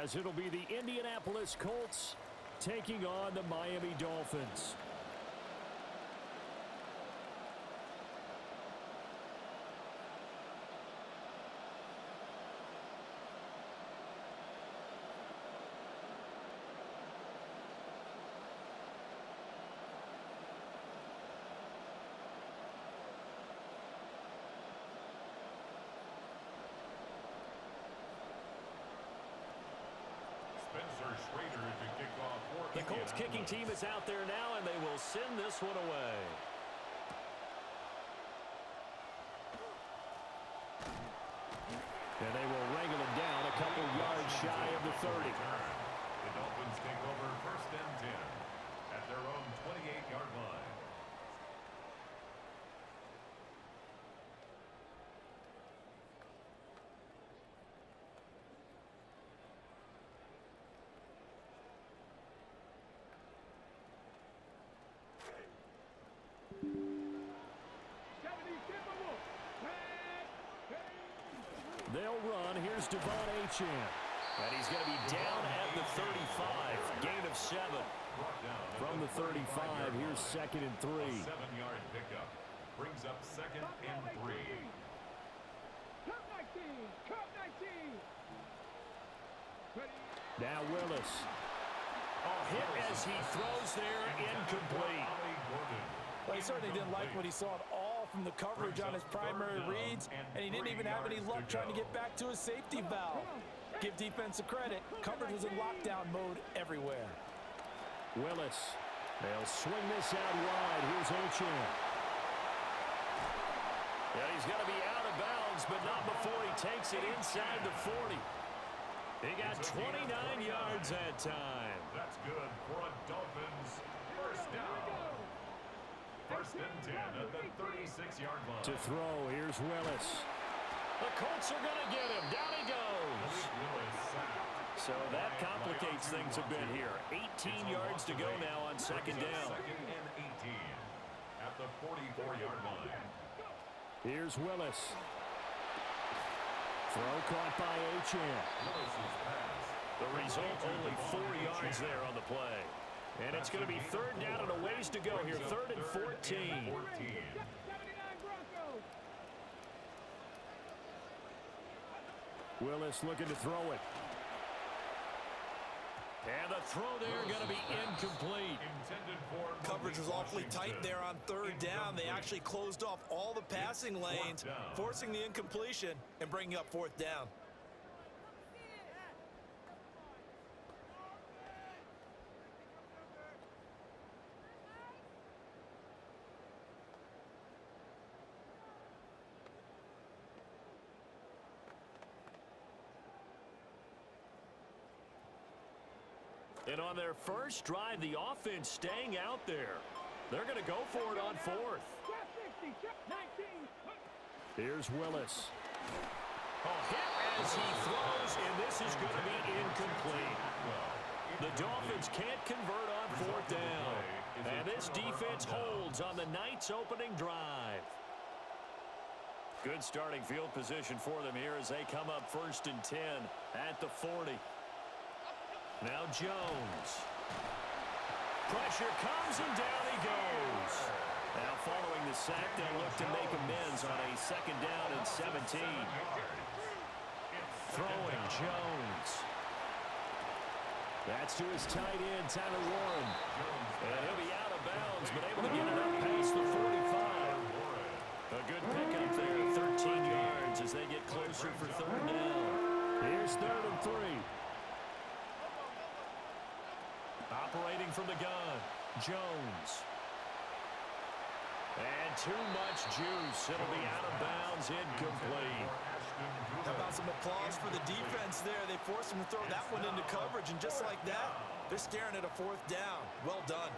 as it'll be the Indianapolis Colts taking on the Miami Dolphins. The Colts kicking team is out there now, and they will send this one away. And they will wrangle it down a couple yards shy of the 30. The Dolphins take over 1st and 10 at their own 28-yard line. They'll run. Here's Devon Achane. And he's going to be down at the 35. Gain of 7. From the 35, here's 2nd and 3. A 7-yard pickup. Brings up 2nd and 3. Now Willis. A hit as he throws there, incomplete. Well, he certainly didn't like what he saw at all from the coverage on his primary reads, and he didn't even have any luck trying to get back to his safety valve. Give defense a credit. Coverage was in lockdown mode everywhere. Willis. They'll swing this out wide. Here's Achane. Yeah, he's going to be out of bounds, but not before he takes it inside the 40. He got 29 yards that time. That's good for a Dolphins 1st down. 1st and 10 at the 36-yard line. To throw, here's Willis. The Colts are going to get him. Down he goes. So that complicates things a bit here. 18 yards to go now on 2nd down. 2nd and 18 at the 44-yard line. Here's Willis. Throw caught by Achane. The result, only 4 yards there on the play. And it's going to be 3rd down and a ways to go here. 3rd and 14. Willis looking to throw it. And the throw there going to be incomplete. Coverage was awfully tight there on 3rd down. They actually closed off all the passing lanes, forcing the incompletion and bringing up 4th down. And on their first drive, the offense staying out there. They're going to go for it on 4th. Here's Willis. A hit as he throws, and this is going to be incomplete. The Dolphins can't convert on 4th down. And this defense holds on the night's opening drive. Good starting field position for them here as they come up 1st and 10 at the 40. Now Jones. Pressure comes and down he goes. Now following the sack, they'll look to make amends on a 2nd down and 17. Throwing Jones. That's to his tight end, Tyler Warren. And he'll be out of bounds, but able to get it up past the 45. A good pickup there, 13 yards as they get closer for 3rd down. Here's 3rd and 3. Operating from the gun, Jones. And too much juice. It'll be out of bounds, incomplete. How about some applause for the defense there? They forced him to throw that one into coverage, and just like that, they're staring at a 4th down. Well done.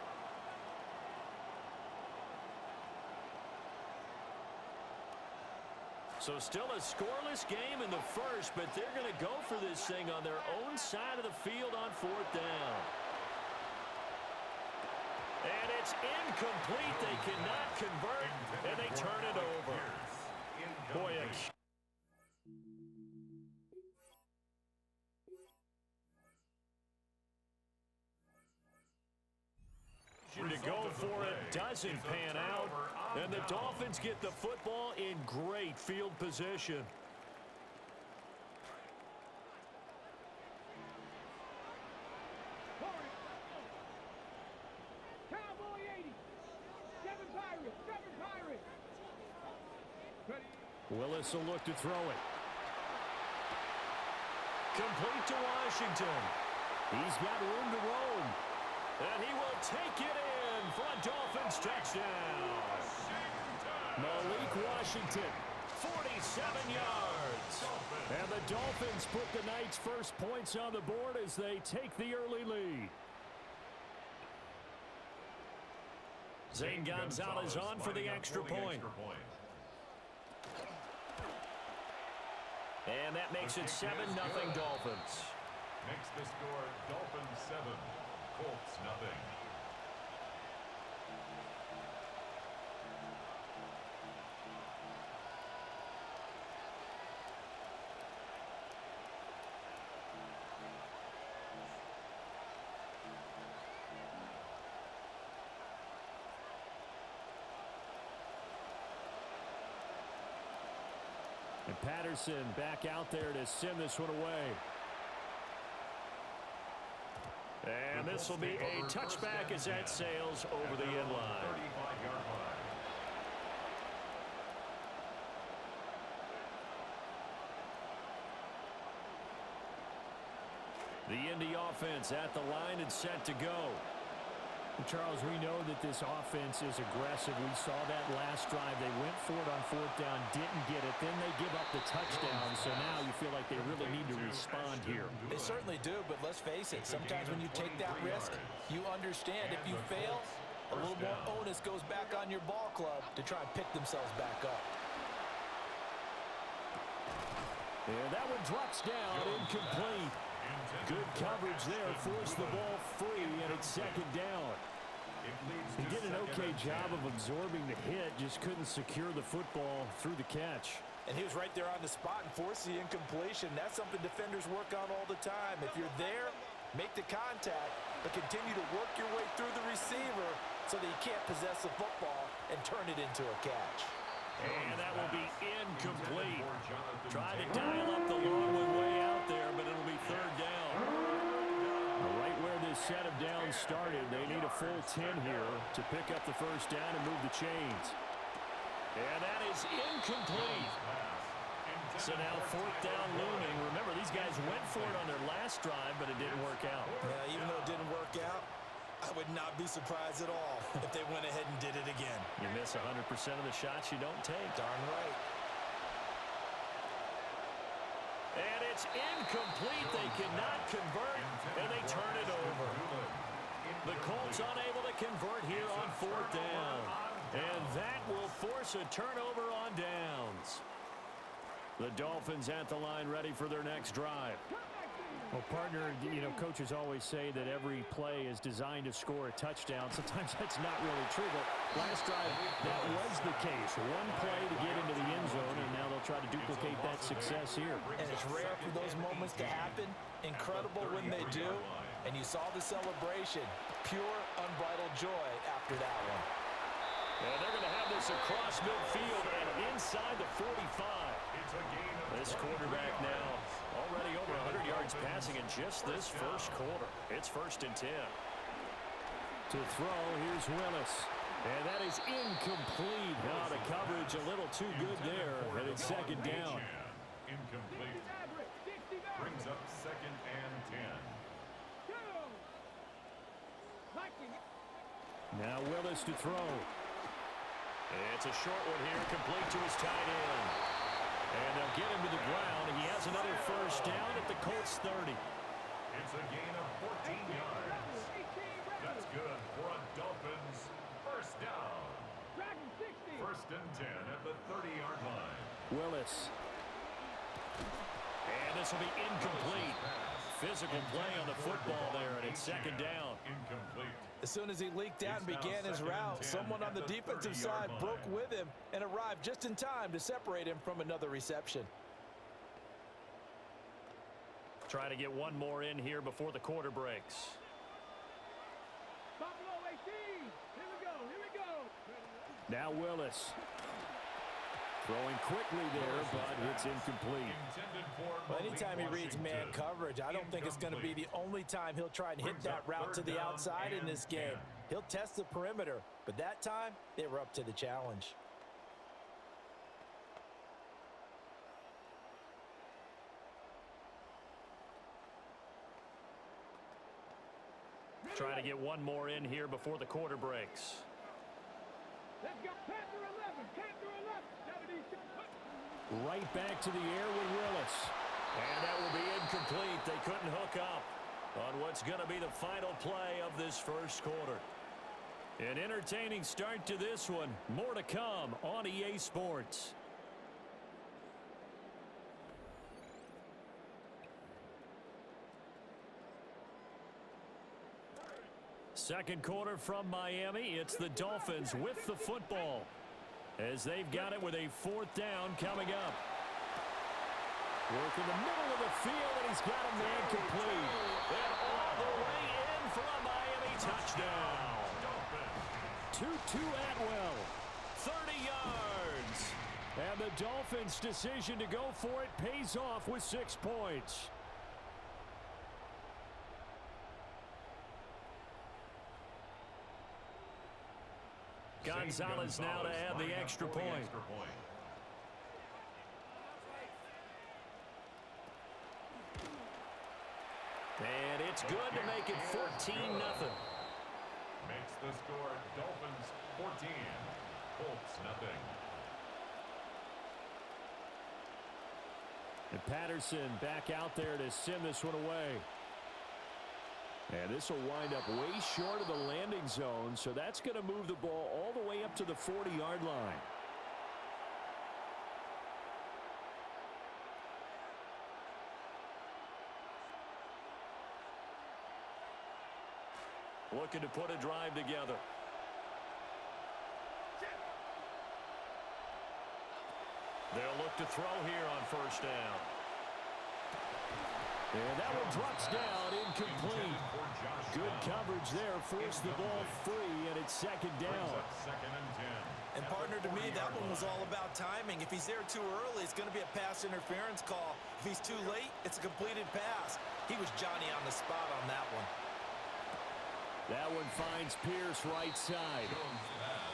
So still a scoreless game in the first, but they're going to go for this thing on their own side of the field on 4th down. And it's incomplete. They cannot convert, and they turn it over. Boy, doesn't pan out, and the Dolphins get the football in great field position. Willis will look to throw it. Complete to Washington. He's got room to roam. And he will take it in for a Dolphins touchdown. Malik Washington, 47 yards. And the Dolphins put the night's first points on the board as they take the early lead. Zane Gonzalez on for the extra point. And that makes it 7-0 Dolphins. Makes the score Dolphins 7, Colts nothing. And Patterson back out there to send this one away. And this will be a touchback as that sails over the end line. 35-yard line. The Indy offense at the line and set to go. Charles, we know that this offense is aggressive. We saw that last drive. They went for it on fourth down, didn't get it. Then they give up the touchdown. So now you feel like they really need to respond here. They certainly do, but let's face it. Sometimes when you take that risk, you understand if you fail, a little more onus goes back on your ball club to try and pick themselves back up. And that one drops down, incomplete. Good coverage there, forced the ball free, and it's second down. He did an okay job of absorbing the hit, just couldn't secure the football through the catch. And he was right there on the spot and forced the incompletion. That's something defenders work on all the time. If you're there, make the contact, but continue to work your way through the receiver so that you can't possess the football and turn it into a catch. And that will be incomplete. Try to dial up the long one way out there, but it'll be third down. Right where this set of downs started, they need a full 10 here to pick up the first down and move the chains. And that is incomplete. So now fourth down looming. Remember, these guys went for it on their last drive, but it didn't work out. Yeah, even though it didn't work out, I would not be surprised at all if they went ahead and did it again. You miss 100% of the shots you don't take. Darn right. And it's incomplete. They cannot convert, and they turn it over. The Colts unable to convert here on fourth down. And that will force a turnover on downs. The Dolphins at the line ready for their next drive. Well, partner, you know, coaches always say that every play is designed to score a touchdown. Sometimes that's not really true, but last drive, that was the case. One play to get into the end zone, and now they'll try to duplicate that success here. And it's rare for those moments to happen. Incredible when they do. And you saw the celebration. Pure, unbridled joy after that one. And they're going to have this across midfield and inside the 45. This quarterback now already over 100 yards passing in just this first quarter. It's 1st and 10. To throw, here's Willis. And that is incomplete. Now the coverage a little too good there, and it's second down. Incomplete. Brings up 2nd and 10. Now Willis to throw. It's a short one here, complete to his tight end. And they'll get him to the ground. He has another first down at the Colts 30. It's a gain of 14 yards. That's good for a Dolphins first down. 1st and 10 at the 30-yard line. Willis. And this will be incomplete. Physical play on the football there, and it's second down. Incomplete. As soon as he leaked out and began his route, someone on the defensive side broke with him and arrived just in time to separate him from another reception. Try to get one more in here before the quarter breaks. Buffalo 18. Here we go. Now Willis. Throwing quickly there, but it's incomplete. Well, anytime he reads man coverage, I don't think it's going to be the only time he'll try and hit that route to the outside in this game. He'll test the perimeter, but that time, they were up to the challenge. Trying to get one more in here before the quarter breaks. Let's go. 10 to 11. Right back to the air with Willis. And that will be incomplete. They couldn't hook up on what's going to be the final play of this first quarter. An entertaining start to this one. More to come on EA Sports. Second quarter from Miami. It's the Dolphins with the football as they've got it with a fourth down coming up. Work in the middle of the field, and he's got a man complete. And all the way in for a Miami touchdown. Tutu Atwell, 30 yards. And the Dolphins' decision to go for it pays off with 6 points. Gonzalez now to add the extra point. And it's good to make it 14-0. Makes the score Dolphins 14, Colts nothing. And Patterson back out there to send this one away. And this will wind up way short of the landing zone, so that's going to move the ball all the way up to the 40-yard line. Looking to put a drive together. They'll look to throw here on first down. And that one drops down, incomplete. Good coverage there, forced the ball free, and it's second down. And partner, to me, that one was all about timing. If he's there too early, it's going to be a pass interference call. If he's too late, it's a completed pass. He was Johnny on the spot on that one. That one finds Pierce right side.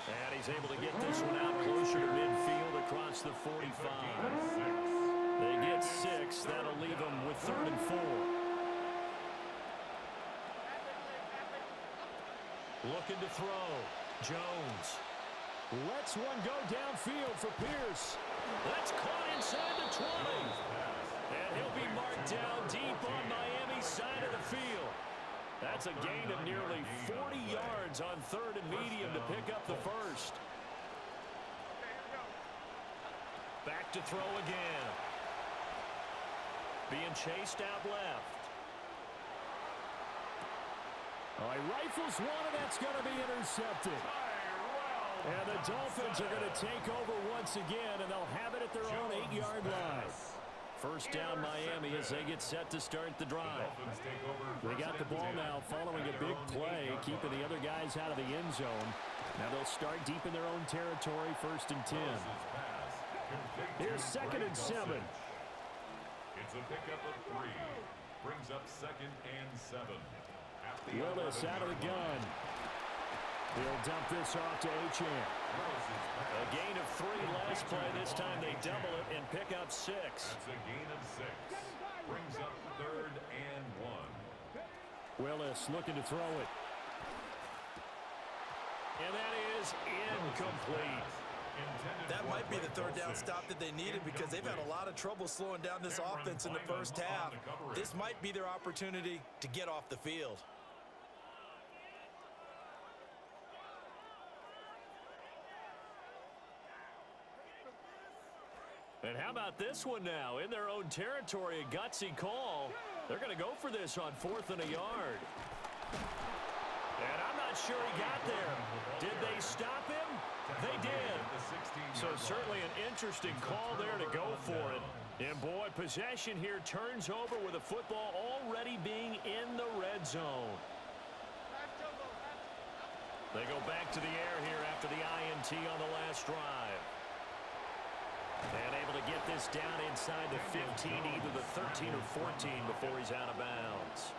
And he's able to get this one out closer to midfield across the 45. They get 6. That'll leave them with 3rd and 4. Looking to throw. Jones. Lets one go downfield for Pierce. That's caught inside the 20. And he'll be marked down deep on Miami's side of the field. That's a gain of nearly 40 yards on 3rd and medium to pick up the first. Back to throw again. Being chased out left. Oh, he rifles one, and that's going to be intercepted. And the Dolphins are going to take over once again, and they'll have it at their own 8-yard line. First down Miami as they get set to start the drive. They got the ball now following a big play, keeping the other guys out of the end zone. Now they'll start deep in their own territory, 1st and 10. Here's 2nd and 7. It's a pickup of 3. Brings up 2nd and 7. Willis out of the gun. He'll dump this off to Achane. A gain of 3 last play. This time they double it and pick up 6. That's a gain of 6. Brings up 3rd and 1. Willis looking to throw it. And that is incomplete. That might be the 3rd down stop that they needed because they've had a lot of trouble slowing down this offense in the first half. This might be their opportunity to get off the field. And how about this one now? In their own territory, a gutsy call. They're going to go for this on 4th and a yard. And I'm not sure he got there. Did they stop him? They did. So certainly an interesting call there to go for it. And boy, possession here turns over with the football already being in the red zone. They go back to the air here after the INT on the last drive. And able to get this down inside the 15, either the 13 or 14 before he's out of bounds.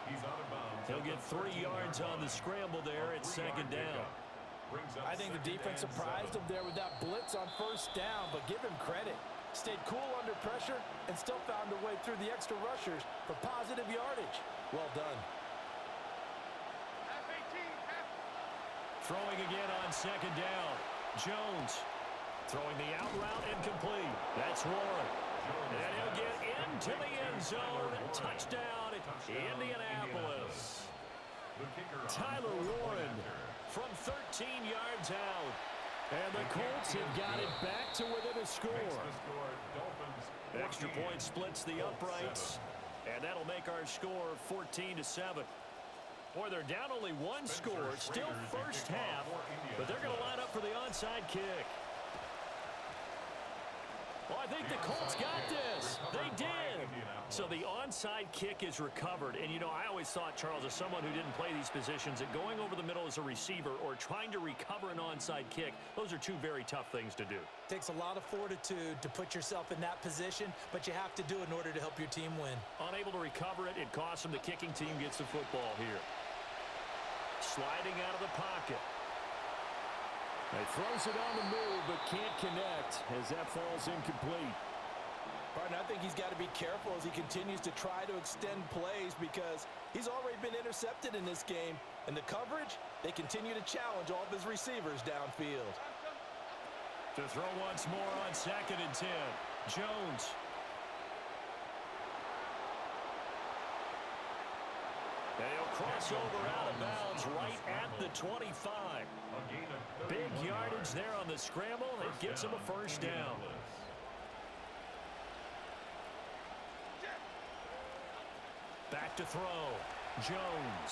He'll get 3 yards on the scramble there at second down. I think the defense surprised him there with that blitz on first down, but give him credit. Stayed cool under pressure and still found a way through the extra rushers for positive yardage. Well done. Throwing again on second down. Jones throwing the out route incomplete. That's Warren. And he'll get into the end zone. Touchdown, Indianapolis. Tyler Warren from 13 yards out. And the Colts have got it back to within a score. Extra point splits the uprights. And that'll make our score 14-7. Boy, they're down only 1 score, still first half, but they're going to line up for the onside kick. Well, I think the Colts got this. They did. So the onside kick is recovered. And, you know, I always thought, Charles, as someone who didn't play these positions, that going over the middle as a receiver or trying to recover an onside kick, those are 2 very tough things to do. Takes a lot of fortitude to put yourself in that position, but you have to do it in order to help your team win. Unable to recover it, it costs them. The kicking team gets the football here. Sliding out of the pocket. He throws it on the move, but can't connect as that falls incomplete. Partner, I think he's got to be careful as he continues to try to extend plays because he's already been intercepted in this game. And the coverage, they continue to challenge all of his receivers downfield. To throw once more on 2nd and 10. Jones. They'll cross over out of bounds right at the 25. Big yardage there on the scramble. It gets him a first down. Back to throw. Jones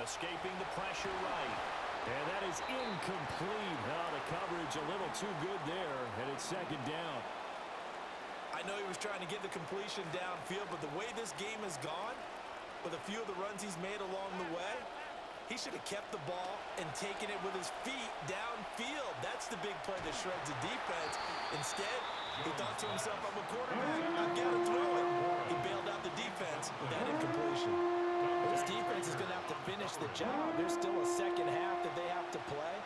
escaping the pressure right. And that is incomplete. Oh, the coverage a little too good there, and it's 2nd down. I know he was trying to get the completion downfield, but the way this game has gone, with a few of the runs he's made along the way, he should have kept the ball and taken it with his feet downfield. That's the big play that shreds the defense. Instead, he thought to himself, I'm a quarterback, I've got to throw it. He bailed out the defense with that incompletion. This defense is going to have to finish the job. There's still a second half that they have to play.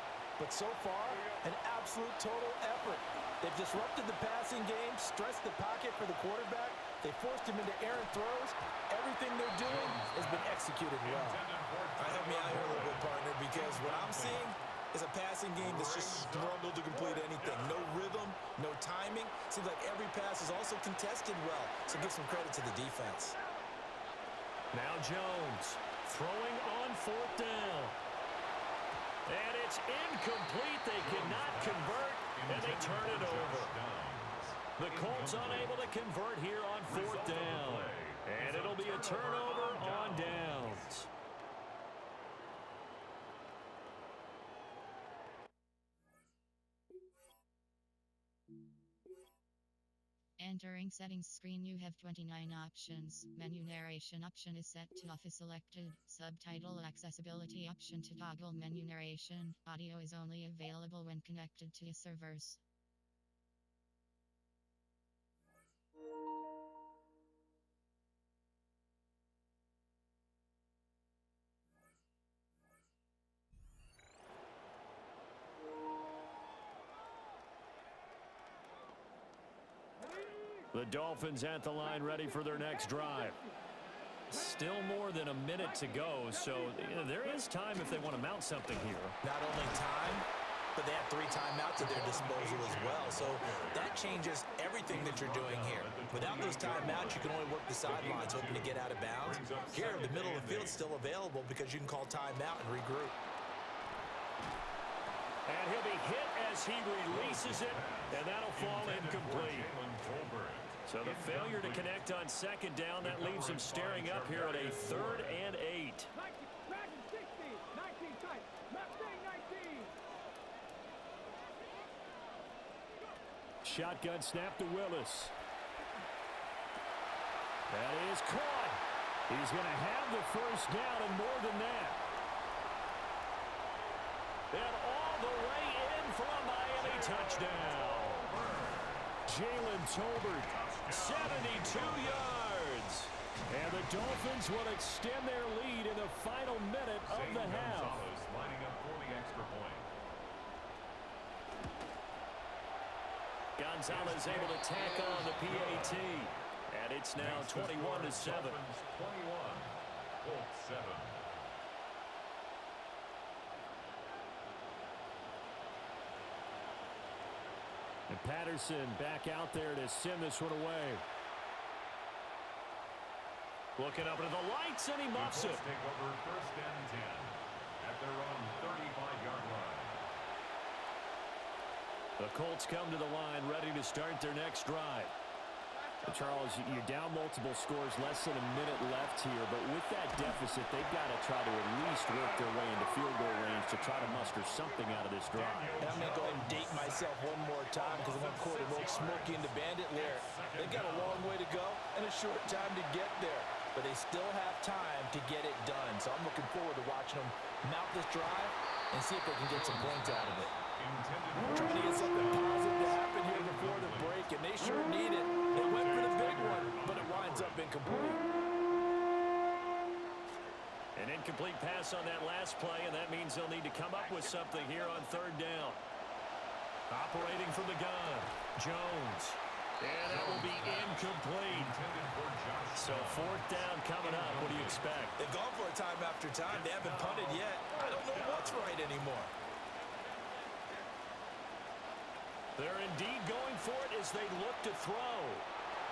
But so far, an absolute total effort. They've disrupted the passing game, stressed the pocket for the quarterback. They forced him into errant throws. Everything they're doing has been executed well. Help me out here a little bit, partner, because what I'm seeing is a passing game that's just struggled to complete anything. No rhythm, no timing. Seems like every pass is also contested well. So give some credit to the defense. Now Jones throwing on 4th down. And it's incomplete. They cannot convert, and they turn it over. The Colts unable to convert here on 4th down. And it'll be a turnover on downs. Entering settings screen, you have 29 options. Menu narration option is set to off is selected. Subtitle accessibility option to toggle menu narration. Audio is only available when connected to servers. The Dolphins at the line ready for their next drive. Still more than a minute to go, so there is time if they want to mount something here. Not only time, but they have 3 timeouts at their disposal as well. So that changes everything that you're doing here. Without those timeouts, you can only work the sidelines, hoping to get out of bounds. Here, the middle of the field is still available because you can call timeout and regroup. And he'll be hit as he releases it, and that'll fall incomplete. So the failure to connect on 2nd down, that leaves him staring up here at a 3rd and 8. Shotgun snap to Willis. That is caught. He's going to have the first down and more than that. And all the way in for a Miami touchdown. Jalen Tolbert, 72 yards. And the Dolphins will extend their lead in the final minute of the half. Lining up for the extra point. Gonzalez able to tack on the PAT. And it's now 21-7. 21, Colts 7. And Patterson back out there to send this one away. Looking up into the lights, and he muffs it. Take over 1st and 10 at their own 35-yard line. The Colts come to the line ready to start their next drive. Charles, you're down multiple scores, less than a minute left here, but with that deficit, they've got to try to at least work their way into field goal range to try to muster something out of this drive. I'm going to go ahead and date myself one more time because I'm going to quote an old Smokey and the Bandit lyric. They've got a long way to go and a short time to get there, but they still have time to get it done. So I'm looking forward to watching them mount this drive and see if they can get some points out of it. Trying to get something positive to happen here before the break, and they sure need it. They went for the big one, but it winds up incomplete. An incomplete pass on that last play, and that means they'll need to come up with something here on 3rd down. Operating from the gun, Jones. And that will be incomplete. So 4th down coming up. What do you expect? They've gone for it time after time. They haven't punted yet. I don't know what's right anymore. They're indeed going for it as they look to throw.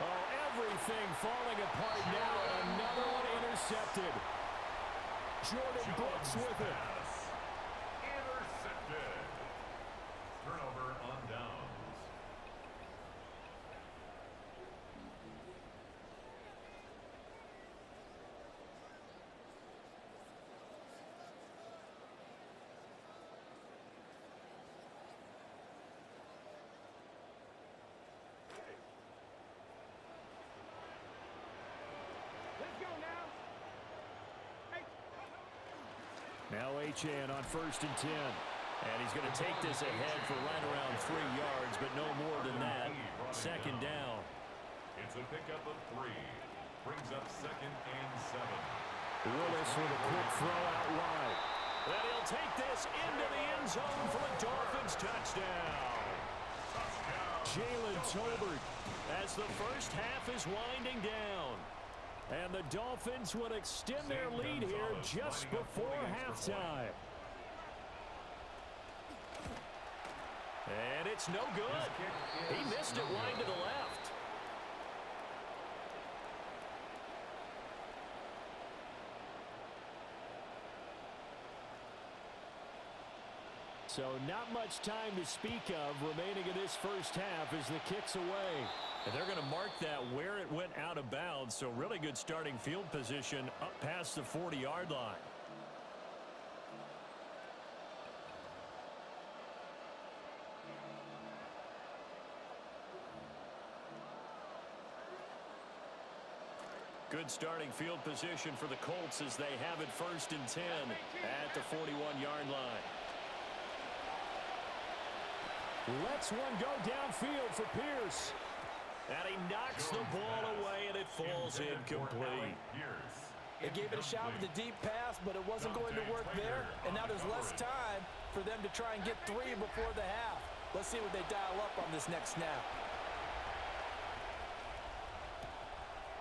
Oh, everything falling apart now. Another one intercepted. Jordan Brooks with it. Intercepted. Turnover on downs. Now Achane on 1st and 10. And he's going to take this ahead for right around 3 yards, but no more than that. 2nd down. It's a pickup of 3. Brings up 2nd and 7. Willis with a quick throw out wide. And he'll take this into the end zone for a Dolphins touchdown. Jalen Tolbert as the first half is winding down. And the Dolphins would extend their lead here just before halftime. And it's no good. He missed it wide to the left. So not much time to speak of remaining in this first half as the kick's away. And they're going to mark that where it went out of bounds. So really good starting field position up past the 40-yard line. Good starting field position for the Colts as they have it 1st and 10 at the 41-yard line. Lets one go downfield for Pierce. And he knocks the ball away, and it falls incomplete. They gave it a shot with a deep pass, but it wasn't going to work there. And now there's less time for them to try and get 3 before the half. Let's see what they dial up on this next snap.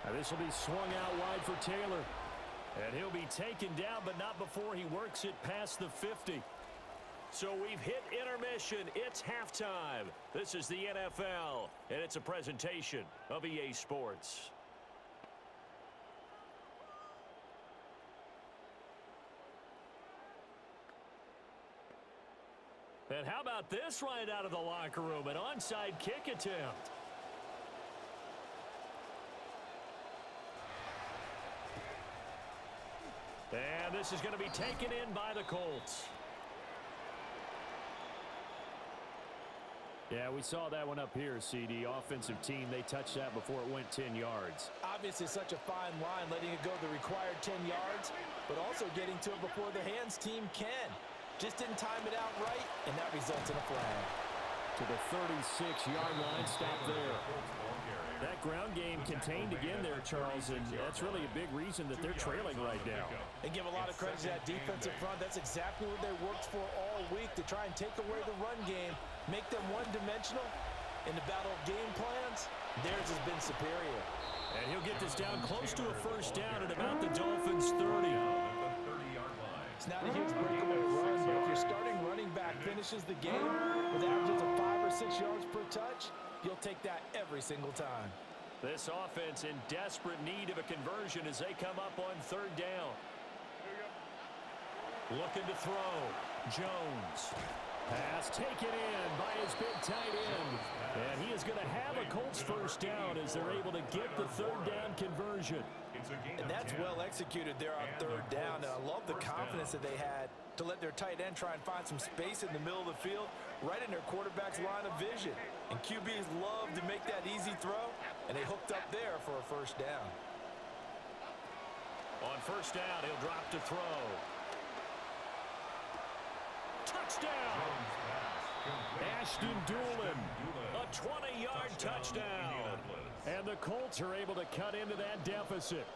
Now this will be swung out wide for Taylor. And he'll be taken down, but not before he works it past the 50. So we've hit intermission. It's halftime. This is the NFL, and it's a presentation of EA Sports. And how about this right out of the locker room? An onside kick attempt. And this is going to be taken in by the Colts. Yeah, we saw that one up here, CD. Offensive team, they touched that before it went 10 yards. Obviously such a fine line, letting it go the required 10 yards, but also getting to it before the hands team can. Just didn't time it out right, and that results in a flag. To the 36-yard line, stop there. That ground game contained again there, Charles, and that's really a big reason that they're trailing right now. And give a lot of credit to that defensive front. That's exactly what they worked for all week, to try and take away the run game, make them one-dimensional. In the battle of game plans, theirs has been superior. And he'll get this down close to a first down at about the Dolphins' 30. It's not a huge breakaway run, but if your starting running back finishes the game with averages of 5 or 6 yards per touch, you'll take that every single time. This offense in desperate need of a conversion as they come up on third down. Looking to throw. Jones. Pass taken in by his big tight end. And he is going to have a Colts first down as they're able to get the third down conversion. And that's well executed there on third down. And I love the confidence that they had to let their tight end try and find some space in the middle of the field, right in their quarterback's line of vision. And QBs love to make that easy throw, and they hooked up there for a first down. On first down, he'll drop to throw. Touchdown! Ashton Doolin, a 20-yard touchdown. And the Colts are able to cut into that deficit.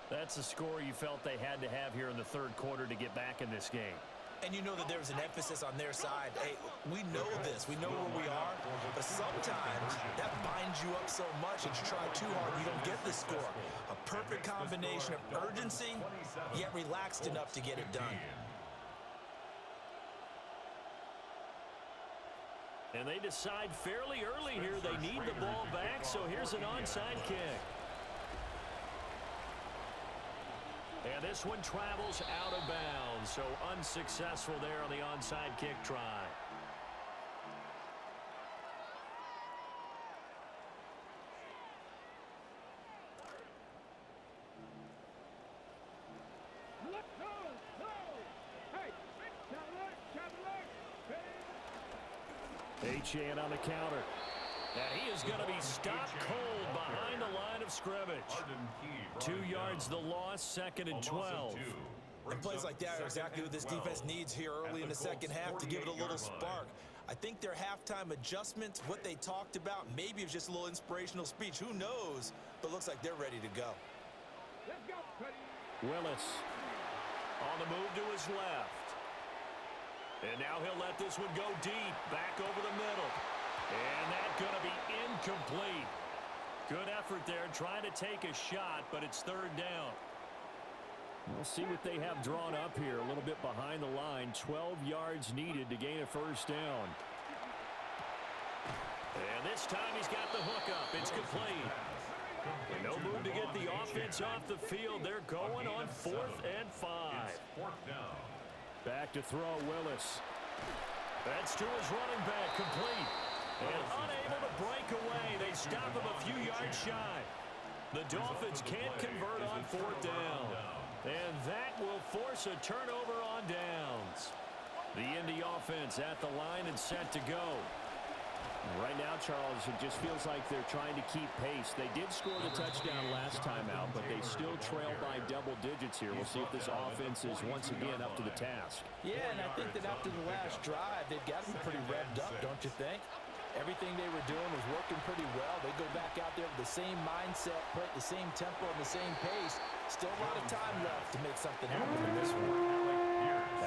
That's the score you felt they had to have here in the third quarter to get back in this game. And you know that there was an emphasis on their side. Hey, we know this. We know where we are. But sometimes that binds you up so much that you try too hard and you don't get the score. A perfect combination of urgency, yet relaxed enough to get it done. And they decide fairly early here they need the ball back, so here's an onside kick. And this one travels out of bounds, so unsuccessful there on the onside kick try. Achane on the counter. And he is going to be stopped cold behind the line of scrimmage. 2 yards the loss, 2nd and 12. And plays like that are exactly what this defense needs here early in the second half to give it a little spark. I think their halftime adjustments, what they talked about, maybe it was just a little inspirational speech. Who knows? But looks like they're ready to go. Willis on the move to his left. And now he'll let this one go deep, back over the middle. And that's going to be incomplete. Good effort there, trying to take a shot, but it's third down. We'll see what they have drawn up here, a little bit behind the line. 12 yards needed to gain a first down. And this time he's got the hookup. It's complete. And no move to get the offense off the field. They're going on 4th and 5. Back to throw, Willis. That's to his running back, complete. And unable to break away. They stop him a few yards shy. The Dolphins can't convert on 4th down. And that will force a turnover on downs. The Indy offense at the line and set to go. Right now, Charles, it just feels like they're trying to keep pace. They did score the touchdown last time out, but they still trail by double digits here. We'll see if this offense is once again up to the task. Yeah, and I think that after the last drive, they've got to be pretty revved up, don't you think? Everything they were doing was working pretty well. They go back out there with the same mindset, play at the same tempo and the same pace. Still a lot of time left to make something happen in this one.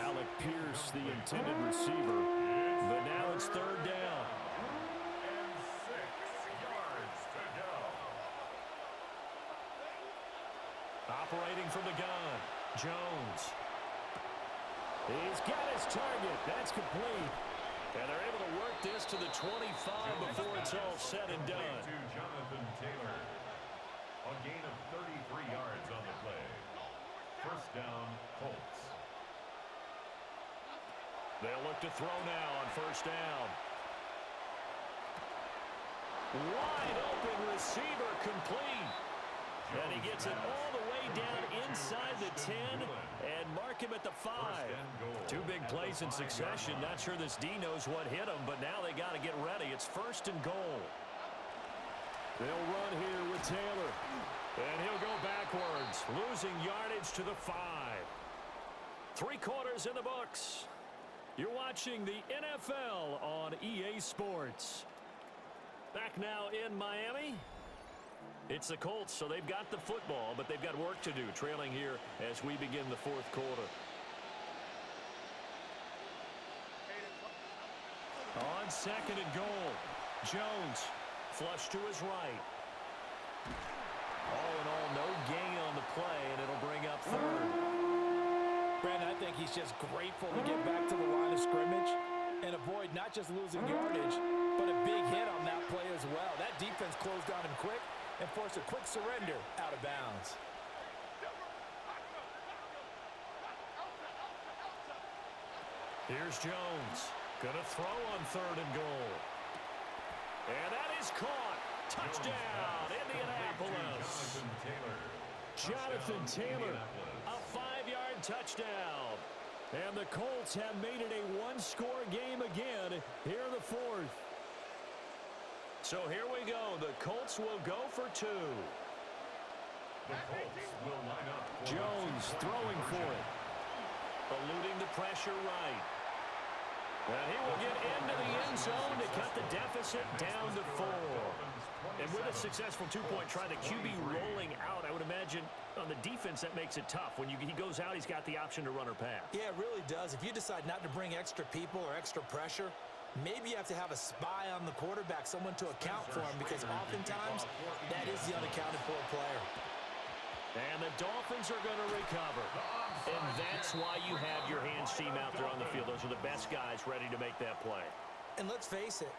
Alec Pierce, the intended receiver, but now it's third down. Operating from the gun, Jones. He's got his target. That's complete. And they're able to work this to the 25 before it's all said and done. To Jonathan Taylor. A gain of 33 yards on the play. First down, Colts. They'll look to throw now on first down. Wide open receiver, complete. And he gets it all the way down inside the 10 and mark him at the 5. 2 big plays in succession. Not sure this D knows what hit him, but now they got to get ready. It's 1st and goal. They'll run here with Taylor. And he'll go backwards, losing yardage to the 5. 3 quarters in the books. You're watching the NFL on EA Sports. Back now in Miami. It's the Colts, so they've got the football, but they've got work to do, trailing here as we begin the 4th quarter. On 2nd and goal, Jones flush to his right. All in all, no gain on the play, and it'll bring up 3rd. Brandon, I think he's just grateful to get back to the line of scrimmage and avoid not just losing yardage, but a big hit on that play as well. That defense closed on him quick and forced a quick surrender out of bounds. Here's Jones. Gonna throw on 3rd and goal. And that is caught. Touchdown, Indianapolis. Jonathan Taylor, a 5-yard touchdown. And the Colts have made it a 1-score game again here in the 4th. So here we go. The Colts will go for 2. The Colts will line up. Jones throwing for it. Eluding the pressure right. And he will get into the end zone to cut the deficit down to 4. And with a successful 2-point try, the QB rolling out, I would imagine on the defense that makes it tough. When he goes out, he's got the option to run or pass. Yeah, it really does. If you decide not to bring extra people or extra pressure, maybe you have to have a spy on the quarterback, someone to account for him, because oftentimes that is the unaccounted for player. And the Dolphins are going to recover. And that's why you have your hands team out there on the field. Those are the best guys ready to make that play. And let's face it,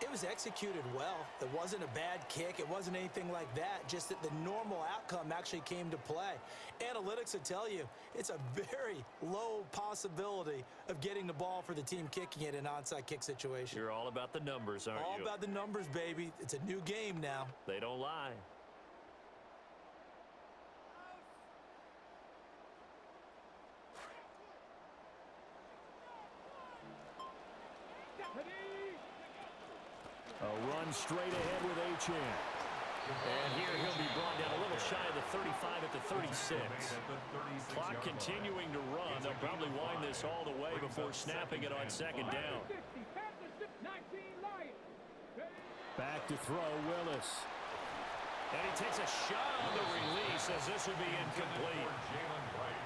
it was executed well. It wasn't a bad kick. It wasn't anything like that. Just that the normal outcome actually came to play. Analytics will tell you it's a very low possibility of getting the ball for the team kicking it in an onside kick situation. You're all about the numbers, aren't you? All about the numbers, baby. It's a new game now. They don't lie. A run straight ahead with Achane. And here he'll be brought down a little shy of the 35 at the 36. Clock continuing to run. They'll probably wind this all the way before snapping it on 2nd down. Back to throw, Willis. And he takes a shot on the release as this would be incomplete.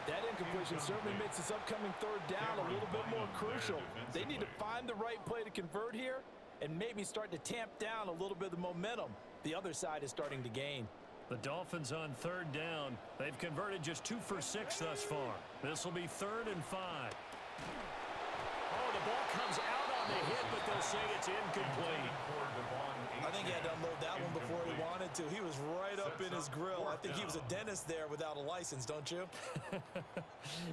That incompletion certainly makes this upcoming 3rd down a little bit more crucial. They need to find the right play to convert here and maybe start to tamp down a little bit of the momentum the other side is starting to gain. The Dolphins on 3rd down. They've converted just 2 for 6 thus far. This will be 3rd and 5. Oh, the ball comes out on the hit, but they'll say it's incomplete. I think he had to unload that one before he wanted to. He was right up in his grill. I think he was a dentist there without a license, don't you?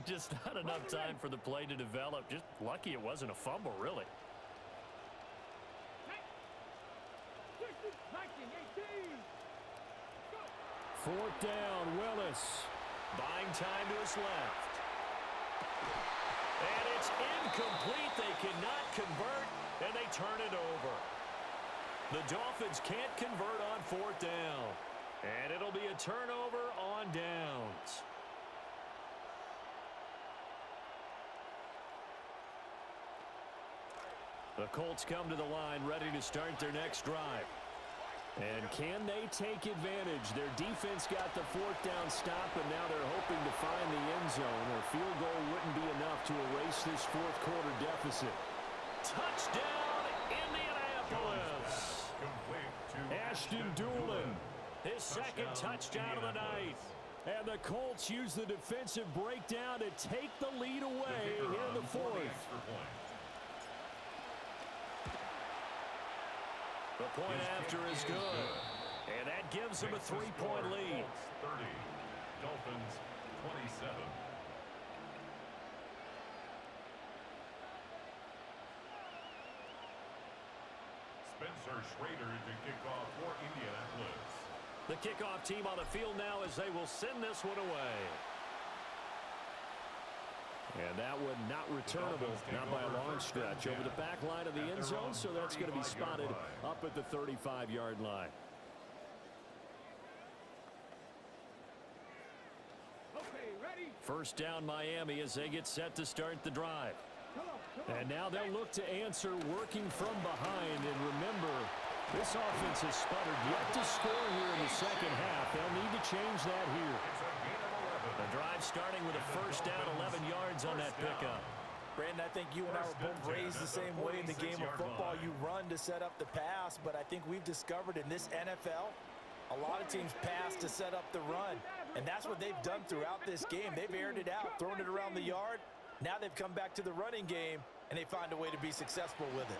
Just not enough time for the play to develop. Just lucky it wasn't a fumble, really. 4th down, Willis. Buying time to his left. And it's incomplete. They cannot convert, and they turn it over. The Dolphins can't convert on 4th down. And it'll be a turnover on downs. The Colts come to the line ready to start their next drive. And can they take advantage? Their defense got the 4th down stop, and now they're hoping to find the end zone. A field goal wouldn't be enough to erase this 4th quarter deficit. Touchdown, Indianapolis! Ashton Doolin, his 2nd touchdown of the night. And the Colts use the defensive breakdown to take the lead away here in the 4th. The point after is good. And that gives them a 3-point lead. 30, Dolphins 27. Spencer Schrader to kick off for Indianapolis. The kickoff team on the field now as they will send this one away. And that one not returnable, not by a long stretch, over the back line of the end zone, so that's going to be spotted up at the 35-yard line. First down Miami as they get set to start the drive. And now they'll look to answer working from behind. And remember, this offense has sputtered yet to score here in the second half. They'll need to change that here. The drive starting with a first down, 11 yards on that pickup. Brandon, I think you and I were both raised the same way in the game of football. You run to set up the pass, but I think we've discovered in this NFL, a lot of teams pass to set up the run. And that's what they've done throughout this game. They've aired it out, thrown it around the yard. Now they've come back to the running game, and they find a way to be successful with it.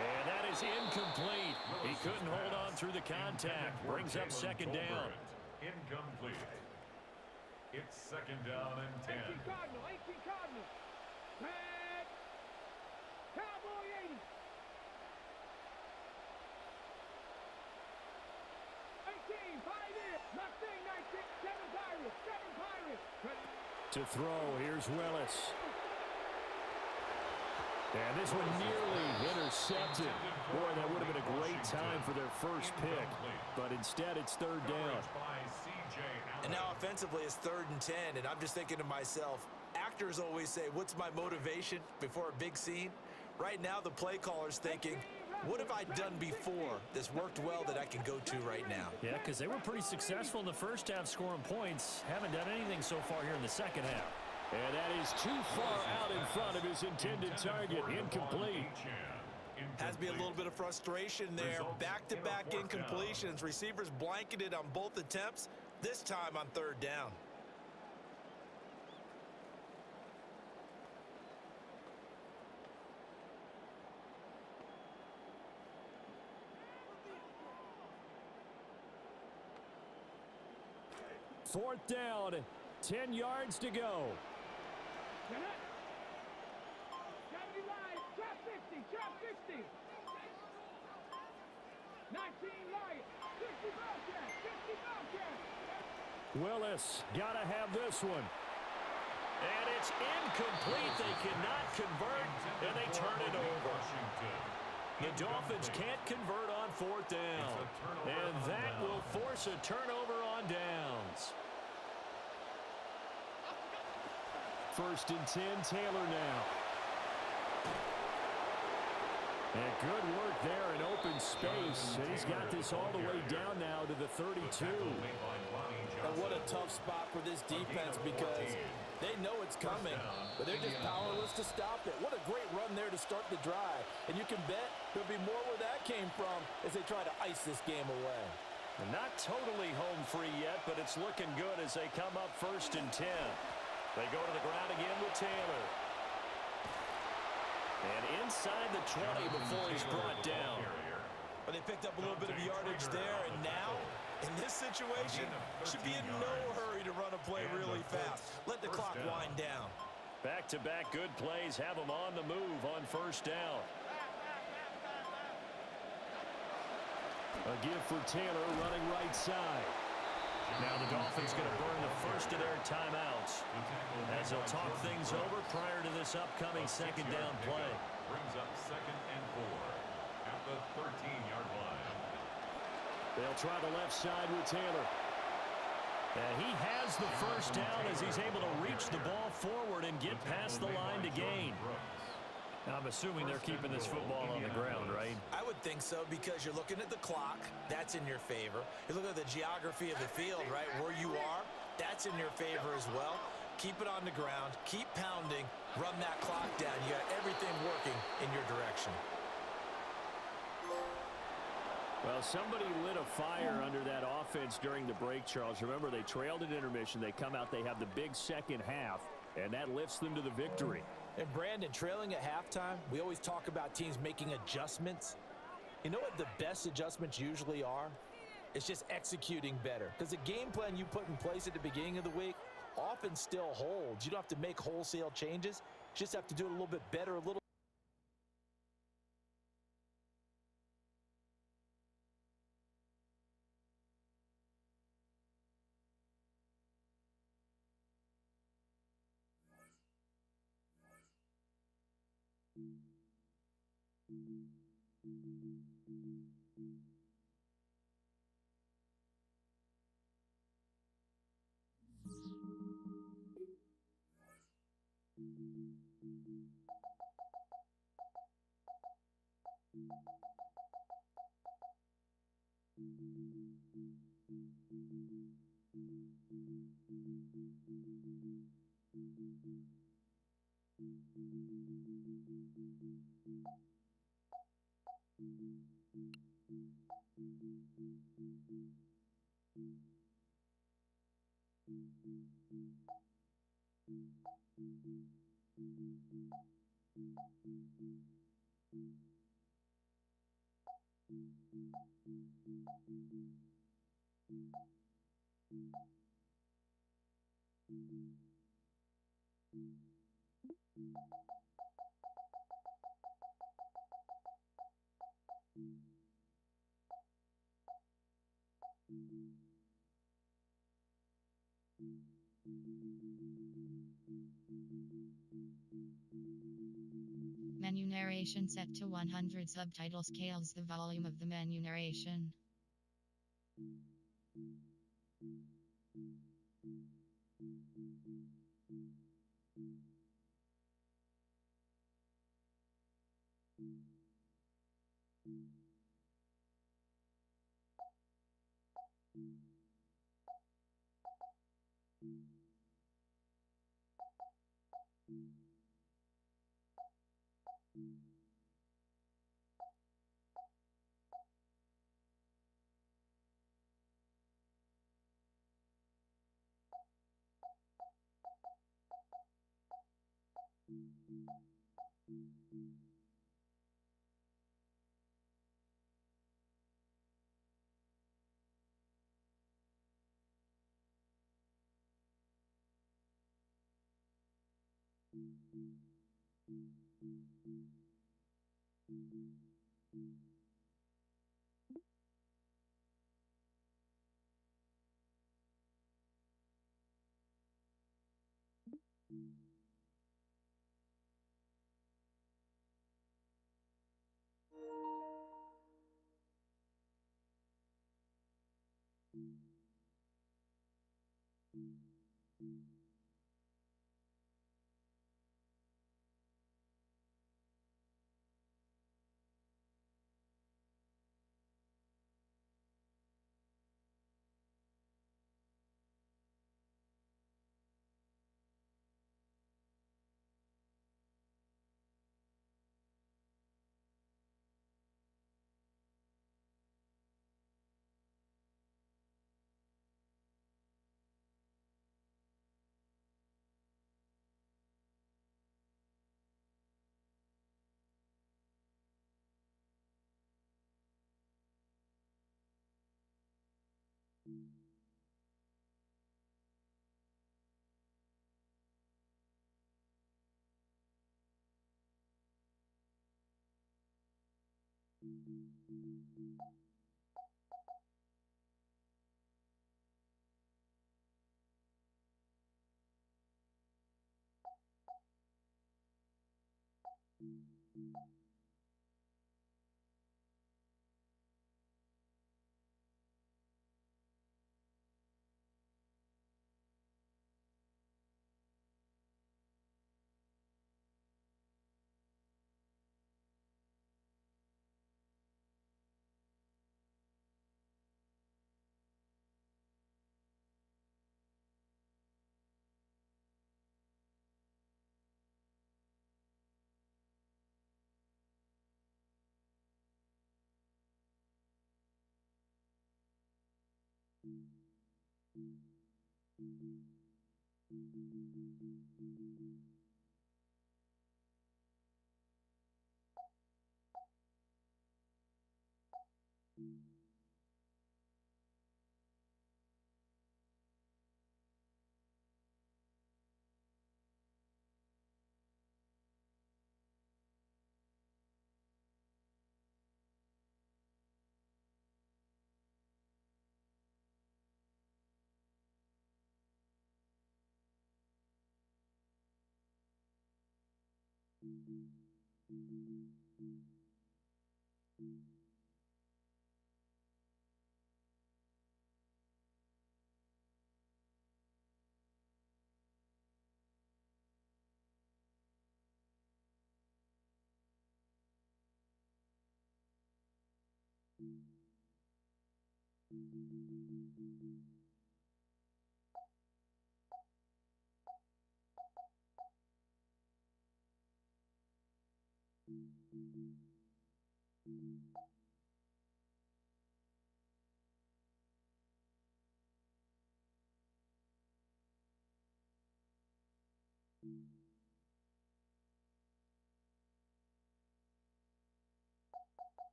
And that is incomplete. He couldn't hold on through the contact. Brings up second down. Incomplete. It's second down and 10. 18 Cardinal, 18 Cardinal. Red. Cowboy 80. 18, Pioneer. Mustang 19, 7 Pirates, 7 Pirates. To throw, here's Willis. And this one nearly intercepted. Boy, that would have been a great time for their first pick. But instead, it's third down. And now offensively, it's 3rd and 10, and I'm just thinking to myself, actors always say, what's my motivation before a big scene? Right now, the play caller's thinking, what have I done before that's worked well that I can go to right now? Yeah, because they were pretty successful in the first half scoring points. Haven't done anything so far here in the second half. And that is too far out in front of his intended target. Incomplete. Has to be a little bit of frustration there. Back-to-back incompletions. Receivers blanketed on both attempts, this time on 3rd down. Fourth down, 10 yards to go. 70 line, drop 50, drop 50. 19 Lions, 60 Bobcats, 60 Bobcats. Willis, gotta have this one. And it's incomplete. They cannot convert, and they turn it over. The Dolphins can't convert on 4th down. And that will force a turnover on downs. 1st and 10, Taylor now. And good work there in open space. And he's got this all the way down now to the 32. And what a tough spot for this defense because they know it's coming, but they're just powerless to stop it. What a great run there to start the drive. And you can bet there'll be more where that came from as they try to ice this game away. And not totally home free yet, but it's looking good as they come up 1st and 10. They go to the ground again with Taylor. And inside the 20 before he's brought down. But they picked up a little bit of yardage there, and now, in this situation, should be in no hurry to run a play really fast. Let the clock wind down. Back-to-back good plays have them on the move on 1st down. A give for Taylor running right side. Now the Dolphins going to burn the first of their timeouts as they'll talk things over prior to this upcoming second down play. Brings up 2nd and 4 at the 13-yard line. They'll try the left side with Taylor. And he has the first down as he's able to reach the ball forward and get past the line to gain. Now, I'm assuming they're keeping this football on the ground, right? I would think so because you're looking at the clock. That's in your favor. You look at the geography of the field, right? Where you are, that's in your favor as well. Keep it on the ground. Keep pounding. Run that clock down. You got everything working in your direction. Well, somebody lit a fire under that offense during the break, Charles. Remember, they trailed at intermission. They come out, they have the big second half, and that lifts them to the victory. And Brandon, trailing at halftime, we always talk about teams making adjustments. You know what the best adjustments usually are? It's just executing better. Because the game plan you put in place at the beginning of the week often still holds. You don't have to make wholesale changes. You just have to do it a little bit better, a little Menu narration set to 100. Subtitle scales the volume of the menu narration.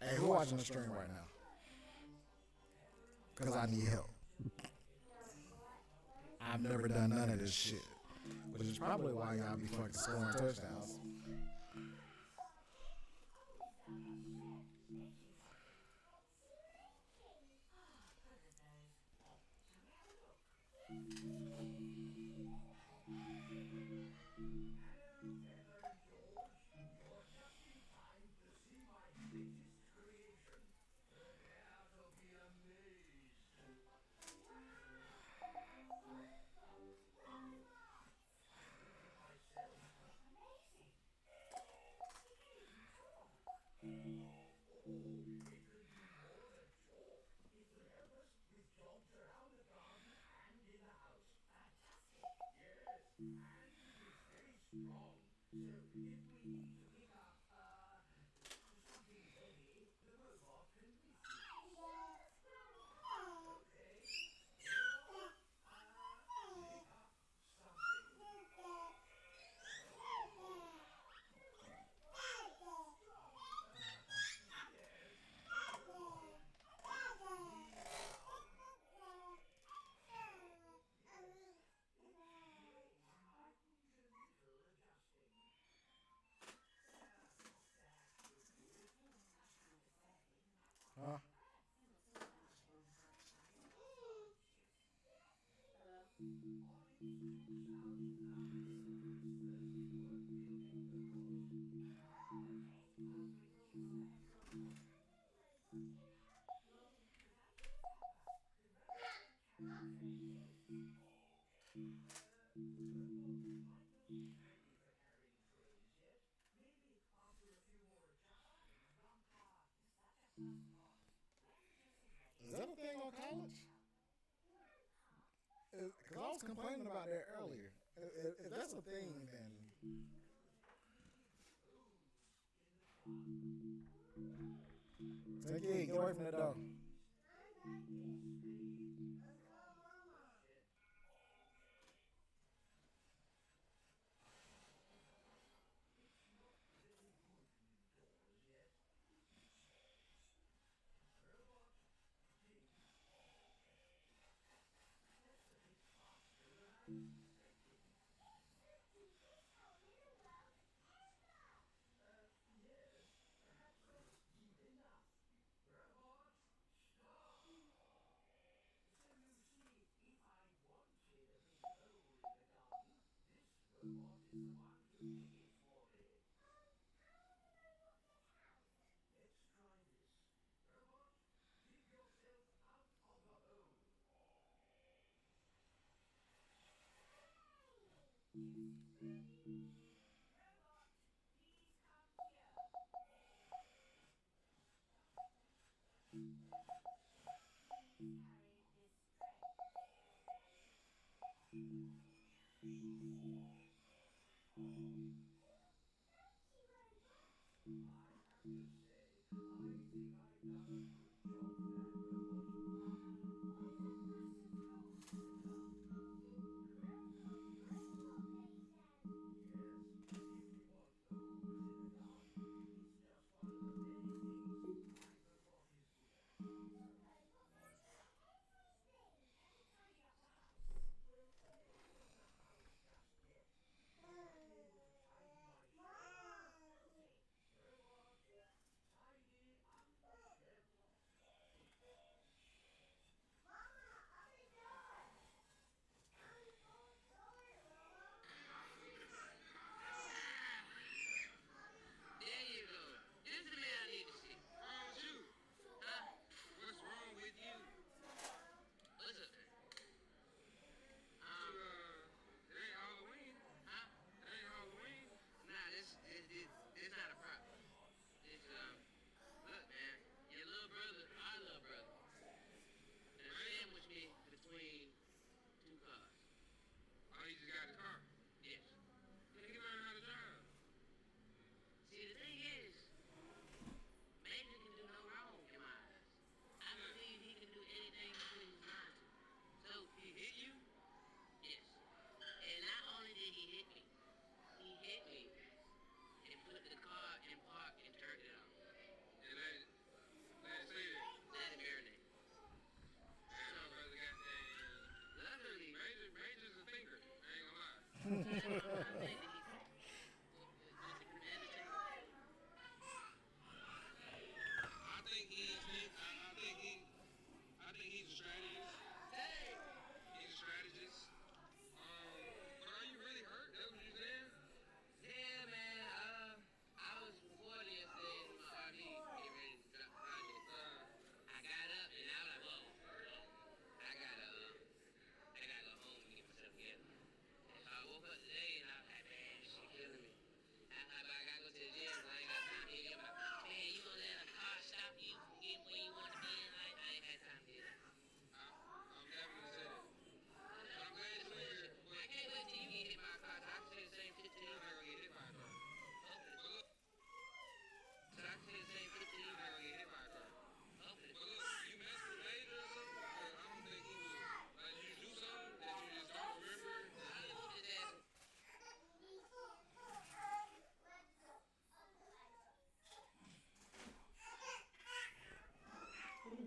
Hey, who watching the stream right now? Because I need help. I've never done none of this shit. Which is probably why y'all be fucking scoring touchdowns. Huh? Is that a thing on college? Because I was complaining about that earlier. If that's a thing, then... Take it, get away from the door.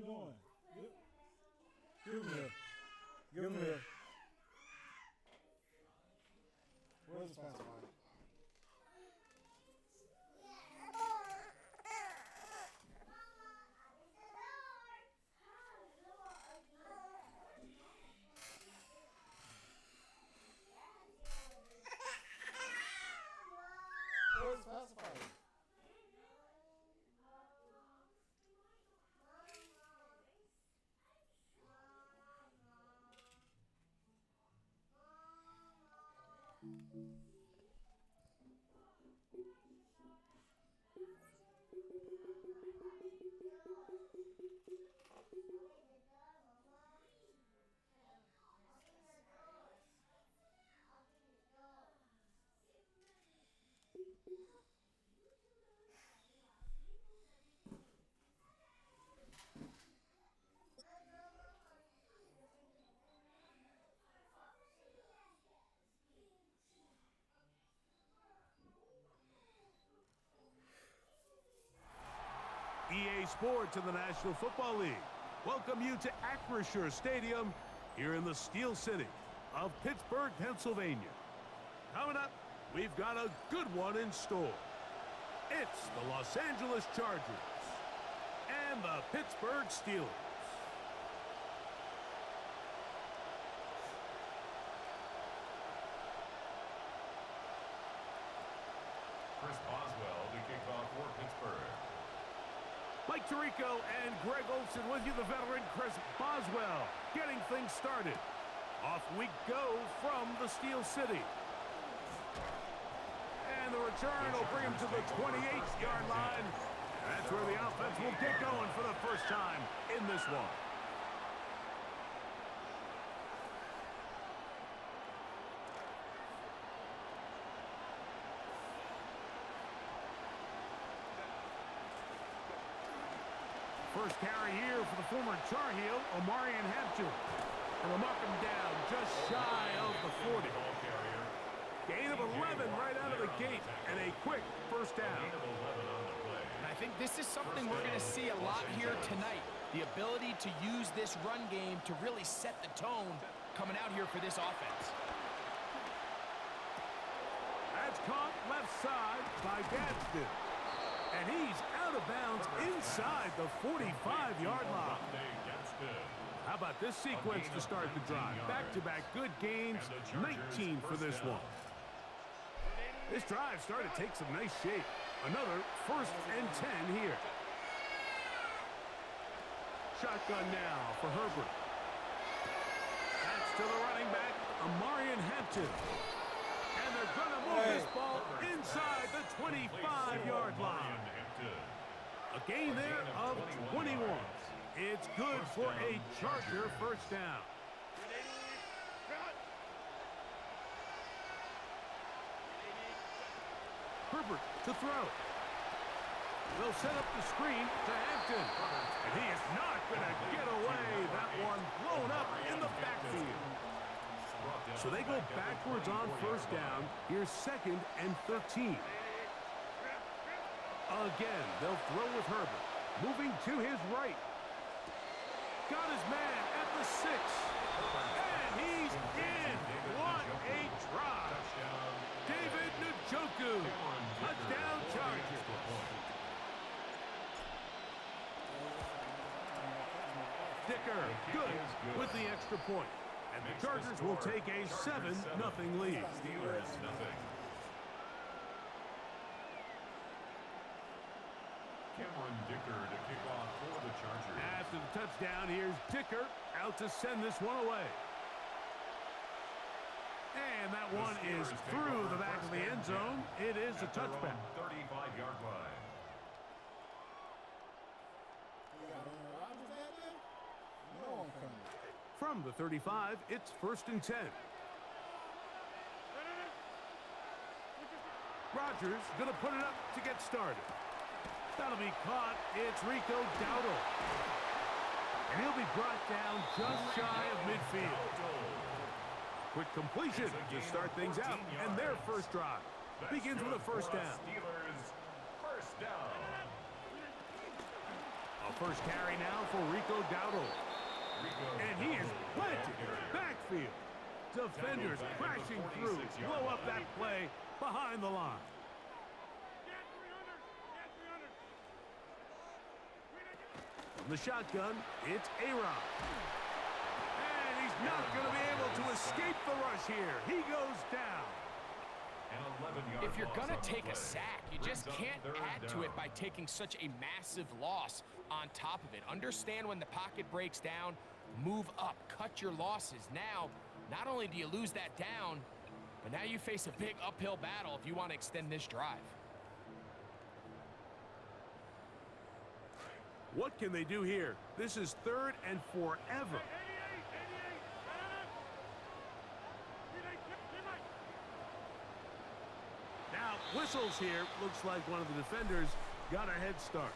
doing? Give him here. Give him here. Where's the pacifier? Where's the pacifier? EA Sports and the National Football League welcome you to Acrisure Stadium here in the Steel City of Pittsburgh, Pennsylvania. Coming up, we've got a good one in store. It's the Los Angeles Chargers and the Pittsburgh Steelers. Chris Boswell to kick off for Pittsburgh. Mike Tirico and Greg Olsen with you, the veteran Chris Boswell, getting things started. Off we go from the Steel City. And the return will bring him to the 28-yard line. That's where the offense will get going for the first time in this one. First carry here for the former Tar Heel, Omarion Hampton. And they'll mark him down just shy of the 40. Gain of 11 right out of the gate, and a quick first down. And I think this is something we're going to see a lot here tonight. The ability to use this run game to really set the tone coming out here for this offense. That's caught left side by Gadsden. And he's out of bounds inside the 45-yard line. How about this sequence to start the drive? Back-to-back good gains, 19 for this one. This drive started to take some nice shape. Another 1st and 10 here. Shotgun now for Herbert. That's to the running back, Omarion Hampton. And they're going to move this ball inside the 25-yard line. A gain there of 21. It's good for a Charger first down. Herbert to throw. They'll set up the screen to Hampton. And he is not going to get away. That one blown up in the backfield. So they go backwards on first down. Here's 2nd and 13. Again, they'll throw with Herbert. Moving to his right. Got his man at the 6. And he's in. What a try. David Njoku. Touchdown Chargers. Dicker, good with the extra point. And the Chargers will take a 7-0 lead. Steelers nothing. Cameron Dicker to kick off for the Chargers. After the touchdown, here's Dicker out to send this one away. And that one is through the back of the end zone. It is a touchback. 35-yard line. From the 35, it's 1st and 10. Rodgers going to put it up to get started. That'll be caught. It's Rico Dowdle. And he'll be brought down just shy of midfield. Quick completion to start things out. And their first drive begins with a first down. Steelers first down. A first carry now for Rico Dowdle. And he is planted backfield. Defenders crashing through. Blow up that play behind the line. From the shotgun, it's A-Rod. And he's not going to be able to escape the rush here. He goes down. If you're going to take a sack, you just can't add to it by taking such a massive loss on top of it. Understand when the pocket breaks down, move up, cut your losses. Now, not only do you lose that down, but now you face a big uphill battle if you want to extend this drive. What can they do here? This is 3rd and forever. Now, whistles here. Looks like one of the defenders got a head start.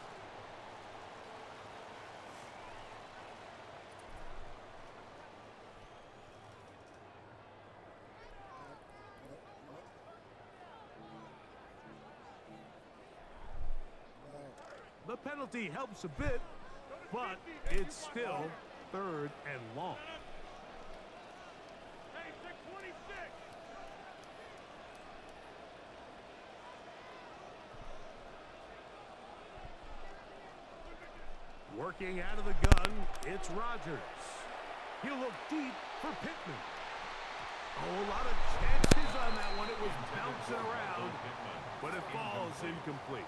The penalty helps a bit, but it's still 3rd and long. Working out of the gun, it's Rodgers. He'll look deep for Pittman. Oh, a lot of chances on that one. It was bouncing around, but it falls incomplete.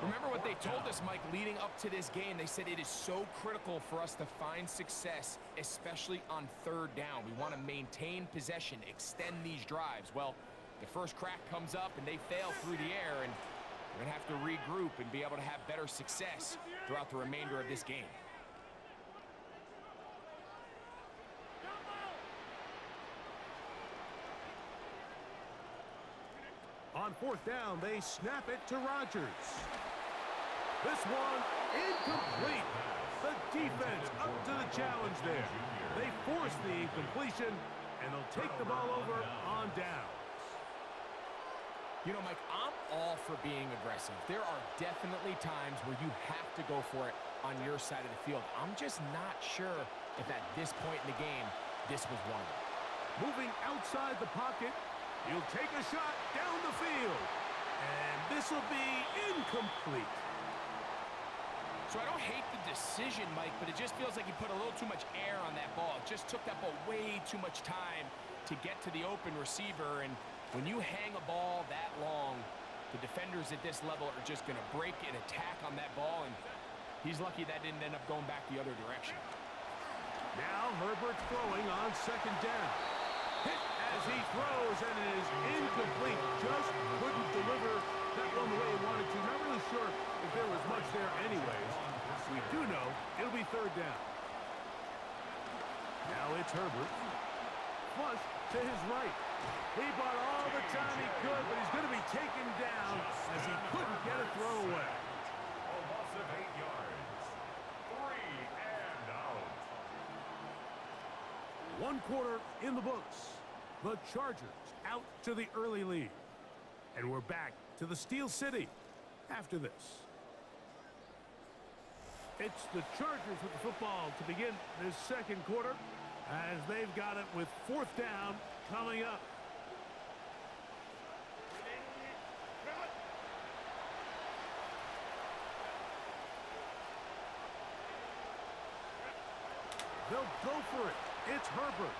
Remember what they told us, Mike, leading up to this game. They said it is so critical for us to find success, especially on 3rd down. We want to maintain possession, extend these drives. Well, the first crack comes up and they fail through the air, and we're going to have to regroup and be able to have better success throughout the remainder of this game. On 4th down, they snap it to Rodgers. This one incomplete. The defense up to the challenge there. They force the incompletion, and they'll take the ball over on downs. You know, Mike, I'm all for being aggressive. There are definitely times where you have to go for it on your side of the field. I'm just not sure if at this point in the game, this was one of them. Moving outside the pocket, he'll take a shot down the field. And this will be incomplete. So I don't hate the decision, Mike, but it just feels like he put a little too much air on that ball. It just took that ball way too much time to get to the open receiver. And when you hang a ball that long, the defenders at this level are just going to break and attack on that ball. And he's lucky that didn't end up going back the other direction. Now Herbert throwing on 2nd down. Hit as he throws, and it is incomplete. Just couldn't deliver that one the way he wanted to. Not really sure if there was much there anyways. We do know it'll be 3rd down. Now it's Herbert. Flush to his right. He bought all the time he could, but he's going to be taken down as he couldn't get a throw away. A loss of 8 yards. 3 and out. 1 quarter in the books. The Chargers out to the early lead. And we're back to the Steel City after this. It's the Chargers with the football to begin this 2nd quarter as they've got it with 4th down coming up. They'll go for it. It's Herbert.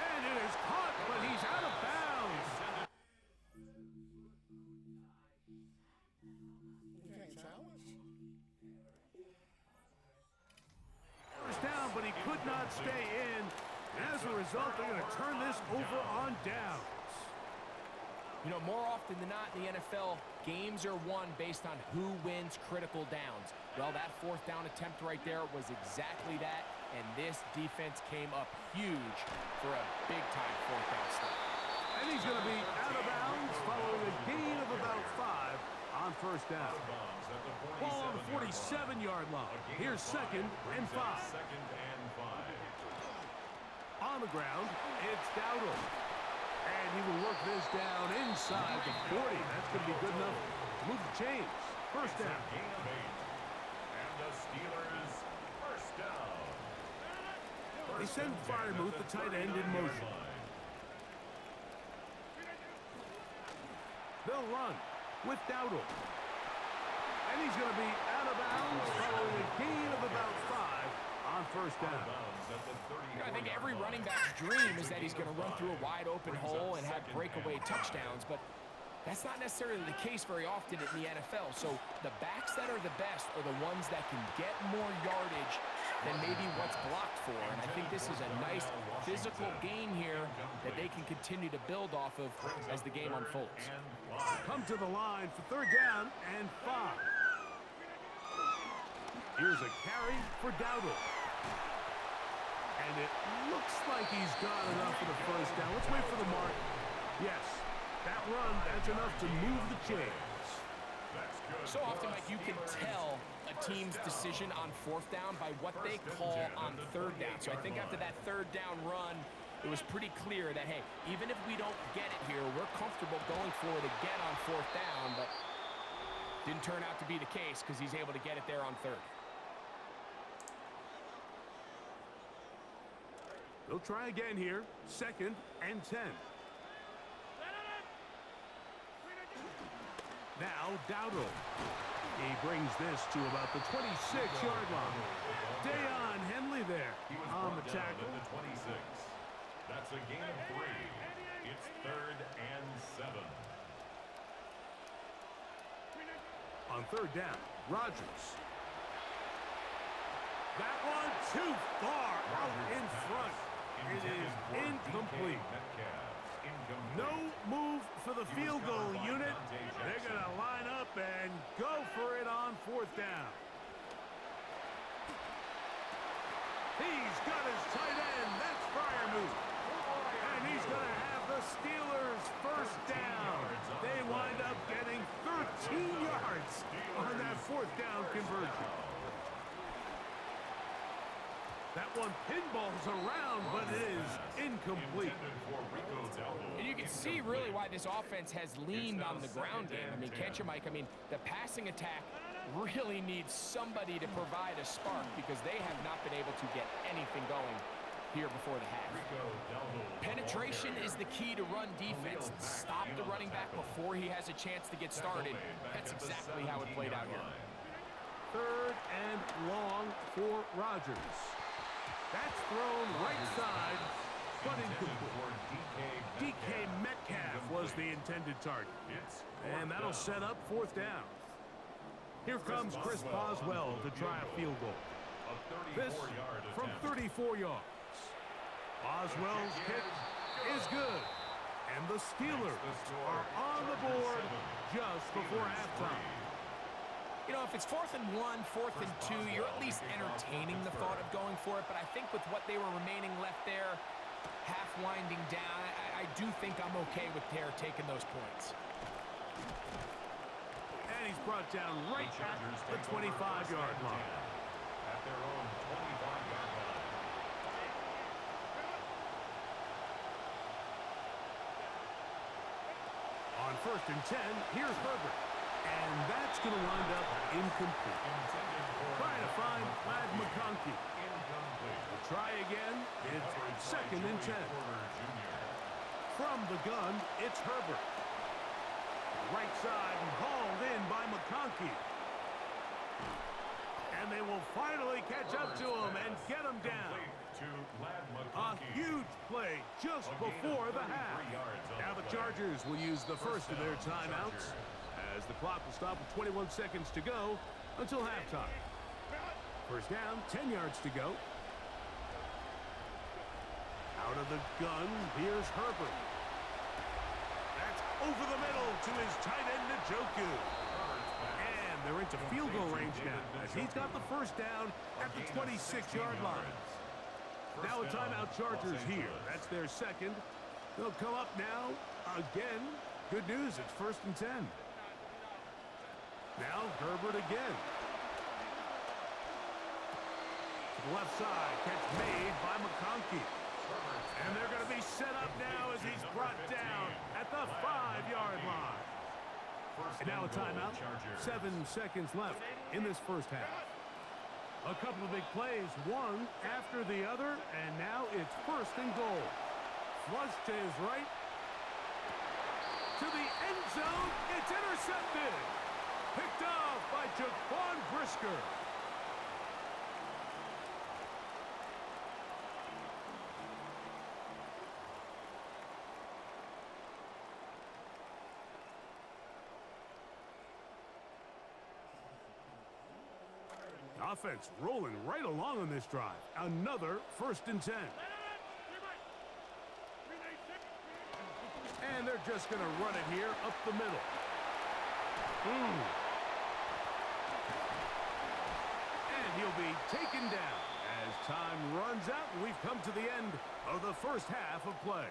And it is caught, but he's out of bounds. First down, but he could not stay in. As a result, they're going to turn this over on downs. You know, more often than not in the NFL, games are won based on who wins critical downs. Well, that 4th down attempt right there was exactly that, and this defense came up huge for a big-time 4th down stop. And he's going to be out of bounds following a gain of about 5 on 1st down. Ball on the 47-yard line. Here's 2nd and 5. On the ground, it's Dowdle. And he will work this down inside the 40. That's going to be good enough to move the chains. First It's a down. gain of 8. And the Steelers first down. They send Freiermuth, the tight end, in motion. They'll run with Dowdle. And he's going to be out of bounds following a gain of about 5 on first down. I think every running back's dream is that he's going to run through a wide open hole and have breakaway touchdowns, but that's not necessarily the case very often in the NFL. So the backs that are the best are the ones that can get more yardage than maybe what's blocked for. And I think this is a nice physical gain here that they can continue to build off of as the game unfolds. Come to the line for third down and 5. Here's a carry for Dowdle. And it looks like he's got enough for the first down. Let's wait for the mark. Yes, that run, that's enough to move the chains. So often, Mike, you can tell a team's decision on fourth down by what they call on third down. So I think after that third down run, it was pretty clear that, hey, even if we don't get it here, we're comfortable going for it again on fourth down, but didn't turn out to be the case because he's able to get it there on third. They'll try again here. Second and 10. Now Dowdle. He brings this to about the 26-yard line. Deion Henley there on the tackle. The 26. That's a gain of 3. It's third and 7. On third down, Rodgers. That one too far out in front. It is incomplete. No move for the field goal unit. They're going to line up and go for it on fourth down. He's got his tight end. That's Freiermuth. And he's going to have the Steelers first down. They wind up getting 13 yards on that fourth down conversion. That one pinballs around, but it is incomplete. And you can see really why this offense has leaned on the ground game. I mean, can't you, Mike? I mean, the passing attack really needs somebody to provide a spark because they have not been able to get anything going here before the half. Penetration is the key to run defense. Stop the running back before he has a chance to get started. That's exactly how it played out here. Third and long for Rodgers. That's thrown right side, but incomplete. DK Metcalf was the intended target. And that'll set up fourth down. Here comes Chris Boswell to try a field goal. This from 34 yards. Boswell's kick is good. And the Steelers are on the board just before halftime. You know, if it's 4th and 1, 4th and 2, you're at least entertaining the thought of going for it. But I think with what they were remaining left there, half winding down, I do think I'm okay with their taking those points. And he's brought down right at the 25-yard line. At their own 25-yard line. On first and 10, here's Herbert. And that's going to wind up incomplete. Trying to find Ladd McConkey. We'll try again. It's second and 10. From the gun, it's Herbert. Right side and hauled in by McConkey. And they will finally catch up to him and get him down. A huge play just before the half. Now the Chargers will use the first of their timeouts, as the clock will stop with 21 seconds to go until halftime. First down, 10 yards to go. Out of the gun, here's Herbert. That's over the middle to his tight end, Njoku. And they're into field goal range now, as he's got the first down at the 26-yard line. Now a timeout, Chargers here. That's their second. They'll come up now again. Good news, it's first and 10. Now Herbert again. To the left side, catch made by McConkey. And they're going to be set up now as he's brought down at the 5-yard line. first And now a and goal, timeout. Chargers. 7 seconds left in this first half. A couple of big plays, one after the other, and now it's first and goal. Flush to his right. To the end zone. It's intercepted. Picked off by Jaquan Brisker. Offense rolling right along on this drive. Another first and 10. And they're just going to run it here up the middle. And he'll be taken down as time runs out and we've come to the end of the first half of play.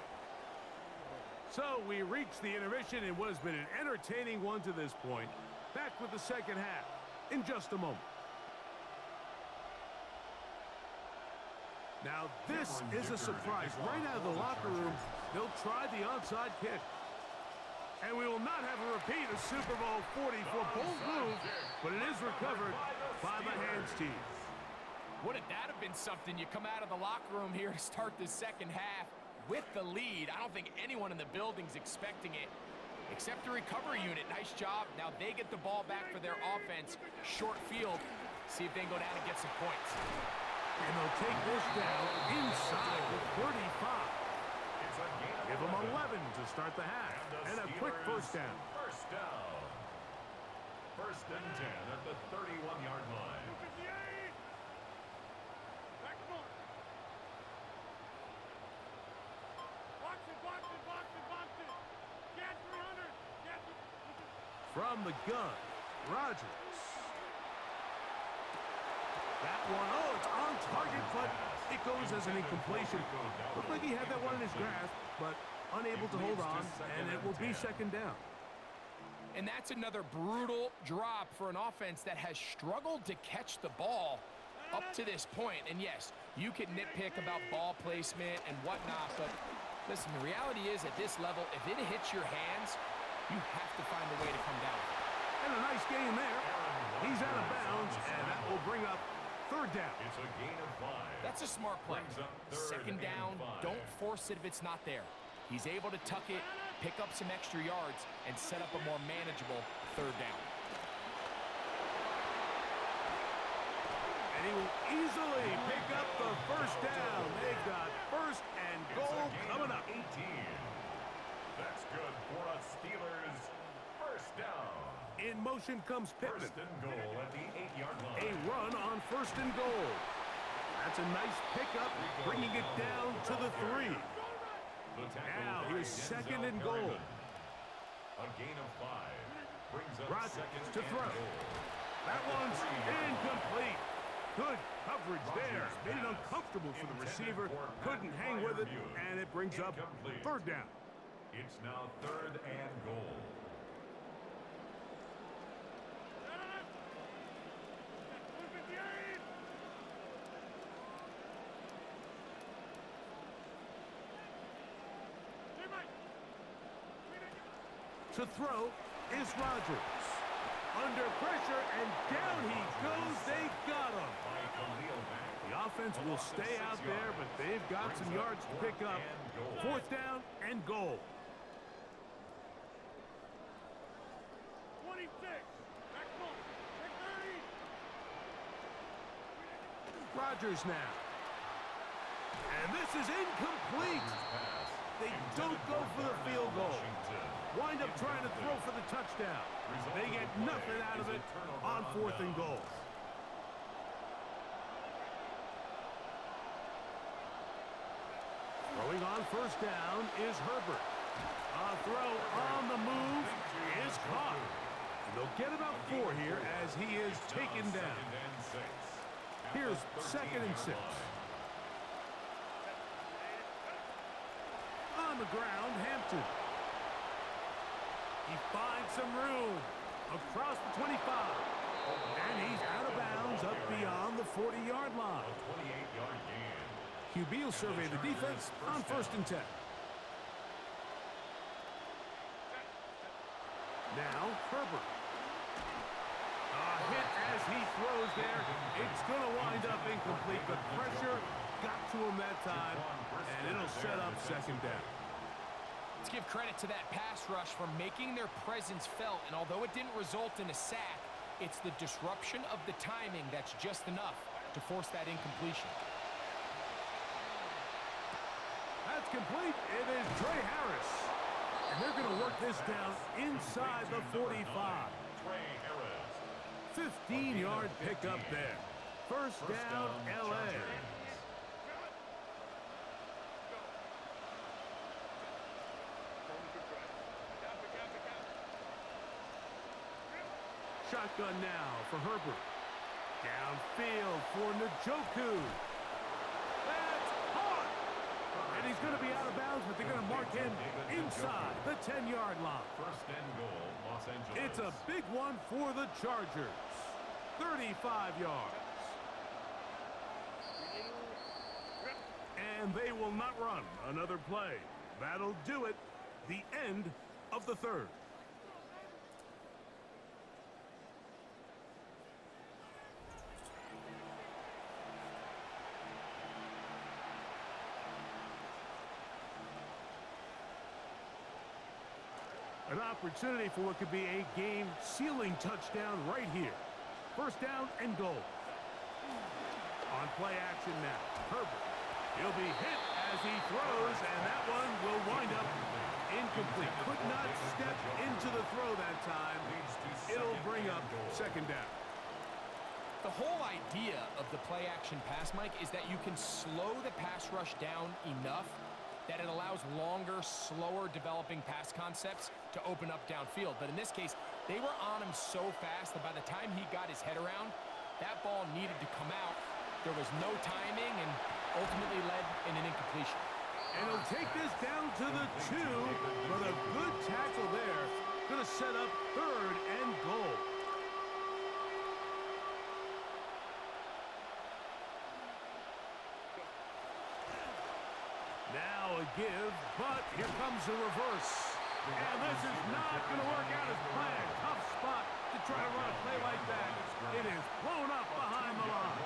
So we reach the intermission in what has been an entertaining one to this point. Back with the second half in just a moment. Now this is a surprise. Right out of the locker room, they'll try the onside kick. And we will not have a repeat of Super Bowl 44. Bold move, but it is recovered by the hands team. Wouldn't that have been something? You come out of the locker room here to start the second half with the lead. I don't think anyone in the building's expecting it, except the recovery unit. Nice job. Now they get the ball back for their offense. Short field. See if they can go down and get some points. And they'll take this down inside the 35. Give them 11 to start the half. And a quick first down. First down. First and 10 at the 31-yard line. From the gun, Rodgers. That one, oh, it's on target, but it goes as an incompletion. Looked like he had that one in his grasp, but unable to hold on, and it will be second down. And that's another brutal drop for an offense that has struggled to catch the ball up to this point. And yes, you can nitpick about ball placement and whatnot, but listen, the reality is at this level, if it hits your hands, you have to find a way to come down. And a nice gain there. He's out of bounds, and that will bring up third down. It's a gain of 5. That's a smart play. Second down, don't force it if it's not there. He's able to tuck it, pick up some extra yards, and set up a more manageable third down. And he will easily pick up the first down. They've got first and goal coming up. 18. That's good for a Steelers first down. In motion comes Pittman. First and goal at the 8-yard line. A run on first and goal. That's a nice pickup, bringing it down to the 3. Now here's second and goal. A gain of 5. Brings up Rodgers second to throw. and goal. That one's incomplete. Good coverage there. Made it uncomfortable for the receiver. Couldn't hang with it, and it brings up third down. It's now third and goal. To throw is Rodgers. Under pressure, and down he goes. They got him. The offense will stay out there, but they've got some yards to pick up. Fourth down and goal. 26. Rodgers now. And this is incomplete. They don't go for the field goal. Wind up trying to throw for the touchdown. They get nothing out of it on fourth and goal. Throwing on first down is Herbert. A throw on the move is caught. And they'll get about 4 here as he is taken down. Here's second and 6. On the ground, Hampton. He finds some room across the 25. And he's out of bounds up beyond the 40-yard line. 28-yard gain. QB will survey the defense on first and 10. Now Herbert. A hit as he throws there. It's going to wind up incomplete. The pressure got to him that time, and it'll set up second down. Let's give credit to that pass rush for making their presence felt, and although it didn't result in a sack, it's the disruption of the timing that's just enough to force that incompletion. That's complete. It is Trey Harris. And they're going to work this down inside the 45. 15-yard pickup there. First down, L.A. Shotgun now for Herbert. Downfield for Njoku. That's caught. And he's going to be out of bounds, but they're going to mark him inside the 10-yard line. First and goal, Los Angeles. It's a big one for the Chargers. 35 yards. And they will not run another play. That'll do it. The end of the third. An opportunity for what could be a game-sealing touchdown right here. First down and goal. On play action now. Herbert. He'll be hit as he throws, and that one will wind up incomplete. Could not step into the throw that time. It'll bring up second down. The whole idea of the play action pass, Mike, is that you can slow the pass rush down enough that it allows longer, slower developing pass concepts to open up downfield. But in this case, they were on him so fast that by the time he got his head around, that ball needed to come out. There was no timing and ultimately led in an incompletion. And he'll take this down to the 2, but a good tackle there. Going to set up third and goal. Now a give, but here comes the reverse. And this is not going to work out as planned. Tough spot to try to run a play like that. It is blown up behind the line.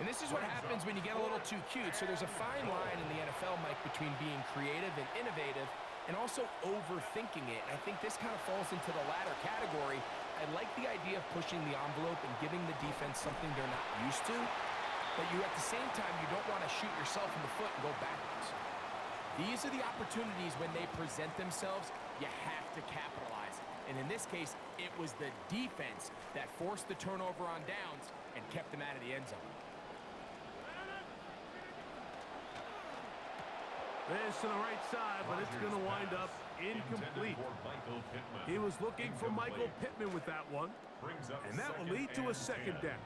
And this is what happens when you get a little too cute. So there's a fine line in the NFL, Mike, between being creative and innovative and also overthinking it. And I think this kind of falls into the latter category. I like the idea of pushing the envelope and giving the defense something they're not used to. But you, at the same time, you don't want to shoot yourself in the foot and go backwards. These are the opportunities when they present themselves, you have to capitalize. And in this case, it was the defense that forced the turnover on downs and kept them out of the end zone. This to the right side, but it's going to wind up incomplete. He was looking for Michael Pittman with that one, and that will lead to a second down.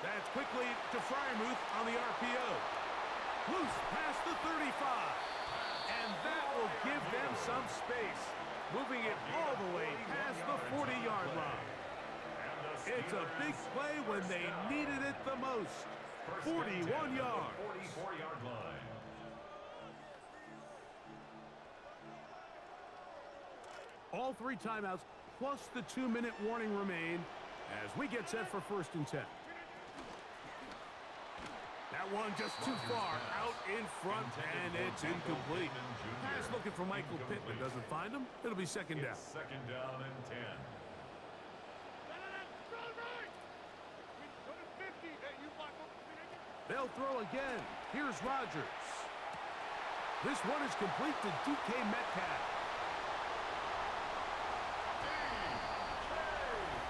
That's quickly to Freiermuth on the RPO. Loose past the 35, and that will give them some space, moving it all the way past the 40-yard line. It's a big play when they needed it the most. 41 yards. 44-yard line. All three timeouts plus the 2-minute warning remain as we get set for first and 10. That one just too far out in front, and it's incomplete. Pass looking for Michael Pittman. Doesn't find him. It'll be second down. Second down and 10. They'll throw again. Here's Rodgers. This one is complete to DK Metcalf.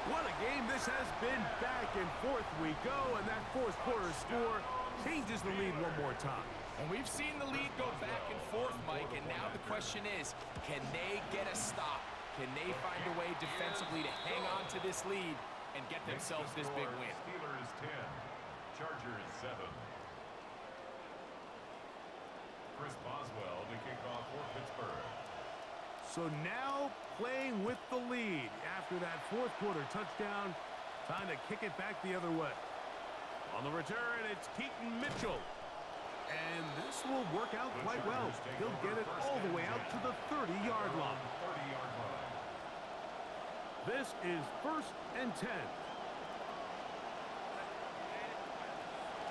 What a game this has been. Back and forth we go, and that fourth quarter score changes the lead one more time. And we've seen the lead go back and forth, Mike, and now the question is, can they get a stop? Can they find a way defensively to hang on to this lead and get themselves this big win? Steelers 10. Chargers 7. Chris Boswell to kick off for Pittsburgh. So now playing with the lead after that fourth quarter touchdown. Time to kick it back the other way. On the return, it's Keaton Mitchell. And this will work out quite well. He'll get it all the way out to the 30-yard line. This is 1st and 10.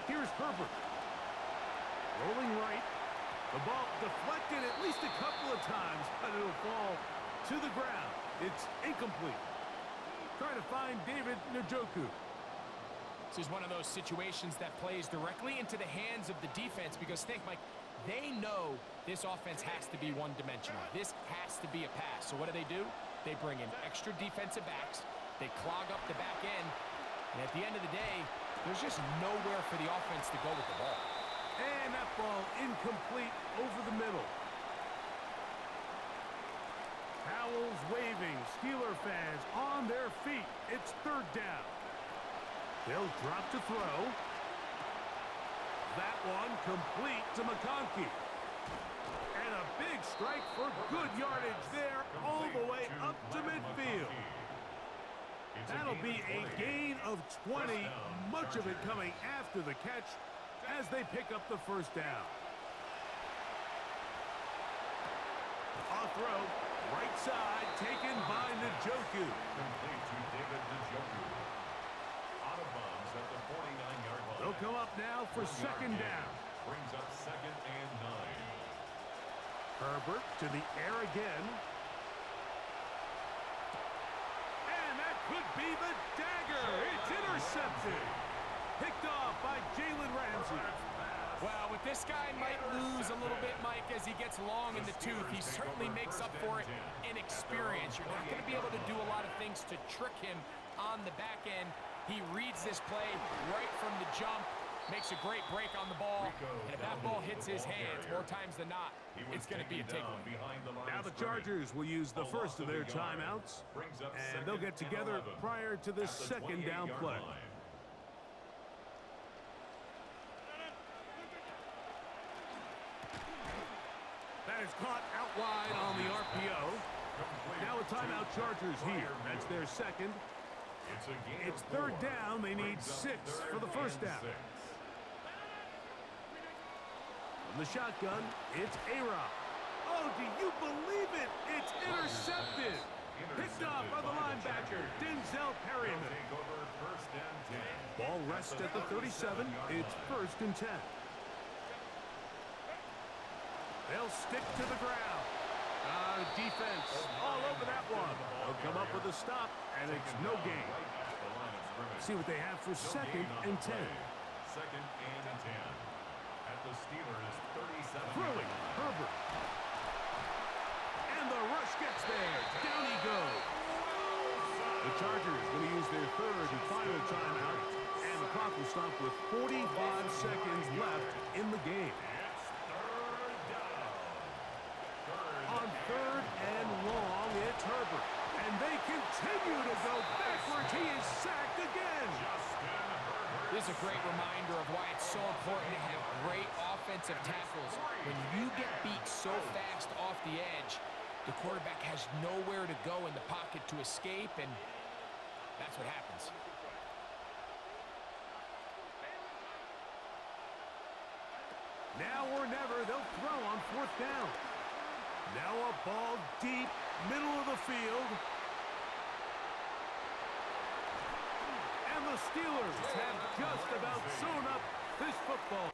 Here's Herbert. Rolling right. The ball deflected at least a couple of times, but it'll fall to the ground. It's incomplete. Trying to find David Njoku. This is one of those situations that plays directly into the hands of the defense because think, Mike, they know this offense has to be one-dimensional. This has to be a pass. So what do? They bring in extra defensive backs. They clog up the back end. And at the end of the day, there's just nowhere for the offense to go with the ball. And that ball incomplete over the middle. Towels waving, Steeler fans on their feet. It's 3rd down. They'll drop to throw. That one complete to McConkey. And a big strike for good yardage there all the way up to midfield. That'll be a gain of 20, much of it coming after the catch as they pick up the 1st down. A throw, right side, taken by Njoku. Complete to David Njoku. Out of bounds at the 49-yard line. They'll come up now for 2nd down. Brings up 2nd and 9. Herbert to the air again. And that could be the dagger. It's intercepted. Picked off by Jalen Ramsey. Well, with this guy might lose a little bit, Mike, as he gets long in the tooth. He certainly makes up for it in experience. You're not going to be able to do a lot of things to trick him on the back end. He reads this play right from the jump, makes a great break on the ball, and if that ball hits his hands more times than not, it's going to be a takeaway. Now the Chargers will use the first of their timeouts, and they'll get together prior to the 2nd down play. That is caught out wide on the RPO. Now a timeout Chargers here. That's their 2nd. It's 3rd down. They need 6 for the 1st down. From the shotgun, it's A-Rob. Oh, do you believe it? It's intercepted. Picked off by the linebacker, Denzel Perryman. Ball rests at the 37. It's 1st and 10. They'll stick to the ground. Defense all over that one. They'll come up with a stop, and it's no gain. See what they have for 2nd and 10. 2nd and 10. At the Steelers' 37. Throwing, Herbert. And the rush gets there. Down he goes. The Chargers going to use their 3rd and final timeout, and the clock will stop with 45 seconds left in the game. On 3rd and long, it's Herbert. And they continue to go backwards. He is sacked again. This is a great reminder of why it's so important to have great offensive tackles. When you get beat so fast off the edge, the quarterback has nowhere to go in the pocket to escape, and that's what happens. Now or never, they'll throw on 4th down. Now a ball deep, middle of the field. And the Steelers have just about sewn up this football.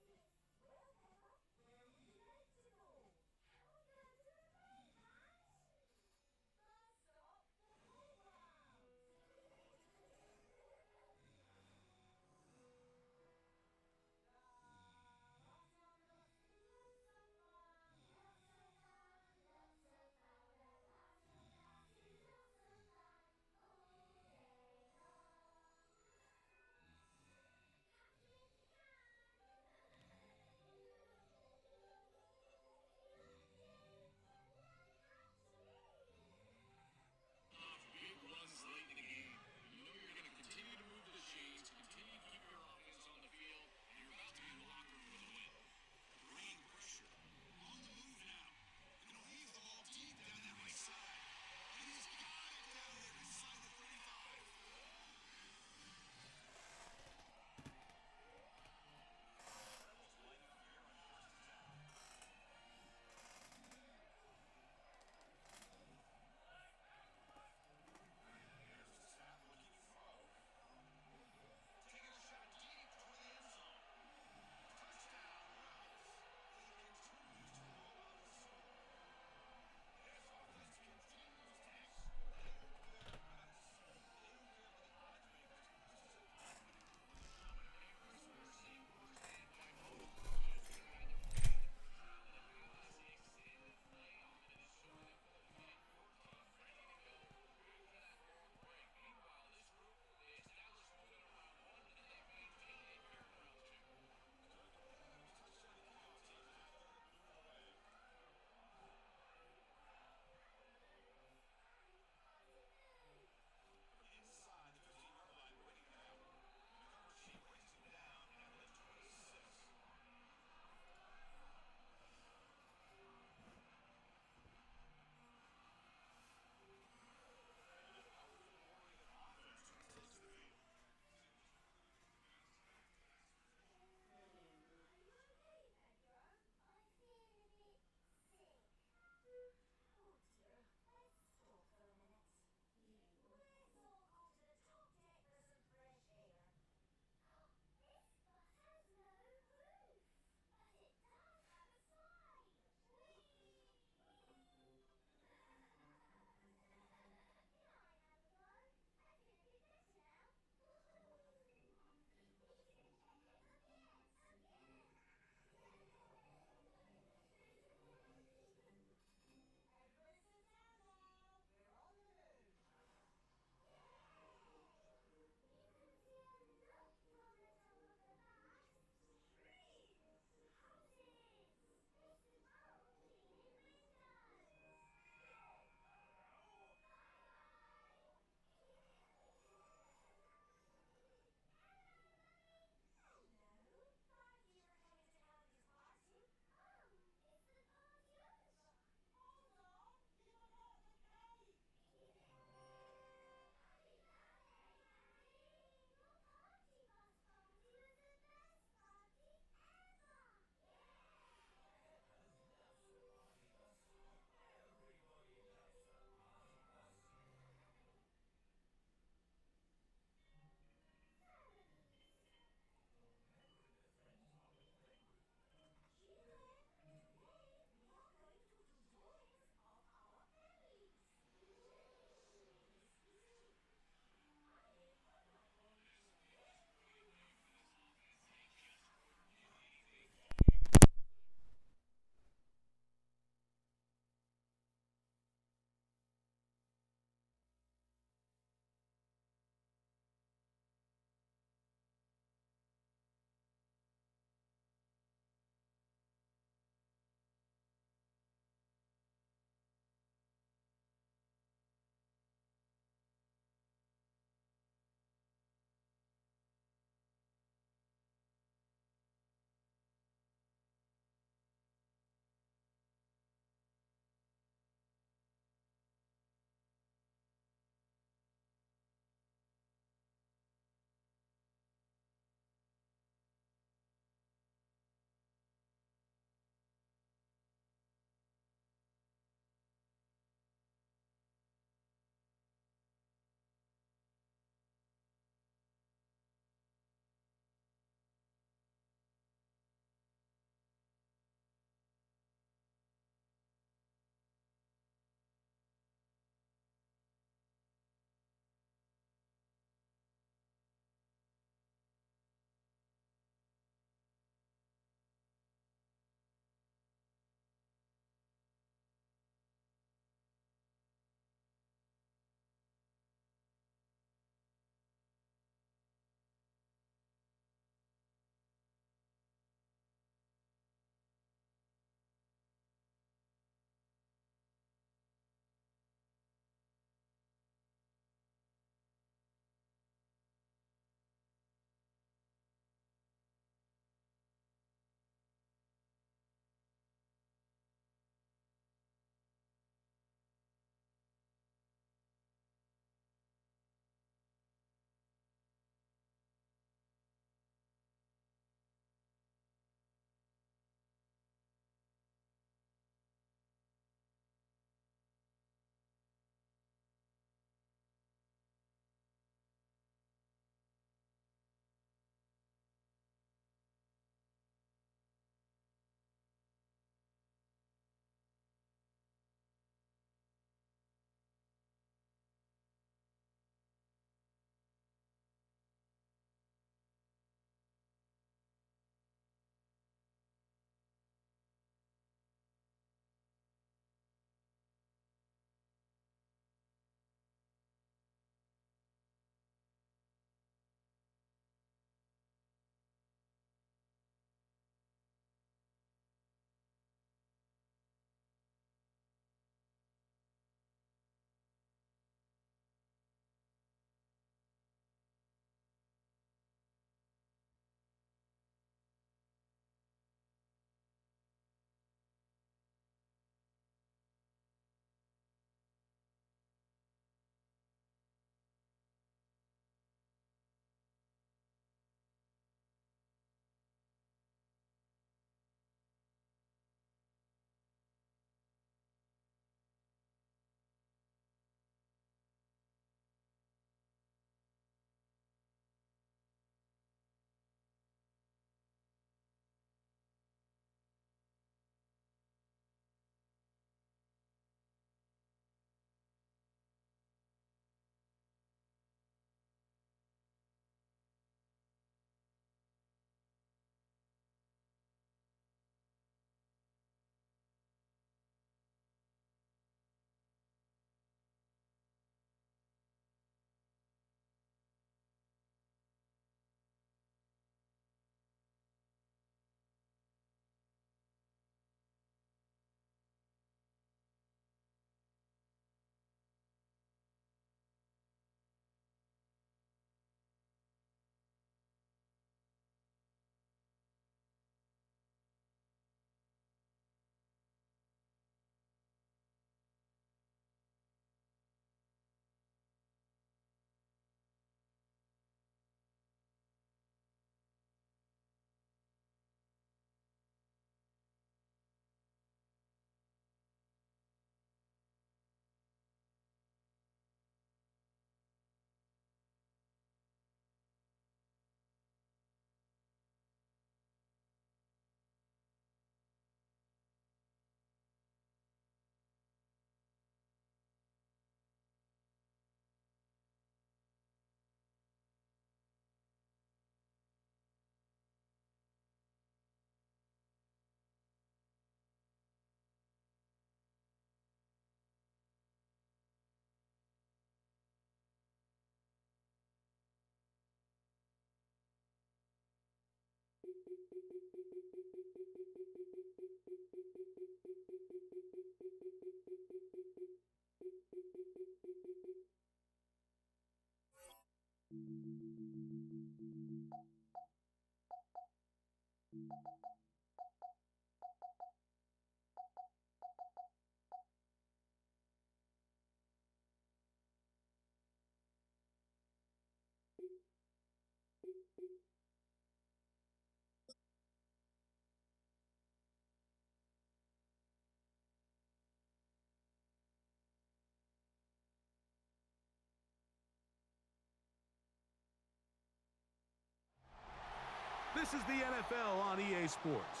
This is the NFL on EA Sports,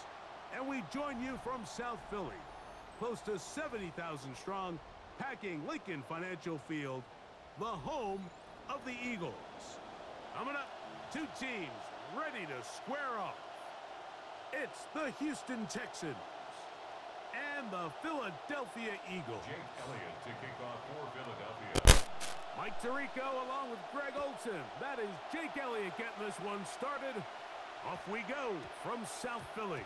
and we join you from South Philly, close to 70,000 strong, packing Lincoln Financial Field, the home of the Eagles. Coming up, two teams ready to square off. It's the Houston Texans and the Philadelphia Eagles. Jake Elliott to kick off for Philadelphia. Mike Tirico along with Greg Olson. That is Jake Elliott getting this one started. Off we go from South Philly.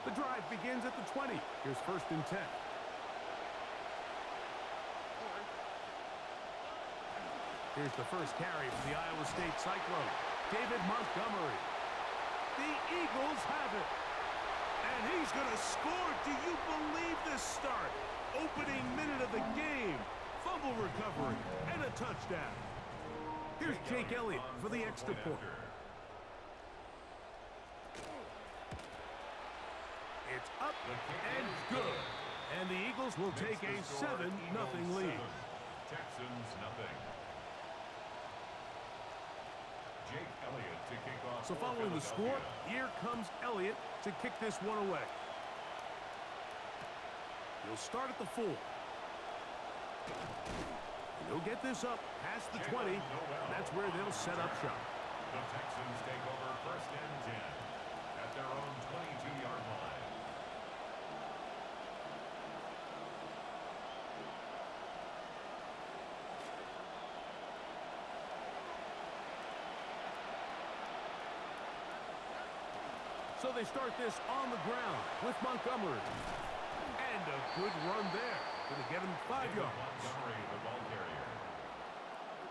The drive begins at the 20. Here's 1st and 10. Here's the first carry for the Iowa State Cyclone, David Montgomery. The Eagles have it. And he's going to score. Do you believe this start? Opening minute of the game. Fumble recovery and a touchdown. Here's Jake Elliott for the extra point. It's up and good. And the Eagles will take a 7-0 lead. Texans nothing. Jake Elliott to kick off. So following the score, here comes Elliott to kick this one away. He'll start at the 4. He'll get this up past the 20. That's where they'll set up shop. The Texans take over 1st and 10 at their own 22-yard line. So they start this on the ground with Montgomery. And a good run there. Going to get him 5 yards. Montgomery, the ball carrier.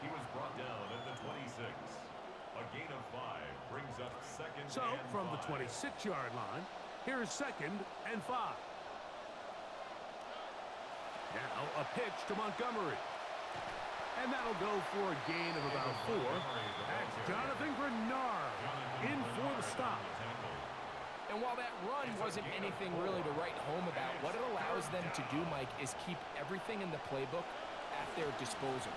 He was brought down at the 26. A gain of 5 brings up 2nd and 5. So from the 26-yard line, here's 2nd and 5. Now a pitch to Montgomery. And that'll go for a gain of about 4. That's Jonathan Grenard in for the stop. And while that run wasn't anything really to write home about, what it allows them to do, Mike, is keep everything in the playbook at their disposal.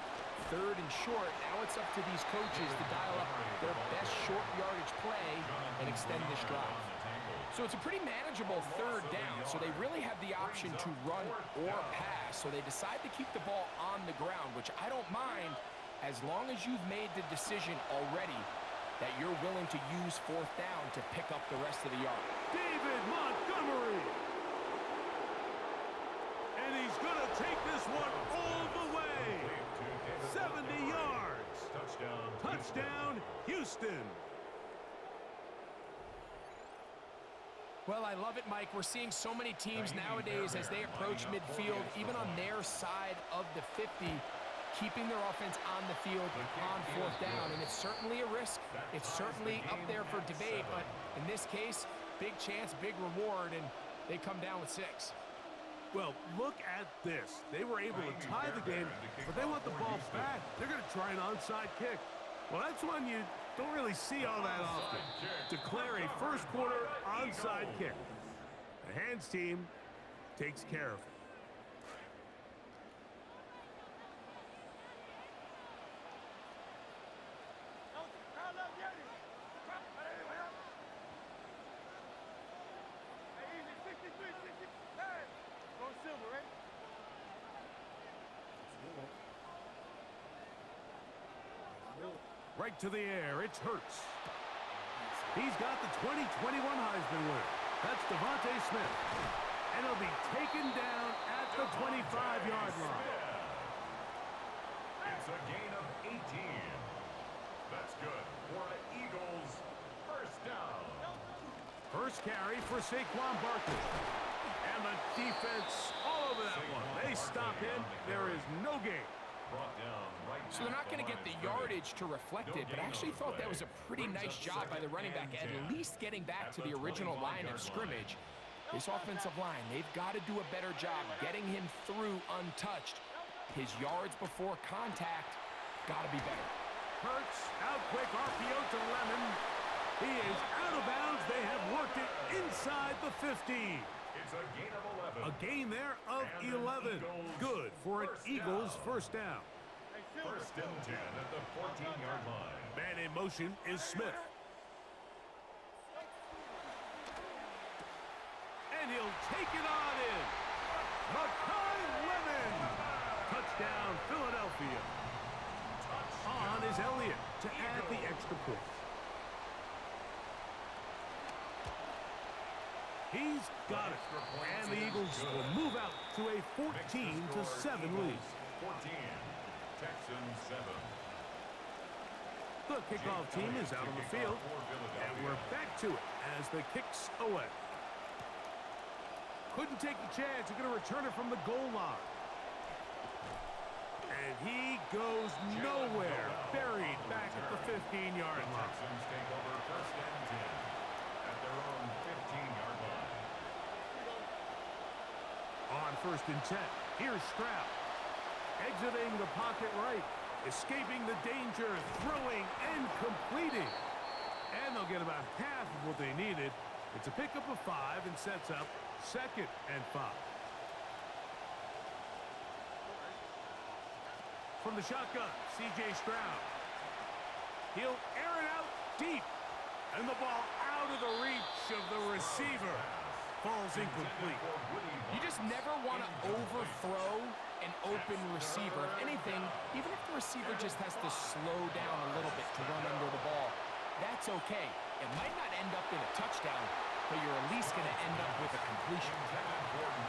3rd and short, now it's up to these coaches to dial up their best short yardage play and extend this drive. So it's a pretty manageable 3rd down, so they really have the option to run or pass. So they decide to keep the ball on the ground, which I don't mind as long as you've made the decision already that you're willing to use 4th down to pick up the rest of the yard. David Montgomery. And he's going to take this one all the way. 70 yards. Touchdown, Houston. Well, I love it, Mike. We're seeing so many teams nowadays as they approach midfield, even on their side of the 50, keeping their offense on the field on 4th down, and it's certainly a risk. It's certainly up there for debate, but in this case, big chance, big reward, and they come down with 6. Well, look at this. They were able to tie the game, but they want the ball back. They're going to try an onside kick. Well, that's one you don't really see all that often. Declare a first quarter onside kick. The hands team takes care of it. Right to the air, it's Hurts. He's got the 2021 Heisman winner. That's Devontae Smith. And he'll be taken down at the 25-yard line. It's a gain of 18. That's good for the Eagles. 1st down. First carry for Saquon Barkley. And the defense all over that one. They stop him. There is no gain. So they're not going to get the yardage to reflect it, but I actually thought that was a pretty nice job by the running back, at least getting back to the original line of scrimmage. This offensive line, they've got to do a better job getting him through untouched. His yards before contact got to be better. Hurts, out quick, RPO to Lemon. He is out of bounds. They have worked it inside the 15. It's a gain of 11. A gain there of And 11. Good for an Eagles first down. First and 10 at the 14-yard line. Man in motion is Smith. And he'll take it on in. Makai Lemon. Touchdown, Philadelphia. On is Elliott to add the extra point. He's got it. And the Eagles will move out to a 14-7 lead. 14. Texans 7. The kickoff team is out on the field. And we're back to it as the kick's away. Couldn't take the chance. He's going to return it from the goal line. And he goes nowhere. Buried back at the 15-yard line. Texans take over first and 10 at their own 15-yard line. On first and 10, here's Stroud. Exiting the pocket right. Escaping the danger. Throwing and completing. And they'll get about half of what they needed. It's a pickup of 5 and sets up second and 5. From the shotgun, C.J. Stroud. He'll air it out deep. And the ball out of the reach of the receiver. Falls incomplete. You just never want to overthrow an open receiver. If anything, even if the receiver just has to slow down a little bit to run under the ball, that's okay. It might not end up in a touchdown, but you're at least going to end up with a completion.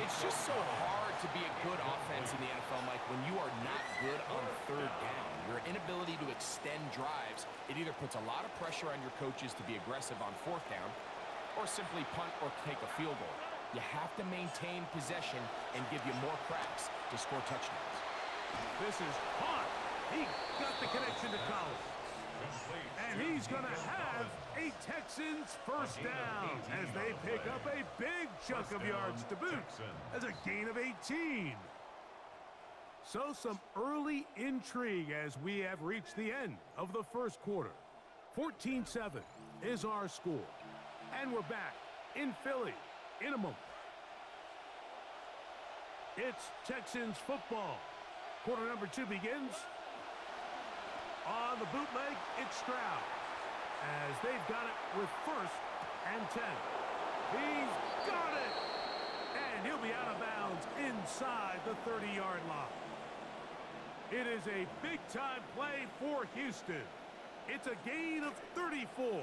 It's just so hard to be a good offense in the NFL, Mike, when you are not good on third down. Your inability to extend drives, it either puts a lot of pressure on your coaches to be aggressive on fourth down or simply punt or take a field goal. You have to maintain possession and give you more cracks to score touchdowns. This is caught. He got the connection to Collins. And he's going to have a Texans first down as they pick up a big chunk of yards to boot as a gain of 18. So some early intrigue as we have reached the end of the first quarter. 14-7 is our score. And we're back in Philly in a moment. It's Texans football. Quarter number 2 begins. On the bootleg, it's Stroud. As they've got it with first and 10. He's got it! And he'll be out of bounds inside the 30-yard line. It is a big-time play for Houston. It's a gain of 34.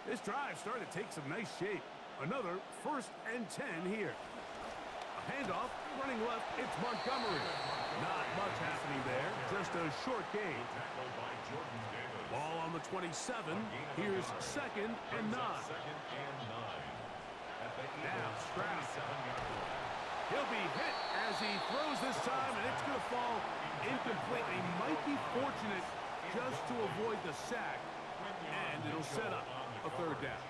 This drive started to take some nice shape. Another first and 10 here. A handoff, running left, it's Montgomery. Not much happening there, just a short gain. Ball on the 27. Here's second and 9. Now Stroud. He'll be hit as he throws this time, and it's going to fall incomplete. He might be fortunate just to avoid the sack, and it'll set up a third down.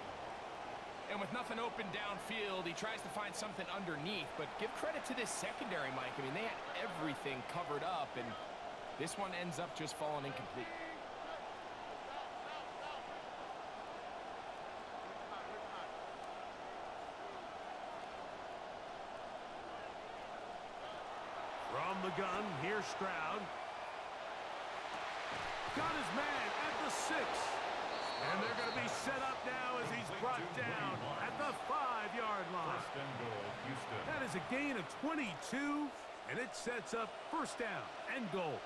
And with nothing open downfield, he tries to find something underneath. But give credit to this secondary, Mike. I mean, they had everything covered up, and this one ends up just falling incomplete. From the gun, here's Stroud. Got his man at the 6. And they're going to be set up now as he's brought down at the 5-yard line. That is a gain of 22, and it sets up first down and goal.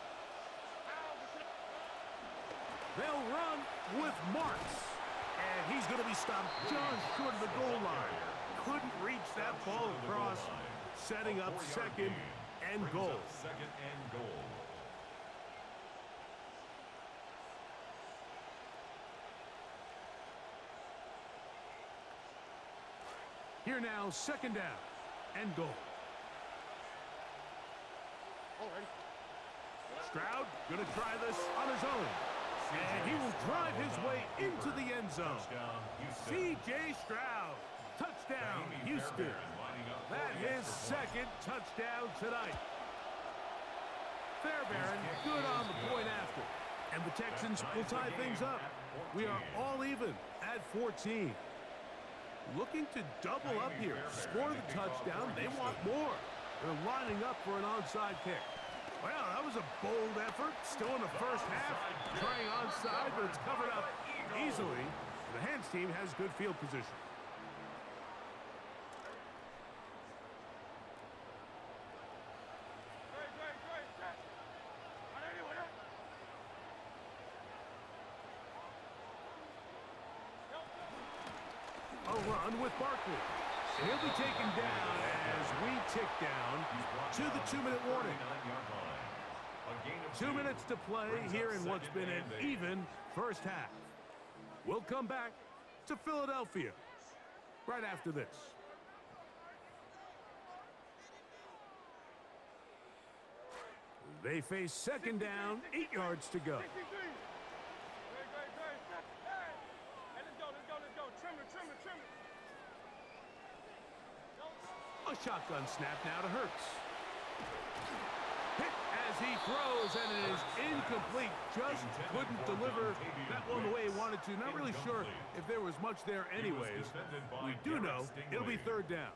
They'll run with Marks, and he's going to be stopped just short of the goal line. Couldn't reach that ball across, setting up second and goal. Second and goal. Here now, second down and goal. Stroud going to try this on his own. And he will drive his way into the end zone. C.J. Stroud. Touchdown, Houston. That his second touchdown tonight. Fair, Baron. Good on the point after. And the Texans will tie things up. We are all even at 14. Looking to double up here. Score the touchdown. They want more. They're lining up for an onside kick. Well, that was a bold effort. Still in the first half. Trying onside, but it's covered up easily. The hands team has good field position. A run with Barkley. And he'll be taken down as we tick down to the 2-minute warning. 2 minutes to play here in what's been an even first half. We'll come back to Philadelphia right after this. They face second down, 8 yards to go. A shotgun snap now to Hurts. Hit as he throws, and it is incomplete. Just couldn't deliver that one the way he wanted to. Not really sure if there was much there anyways. We do know it'll be third down.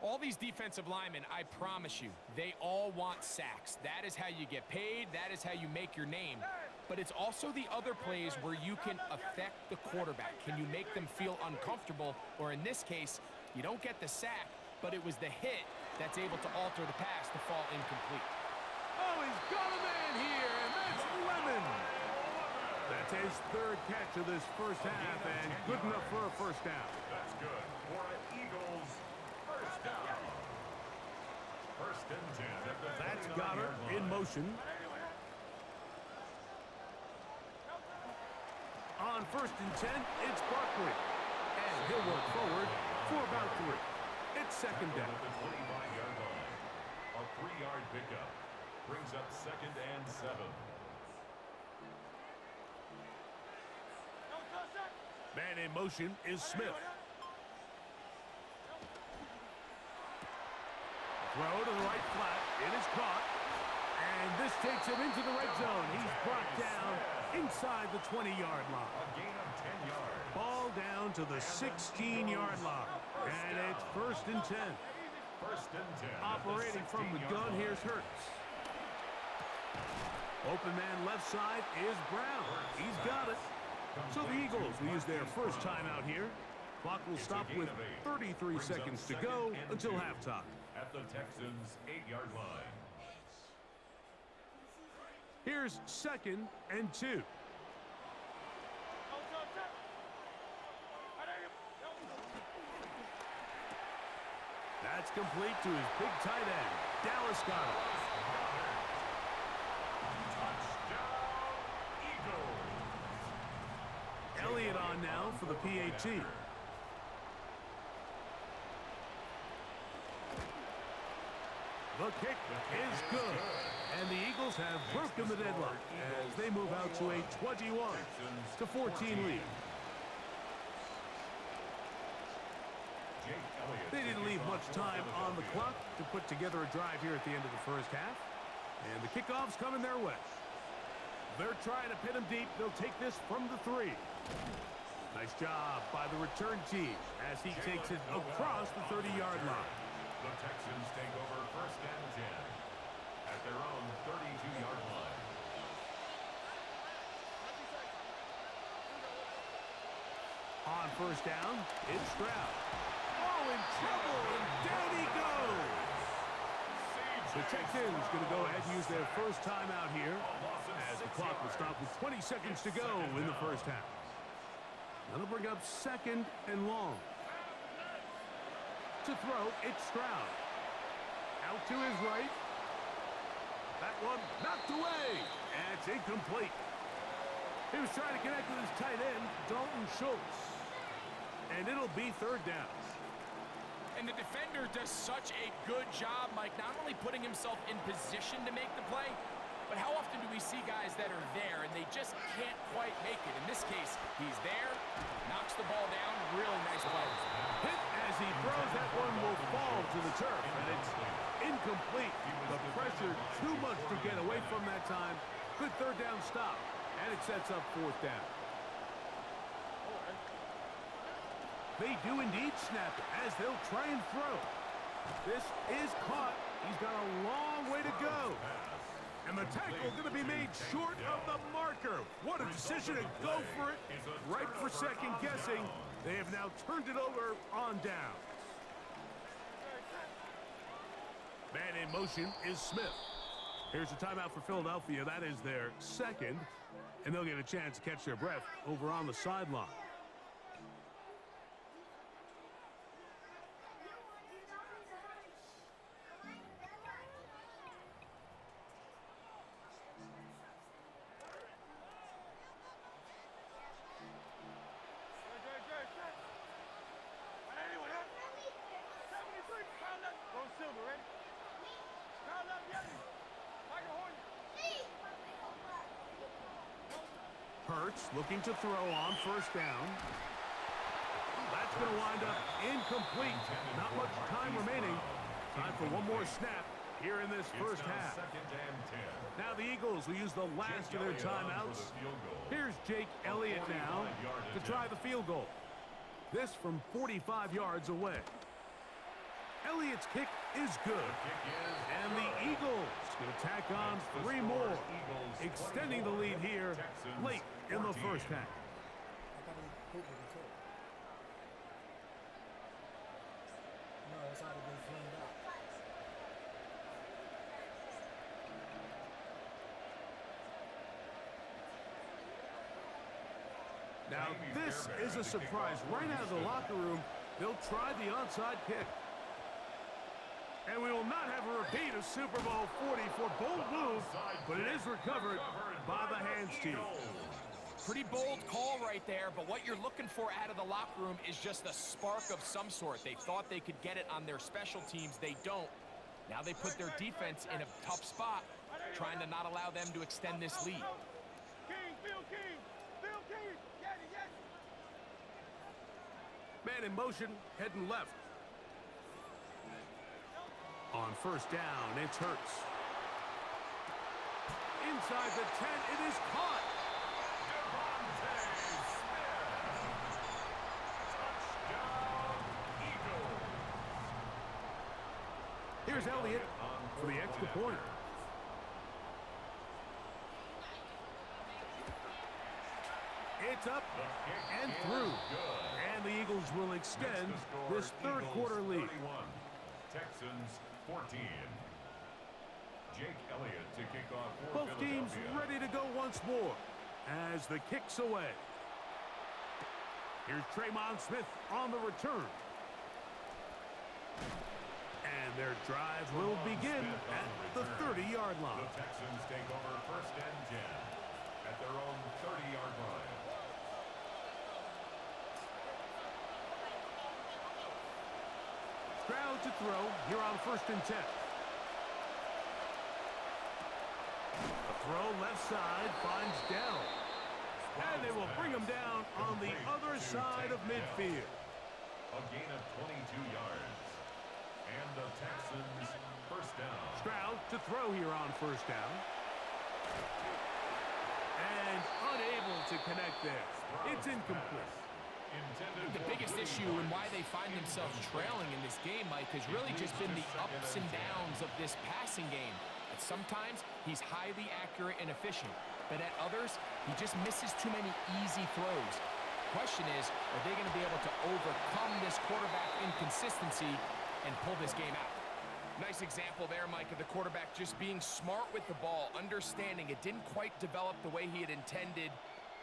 All these defensive linemen, I promise you, they all want sacks. That is how you get paid. That is how you make your name. But it's also the other plays where you can affect the quarterback. Can you make them feel uncomfortable? Or in this case, you don't get the sack, but it was the hit that's able to alter the pass to fall incomplete. Oh, he's got a man here, and that's Lemon. That's his third catch of this first half, and good enough for a first down. That's good for an Eagles first down. First and 10 at the That's Goddard in motion. On first and 10, it's Barkley. And he'll work forward for about 3. It's second down. At the 25-yard line. A 3-yard pickup brings up second and 7. Man in motion is Smith. Throw to the right flat. It is caught. And this takes him into the red zone. He's brought down inside the 20-yard line. A gain of 10 yards. Ball down to the 16-yard line. And it's first and 10. First and 10. Operating from the gun, here's Hurts. Open man left side is Brown. He's got it. So the Eagles will use their first timeout here. Clock will stop with 33 seconds to go until halftime. At the Texans' 8-yard line. Here's second and 2. That's complete to his big tight end, Dallas Goddard. Touchdown, Eagles. Elliott on now for the PAT. The kick is good. And the Eagles have broken the deadlock as they move out to a 21-14 lead. They didn't leave much time on the clock to put together a drive here at the end of the first half. And the kickoff's coming their way. They're trying to pin him deep. They'll take this from the 3. Nice job by the return team as he takes it across the 30-yard line. The Texans take over first and 10 at their own 32-yard line. On first down, it's Stroud. Oh, in trouble, and down he goes. The Texans going to go ahead and use their first timeout here as the clock will stop with 20 seconds to go in the first half. That'll bring up second and long. To throw, it's Stroud. Out to his right. That one knocked away. And it's incomplete. He was trying to connect with his tight end, Dalton Schultz. And it'll be third down. And the defender does such a good job, Mike, not only putting himself in position to make the play, but how often do we see guys that are there and they just can't quite make it? In this case, he's there, knocks the ball down, really nice play. Hit as he throws, that one will fall to the turf, and it's incomplete. The pressure under too much to get away from that time. Good third down stop, and it sets up fourth down. They do indeed snap it as they'll try and throw. This is caught. He's got a long way to go. And the tackle going to be made short of the marker. What a decision to go for it. Right for second guessing. They have now turned it over on down. Man in motion is Smith. Here's a timeout for Philadelphia. That is their second. And they'll get a chance to catch their breath over on the sideline. Looking to throw on first down. That's going to wind up incomplete. Not much time remaining. Time for one more snap here in this first half. Now the Eagles will use the last of their timeouts. Here's Jake Elliott now to try the field goal. This from 45 yards away. Elliott's kick is good. And the Eagles going to tack on 3 more, extending the lead here late in the first half. Now this is a surprise. Right out of the locker room, they'll try the onside kick. And we will not have a repeat of Super Bowl 40 for bold move, but it is recovered by the hands team. Pretty bold call right there, but what you're looking for out of the locker room is just a spark of some sort. They thought they could get it on their special teams. They don't. Now they put their defense in a tough spot, trying to not allow them to extend this lead. Man in motion, heading left. On first down, it's Hurts. Inside the 10, it is caught. Here's Elliott for the extra point. It's up and through. And the Eagles will extend this third quarter lead. Texans 14. Jake Elliott to kick off for both teams ready to go once more as the kick's away. Here's Tremon Smith on the return. And their drive will begin at the 30-yard line. The Texans take over first and 10 at their own 30-yard line. Stroud to throw here on first and 10. A throw left side finds Dell. And they will bring him down on the other side of midfield. A gain of 22 yards. And the Texans first down. Stroud to throw here on first down. And unable to connect there. It's incomplete. The biggest issue and why they find themselves trailing in this game, Mike, has really just been the ups and downs of this passing game. At sometimes, he's highly accurate and efficient, but at others, he just misses too many easy throws. Question is, are they going to be able to overcome this quarterback inconsistency and pull this game out? Nice example there, Mike, of the quarterback just being smart with the ball, understanding it didn't quite develop the way he had intended.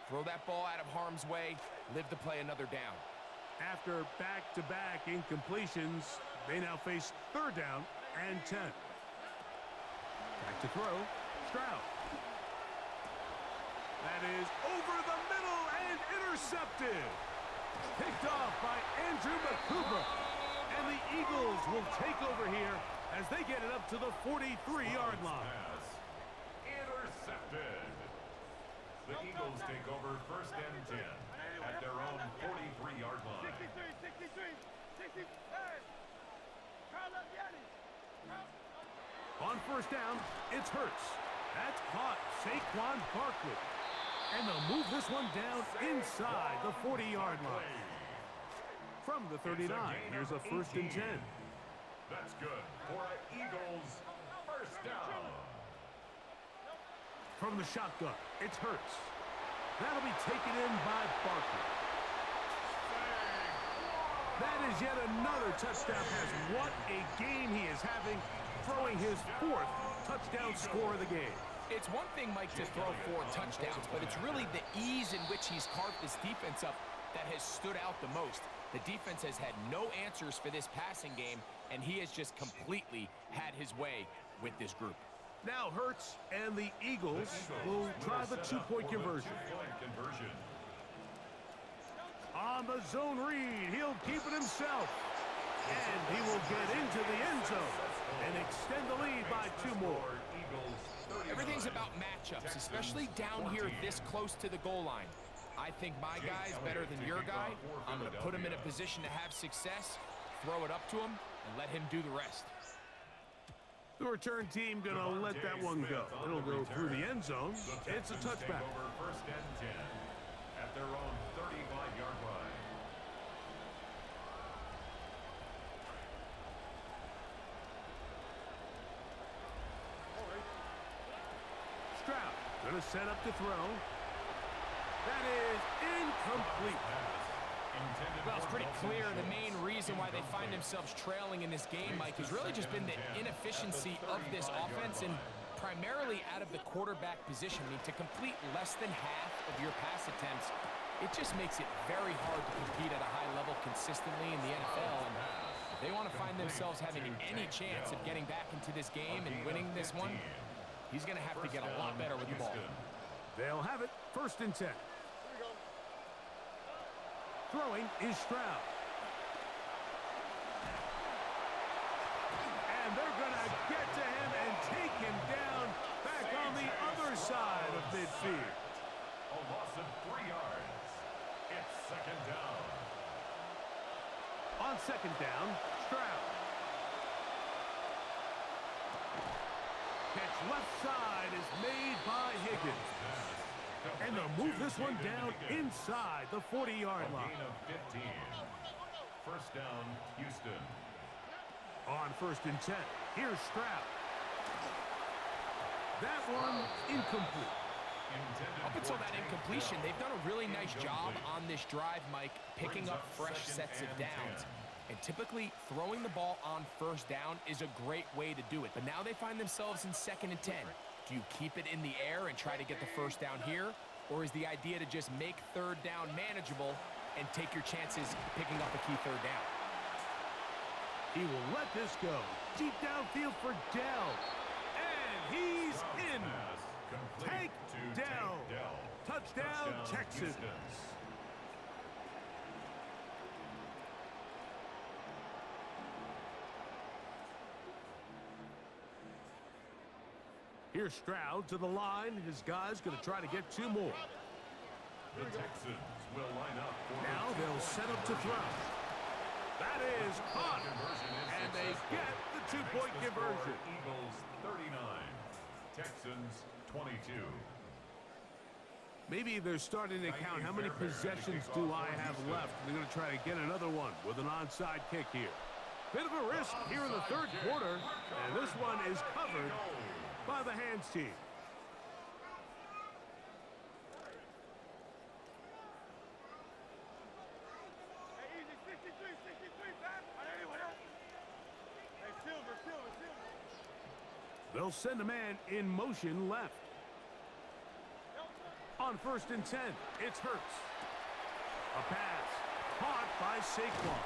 Throw that ball out of harm's way, live to play another down. After back-to-back incompletions, they now face third down and 10. Back to throw, Stroud. That is over the middle and intercepted. Picked off by Andrew McCooper. And the Eagles will take over here as they get it up to the 43-yard line. Intercepted. The Eagles take over first and 10 at their own 43-yard line. 63. On first down, it's Hurts. That's caught Saquon Barkley. And they'll move this one down inside the 40-yard line. From the 39, here's a 1st and 10. That's good for an Eagles first down. From the shotgun, it's Hurts. That'll be taken in by Barkley. That is yet another touchdown pass. What a game he is having, throwing his 4th touchdown score of the game. It's one thing, Mike, to throw 4 touchdowns, but it's really the ease in which he's carved this defense up that has stood out the most. The defense has had no answers for this passing game, and he has just completely had his way with this group. Now Hurts and the Eagles will try the 2-point conversion. On the zone read, he'll keep it himself. And he will get into the end zone and extend the lead by 2 more. Everything's about matchups, especially down here this close to the goal line. I think my guy's better than your guy. I'm going to put him in a position to have success, throw it up to him, and let him do the rest. The return team going to let that one go. It'll go through the end zone. It's a touchback. 1st and 10 at their own 35-yard line. Stroud going to set up to throw. That is incomplete. Well, it's pretty clear the main reason why they find themselves trailing in this game, Mike, has really just been the inefficiency of this offense and primarily out of the quarterback position. I mean, to complete less than half of your pass attempts, it just makes it very hard to compete at a high level consistently in the NFL. And if they want to find themselves having any chance of getting back into this game and winning this one, he's going to have to get a lot better with the ball. They'll have it 1st and 10. Throwing is Stroud. And they're going to get to him and take him down back on the other side of midfield. A loss of 3 yards. It's 2nd down. On 2nd down, Stroud. Catch left side is made by Higgins. And they'll move this one down inside the 40-yard line. Gain of 15. 1st down, Houston. On 1st and 10, here's Stroud. That one incomplete. Up until that incompletion, they've done a really nice job on this drive, Mike, picking up fresh sets of downs. And typically, throwing the ball on 1st down is a great way to do it. But now they find themselves in 2nd and 10. Do you keep it in the air and try to get the 1st down here? Or is the idea to just make 3rd down manageable and take your chances picking up a key 3rd down? He will let this go. Deep downfield for Dell. And he's in. Take Dell. Touchdown, Texans. Here's Stroud to the line. His guy's going to try to get 2 more. The Texans will line up for now they'll set up to throw. That is caught. And they get the 2-point conversion. Eagles 39, Texans 22. Maybe they're starting to count how many possessions do I have left. They're going to try to get another one with an onside kick here. Bit of a risk here in the 3rd quarter. And this one is covered by the hands team. They'll send a man in motion left. On 1st and 10, it's Hurts. A pass caught by Saquon.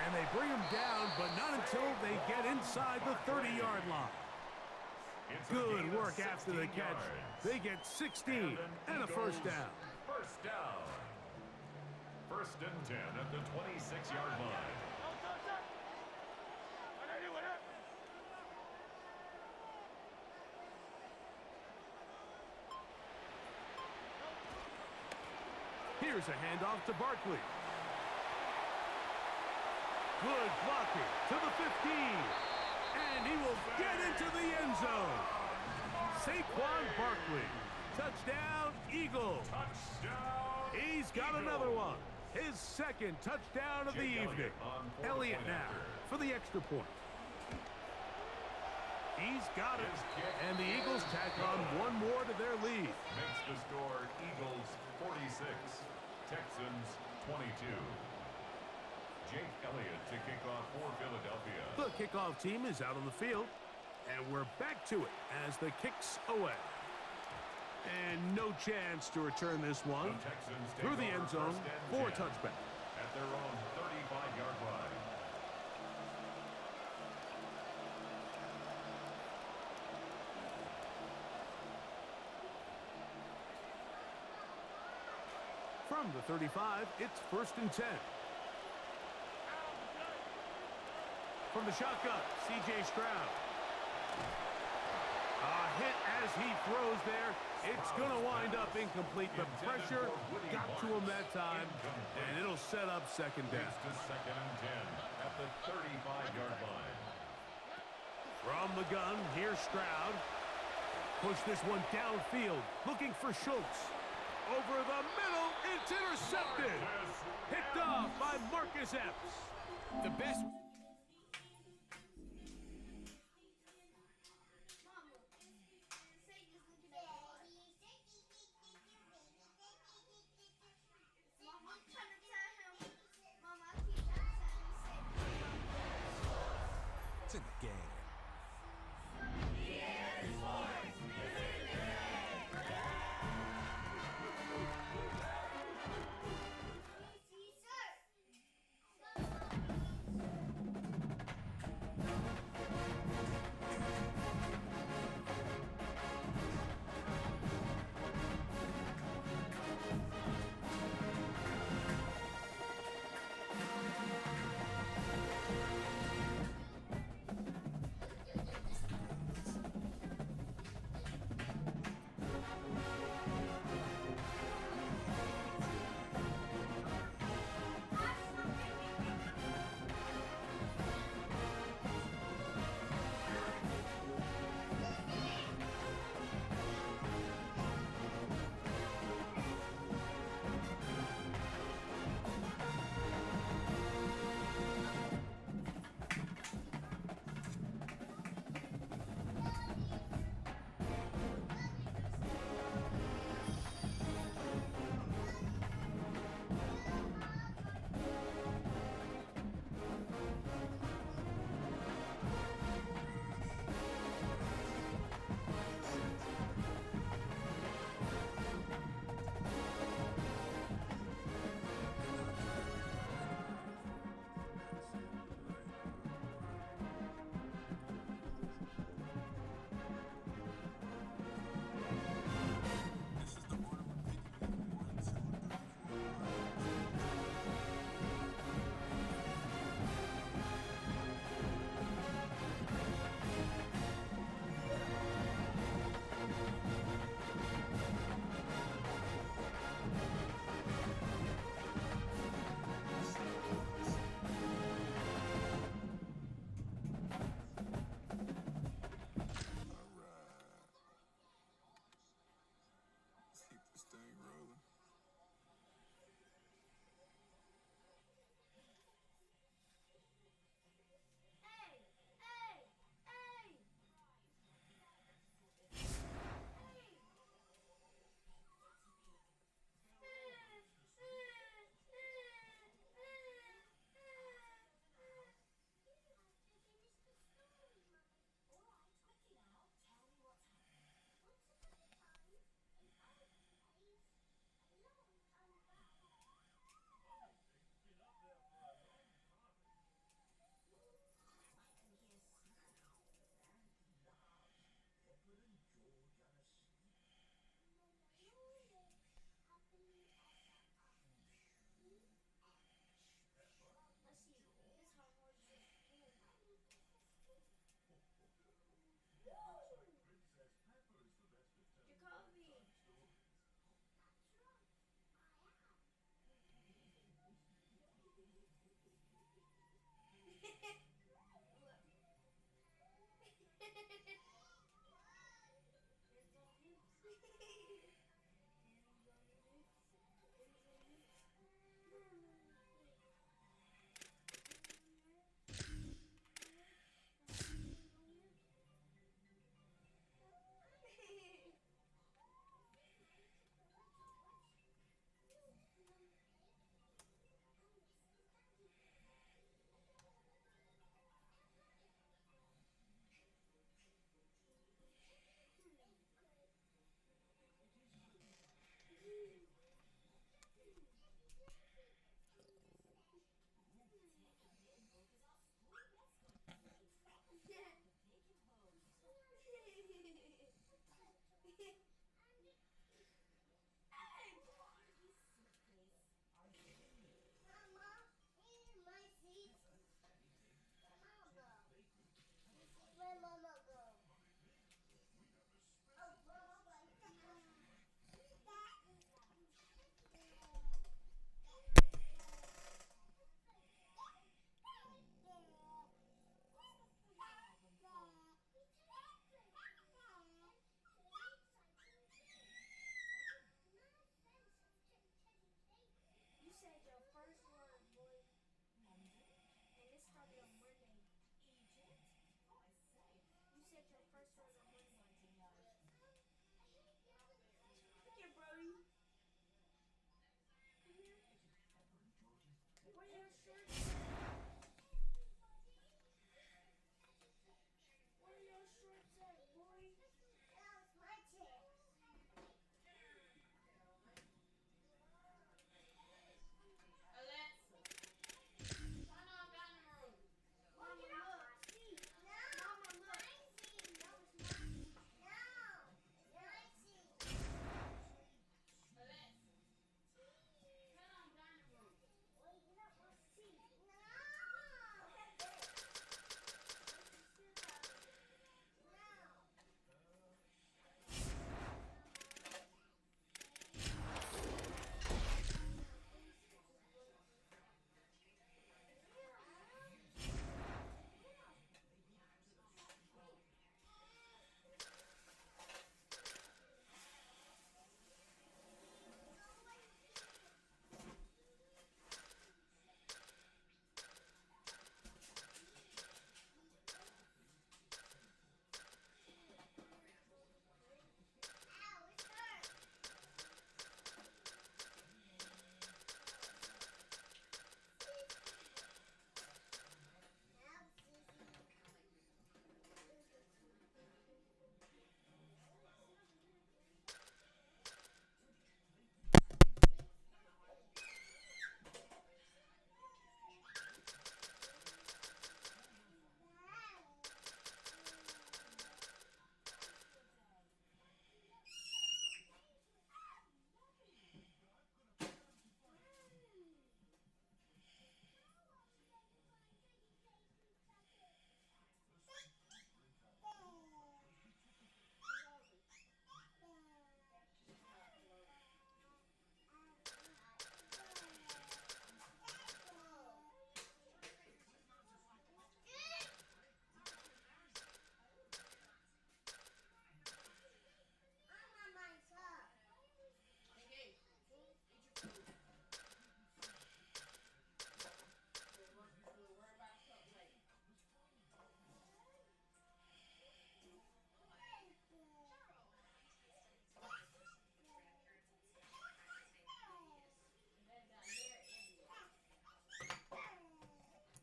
And they bring him down, but not until they get inside the 30-yard line. Good work after the catch. They get 16 and a 1st down. 1st down. 1st and 10 at the 26-yard line. Here's a handoff to Barkley. Good blocking to the 15. And he will get into the end zone. Saquon Barkley. Touchdown, Eagles. Touchdown. He's got another one. His second touchdown of the evening. Elliott now for the extra point. He's got it. And the Eagles tack on one more to their lead. Makes the score Eagles 46, Texans 22. Jake Elliott to kick off for Philadelphia. The kickoff team is out on the field. And we're back to it as the kick's away. And no chance to return this one The Texans take through the over end zone first and for a 10 touchback. at their own 35-yard line. From the 35, it's 1st and 10. From the shotgun, C.J. Stroud. A hit as he throws there. It's going to wind up incomplete. The pressure got to him that time, and it'll set up second down. Leads to 2nd and 10 at the 35-yard line. From the gun, here's Stroud. Push this one downfield, looking for Schultz. Over the middle, it's intercepted. Picked off by Marcus Epps. The best... It's in the game.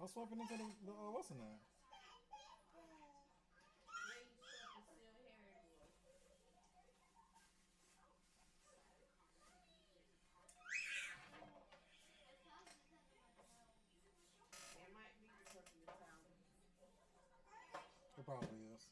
swapping into the what's in that? It probably is.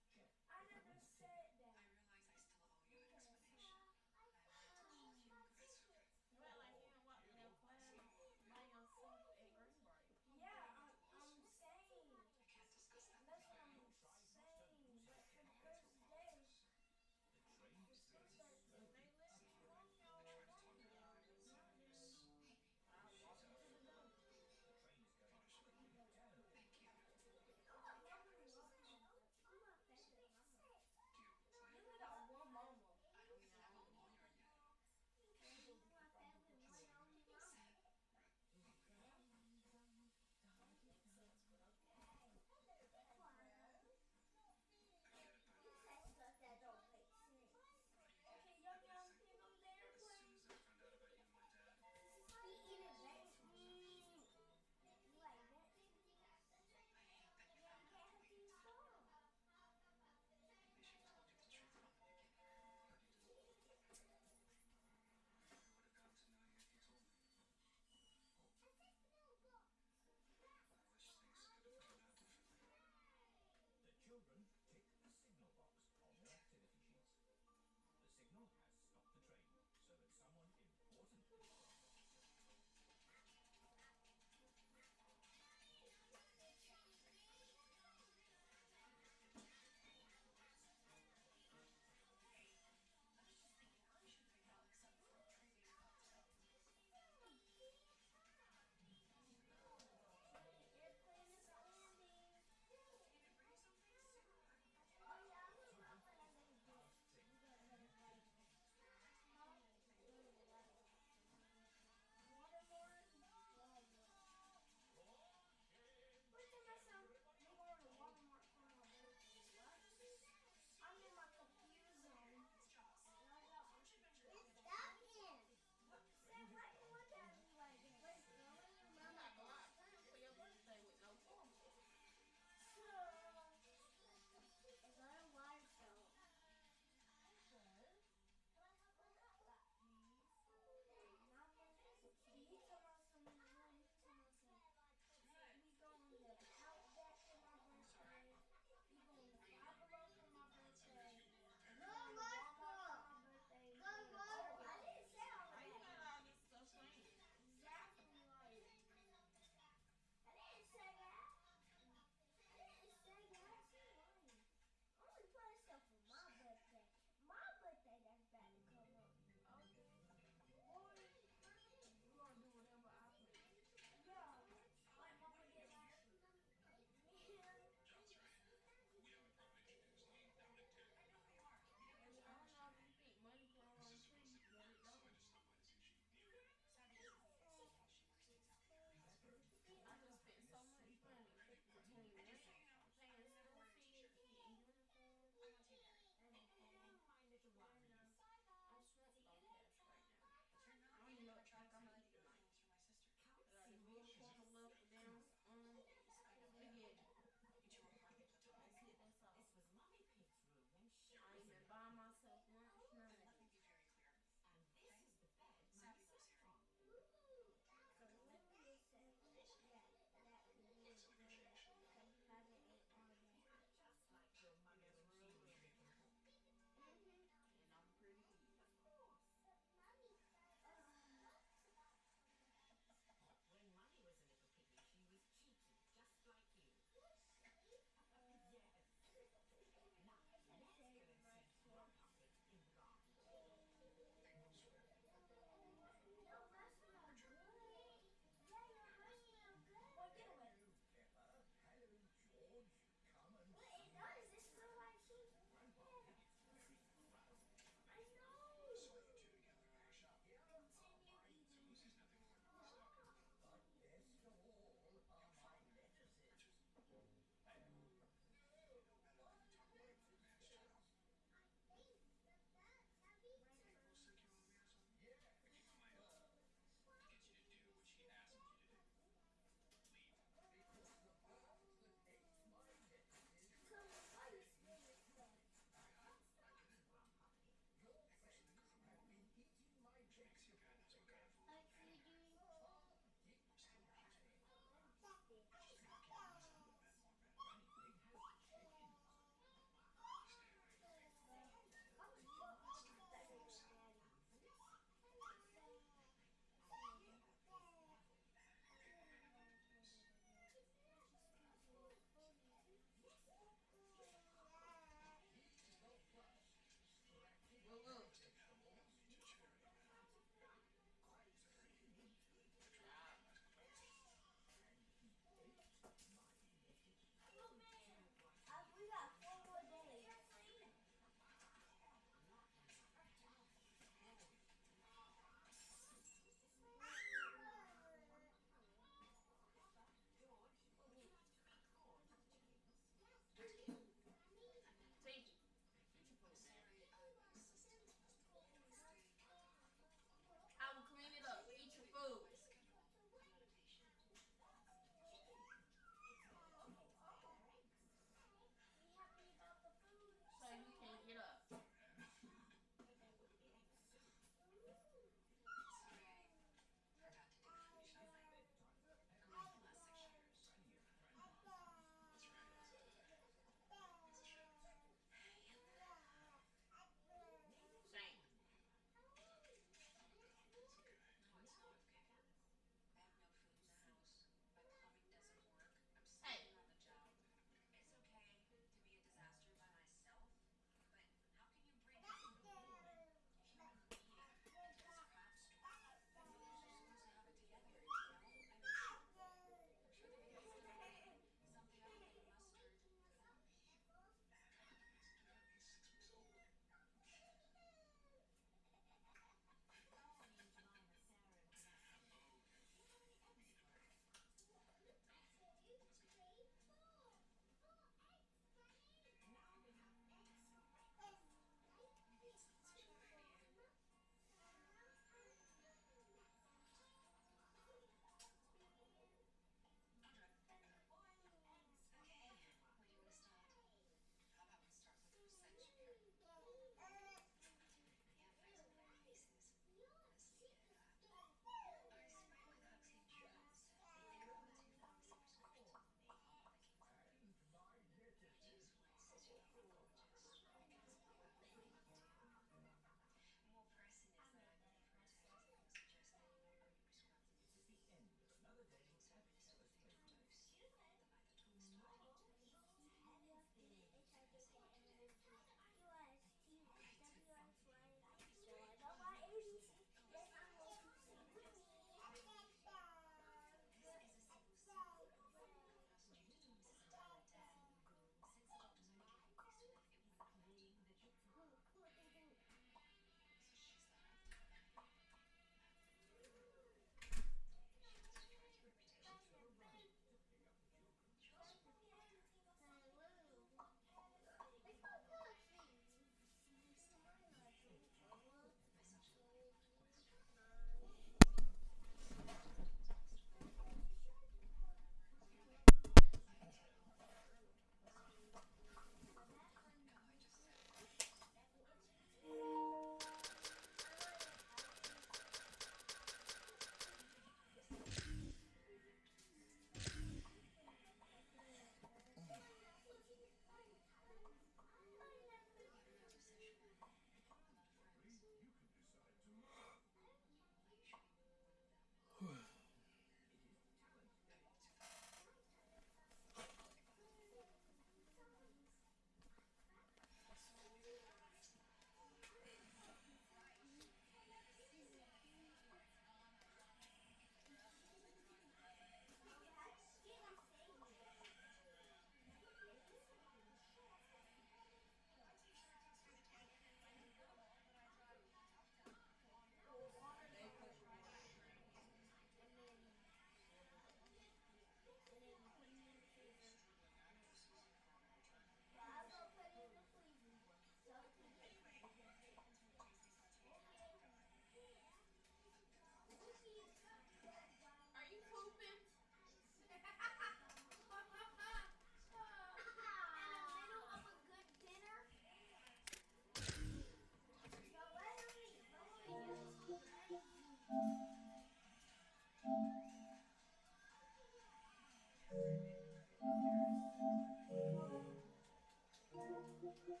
It's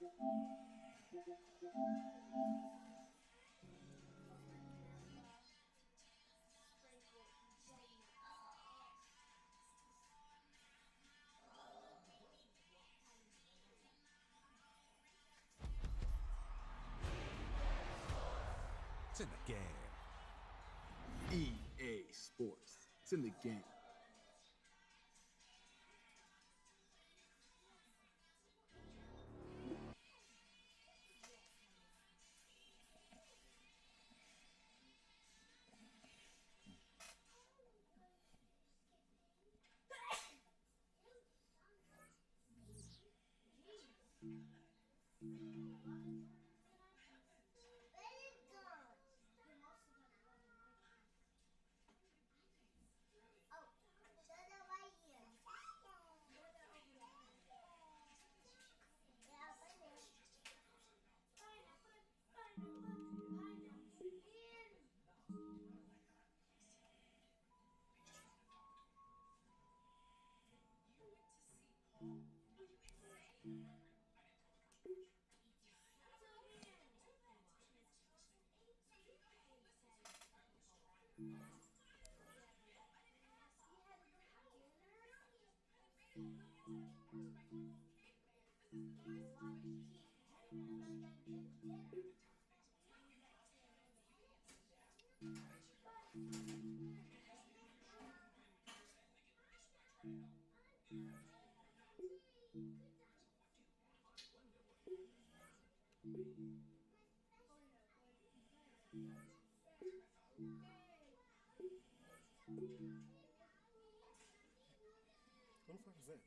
in the game. EA Sports. It's in the game. What the fuck is that?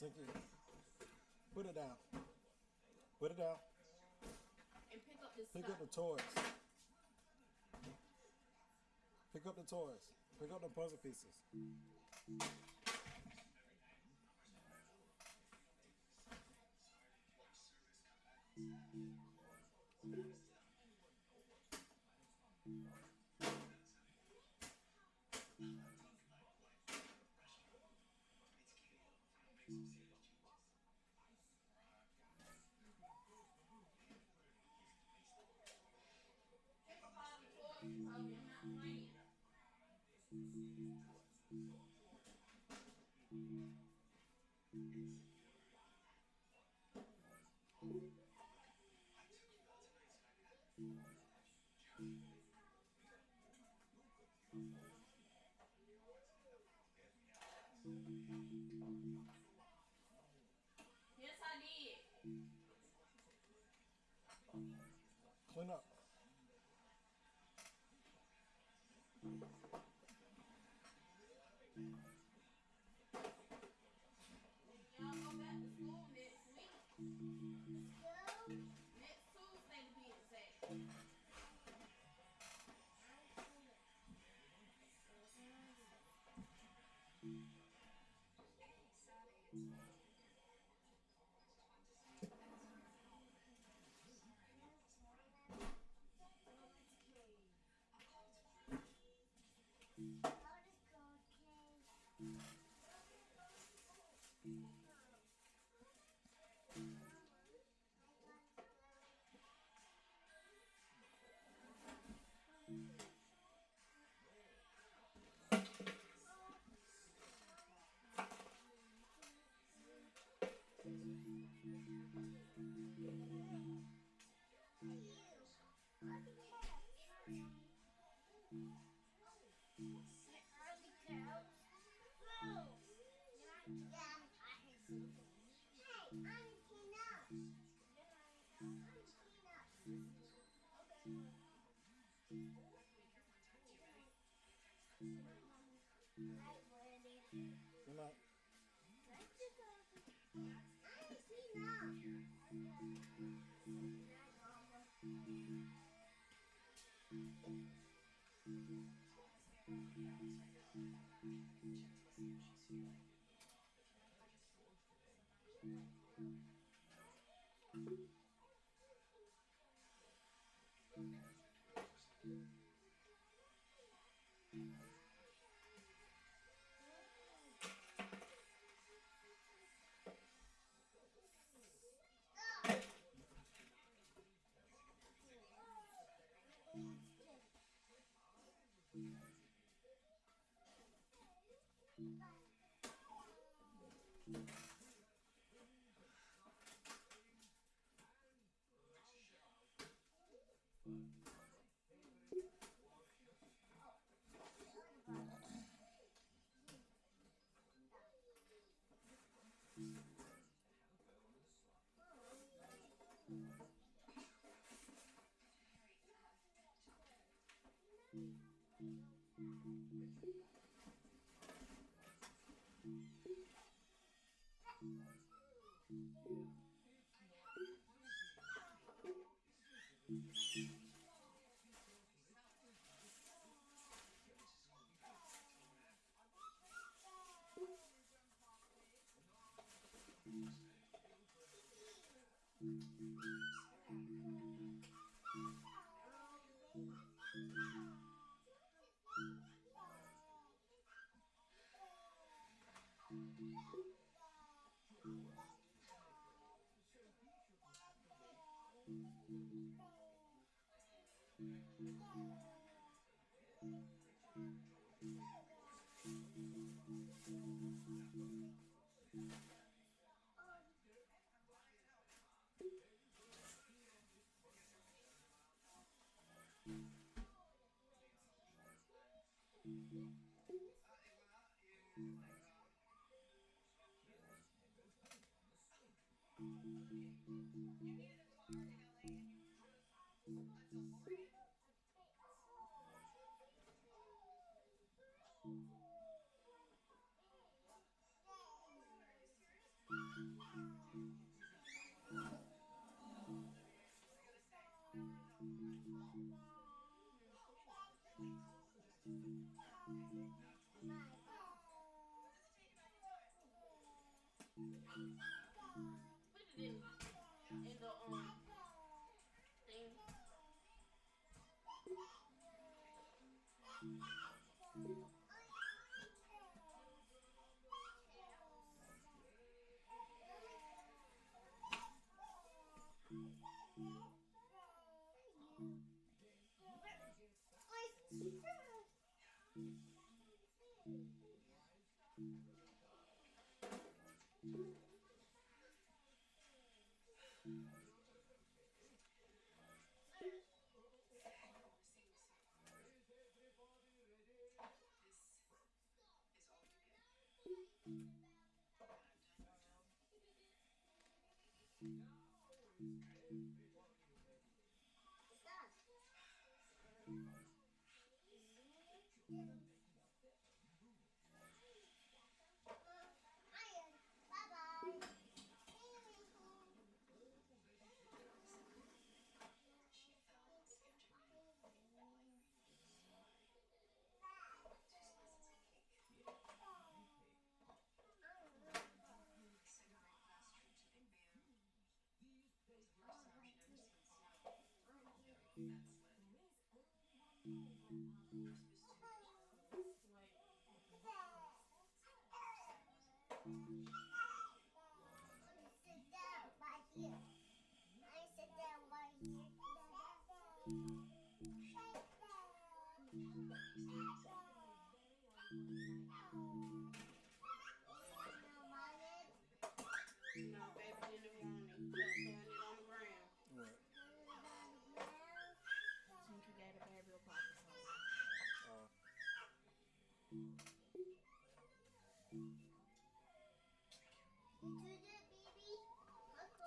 Take it. Put it down. Put it down. And pick up this Pick stuff. up the toys. Pick up the toys. Pick up the puzzle pieces. Pick up all the toys, Kobe. I'm not playing. Clean up. Y'all go back to school next week. Next Tuesday to be exact. Good night. Put it in the thing.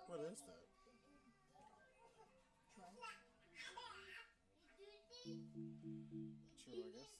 What is that? True, I guess.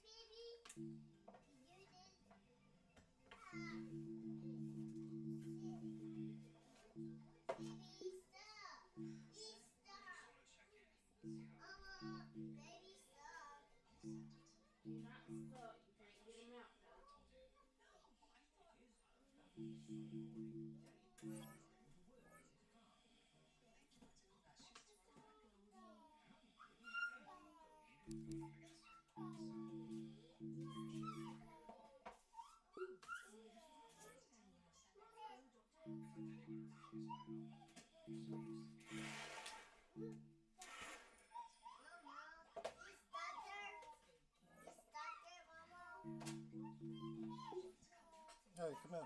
Hey, come here.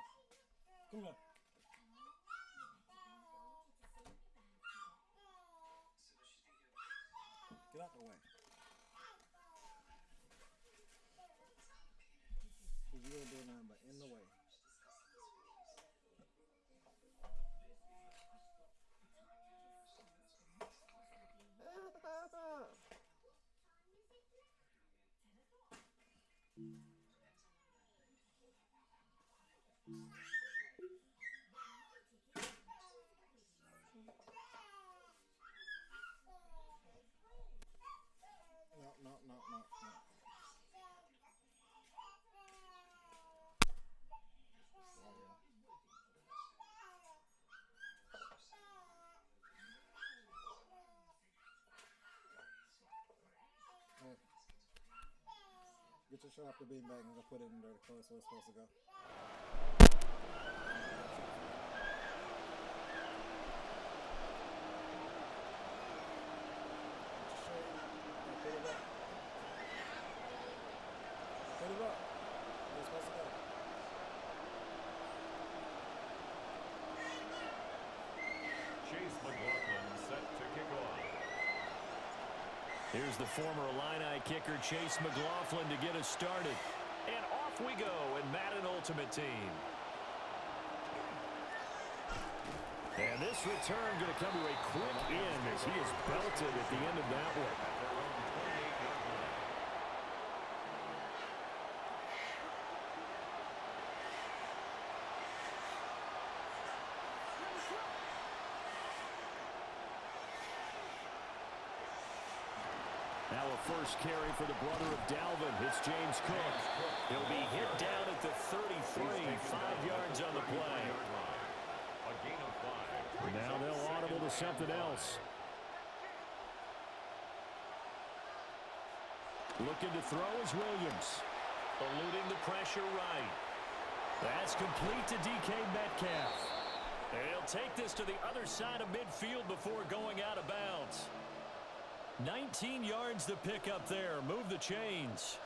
Come here. Get out the way. You don't do nothing but in the way. No. Hey, get your shirt off the beanbag and go put it in dirty clothes where it's supposed to go. Put it up. Put it up. Where it's supposed to go. Chase McLaughlin set to kick off. Here's the former Illini kicker, Chase McLaughlin, to get us started. And off we go in Madden Ultimate Team. And this return going to come to a quick end as he is belted at the end of that one. Now a first carry for the brother of Dalvin. It's James Cook. He'll be hit down at the 33, 5 yards on the play. A gain of 5. Now they'll audible to something else. Looking to throw is Williams. Eluding the pressure right. That's complete to DK Metcalf. They'll take this to the other side of midfield before going out of bounds. 19 yards to pick up there. Move the chains.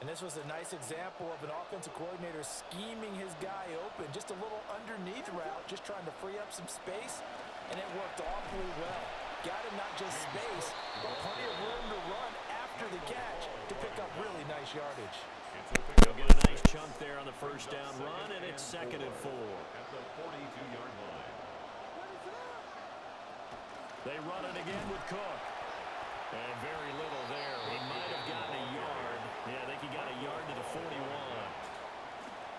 And this was a nice example of an offensive coordinator scheming his guy open. Just a little underneath route, just trying to free up some space, and it worked awfully well. Got him not just space, but plenty of room to run after the catch to pick up really nice yardage. He'll get a nice chunk there on the first down run, and it's 2nd and 4. At the 42-yard line. They run it again with Cook. And very little there. He might have gotten a yard. Yeah, I think he got a yard to the 41.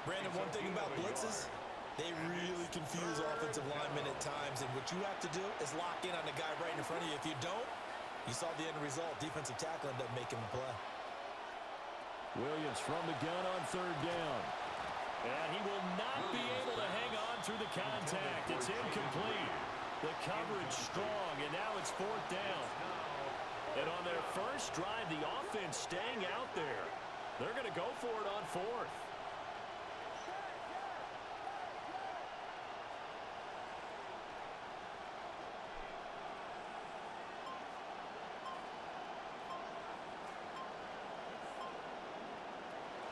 Brandon, one thing about blitzes, they really confuse offensive linemen at times, and what you have to do is lock in on the guy right in front of you. If you don't, you saw the end result. Defensive tackle ended up making the play. Williams from the gun on 3rd down. And he will not be able to hang on through the contact. It's incomplete. The coverage strong, and now it's 4th down. And on their first drive, the offense staying out there. They're going to go for it on 4th.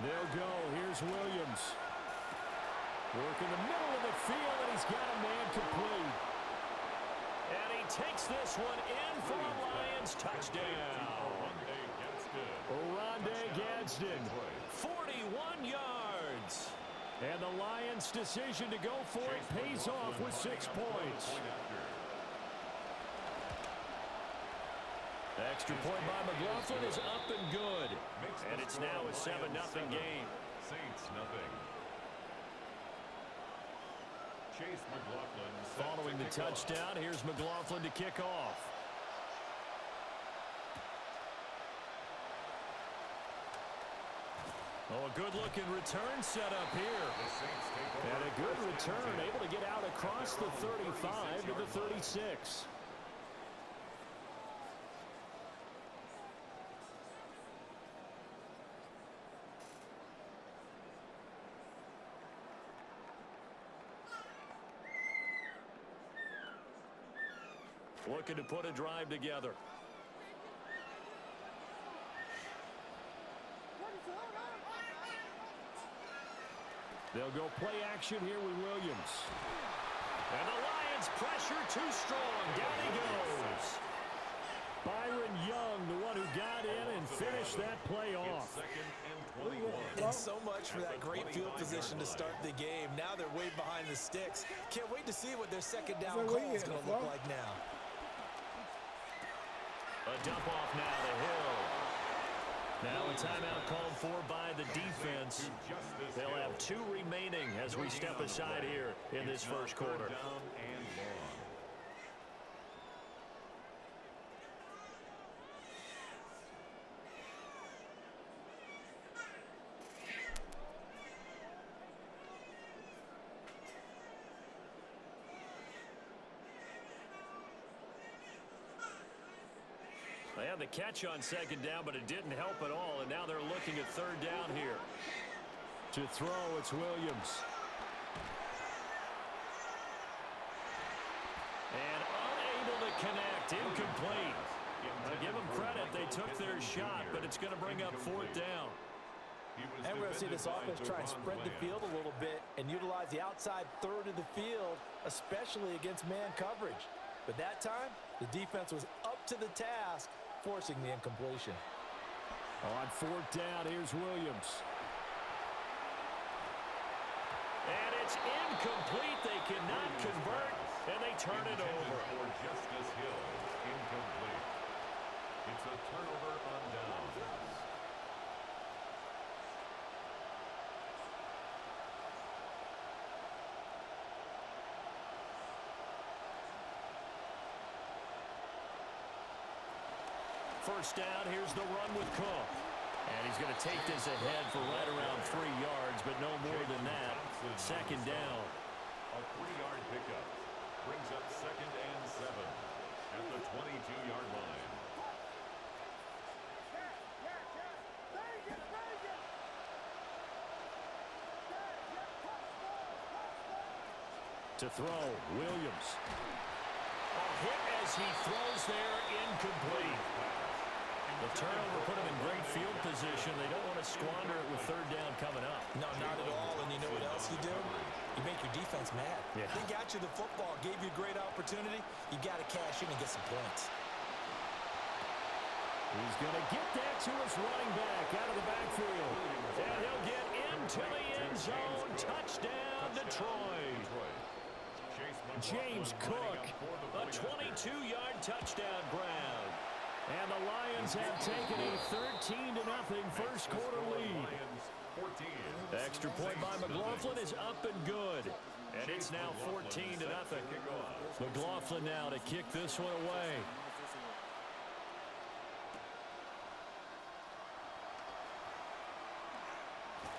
They'll go. Here's Williams. Work in the middle of the field, and he's got a man complete. And he takes this one in for a Lions touchdown. Oronde Gadsden, 41 yards. And the Lions' decision to go for it pays off with 6 points. The extra point by McLaughlin is up and good. And it's now a 7-0 game. Saints nothing. Chase McLaughlin following the touchdown. Here's McLaughlin to kick off. Oh, a good-looking return set up here. And a good return, able to get out across the 35 to the 36. Looking to put a drive together. They'll go play action here with Williams. And the Lions pressure too strong. Down he goes. Byron Young, the one who got in and finished that play off. And so much for that great field position to start the game. Now they're way behind the sticks. Can't wait to see what their second down call is going to look like now. A dump off now to Hill. Now a timeout called for by the defense. They'll have 2 remaining as we step aside here in this first quarter. They had the catch on second down, but it didn't help at all, and now they're looking at third down here. To throw, it's Williams. And unable to connect, incomplete. I'll give them credit, they took their shot, but it's going to bring up fourth down. And we're going to see this offense try and spread the field a little bit and utilize the outside third of the field, especially against man coverage. But that time, the defense was up to the task, forcing the incompletion. On fourth down, here's Williams. And it's incomplete. They cannot convert, and they turn it over. For Justice Hill, incomplete. It's a turnover on downs. First down, here's the run with Cook. And he's going to take this ahead for right around 3 yards, but no more than that. Second down. A 3-yard pickup brings up 2nd and 7 at the 22-yard line. To throw, Williams. A hit as he throws there, incomplete. The turnover put him in great field position. They don't want to squander it with third down coming up. No, not at all. And you know what else you do? You make your defense mad. Yeah. They got you the football, gave you a great opportunity. You got to cash in and get some points. He's going to get that to his running back out of the backfield. And he'll get into the end zone. Touchdown, Detroit. James Cook, a 22-yard touchdown grab. And the Lions have taken a 13-0 first quarter lead. The extra point by McLaughlin is up and good. And it's now 14-0. McLaughlin now to kick this one away.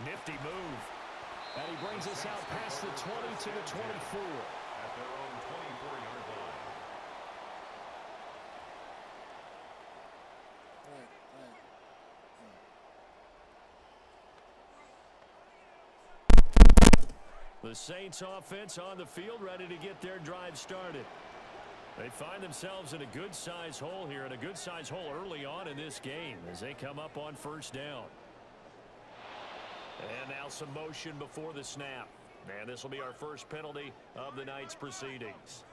Nifty move. And he brings us out past the 20 to the 24. At their own 24-yard line. The Saints offense on the field ready to get their drive started. They find themselves in a good-sized hole here, and a good-sized hole early on in this game as they come up on first down. And now some motion before the snap. And this will be our first penalty of the night's proceedings.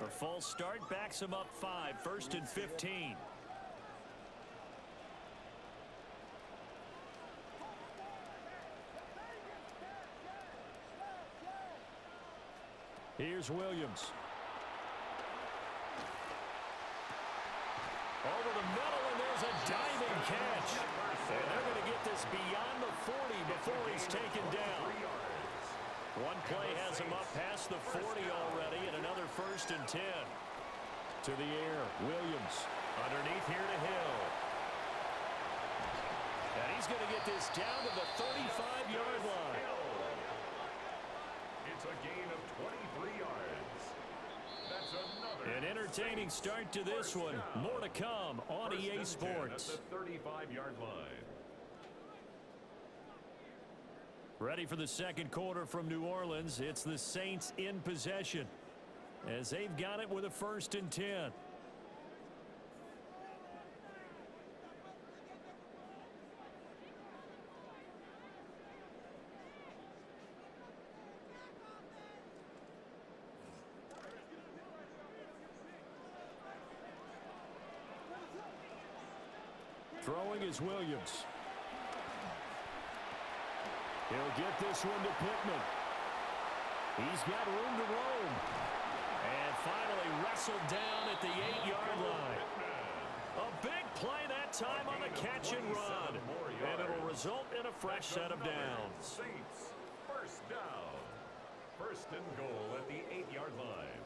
A false start backs him up 5, 1st and 15. Here's Williams. Over the middle, and there's a diving catch. And they're going to get this beyond the 40 before he's taken down. One play has him up past the 40 already, and another 1st and 10. To the air, Williams. Underneath here to Hill. And he's going to get this down to the 35-yard line. It's a gain of 23 yards. That's another. An entertaining start to this one. More to come on EA Sports. At the 35-yard line. Ready for the second quarter from New Orleans. It's the Saints in possession as they've got it with a 1st and 10. Throwing is Williams. He'll get this one to Pittman. He's got room to roam. And finally wrestled down at the 8-yard line. A big play that time on the catch and run. And it'll result in a fresh set of downs. Saints, 1st down. 1st and goal at the 8-yard line.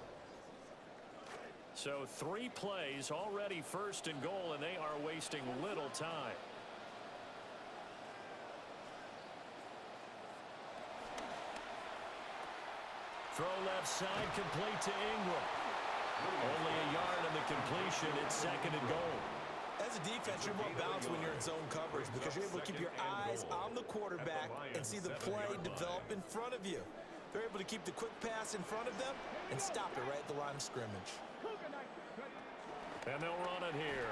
So 3 plays already 1st and goal, and they are wasting little time. Throw left side, complete to Ingram. Only a yard on the completion. It's 2nd and goal. As a defense, you're more balanced when you're in zone coverage because you're able to keep your eyes on the quarterback and see the play develop in front of you. They're able to keep the quick pass in front of them and stop it right at the line of scrimmage. And they'll run it here.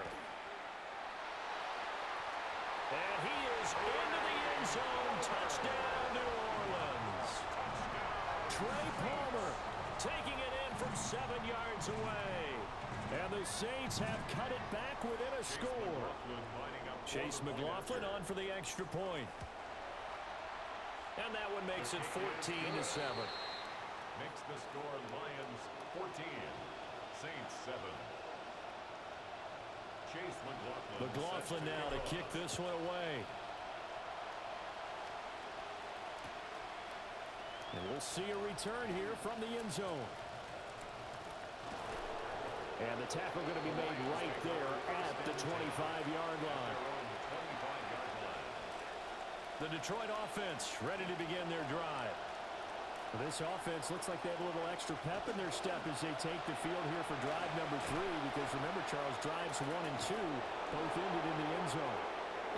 And he is into the end zone. Touchdown, New Orleans. Trey Palmer taking it in from 7 yards away. And the Saints have cut it back within a score. Chase McLaughlin on for the extra point. And that one makes it 14-7. Makes the score Lions 14, Saints 7. Chase McLaughlin now to kick this one away. And we'll see a return here from the end zone. And the tackle going to be made right there at the 25-yard line. The Detroit offense ready to begin their drive. This offense looks like they have a little extra pep in their step as they take the field here for drive number 3, because remember, Charles, drives 1 and 2 both ended in the end zone.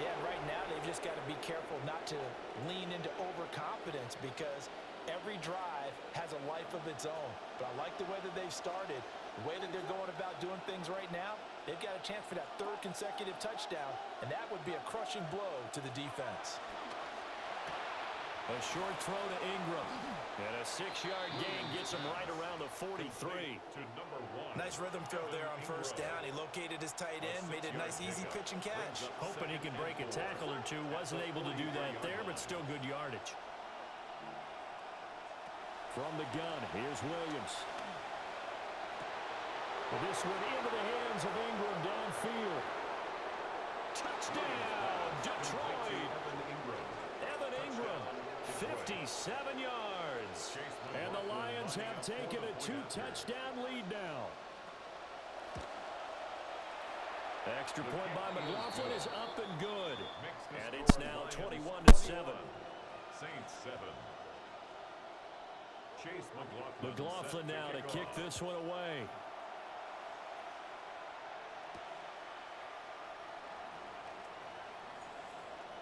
Yeah, right now they've just got to be careful not to lean into overconfidence because every drive has a life of its own. But I like the way that they've started. The way that they're going about doing things right now, they've got a chance for that 3rd consecutive touchdown, and that would be a crushing blow to the defense. A short throw to Ingram. And a 6-yard gain gets him right around the 43. Nice rhythm throw there on 1st down. He located his tight end, made it a nice easy pitch and catch. Hoping he can break a tackle or two. Wasn't able to do that there, but still good yardage. From the gun, here's Williams. This one into the hands of Ingram downfield. Touchdown, Detroit. Evan Ingram, 57 yards. And the Lions have taken a 2-touchdown lead now. Extra point by McLaughlin is up and good. And it's now 21-7. Saints 7. Chase McLaughlin now to kick this one away.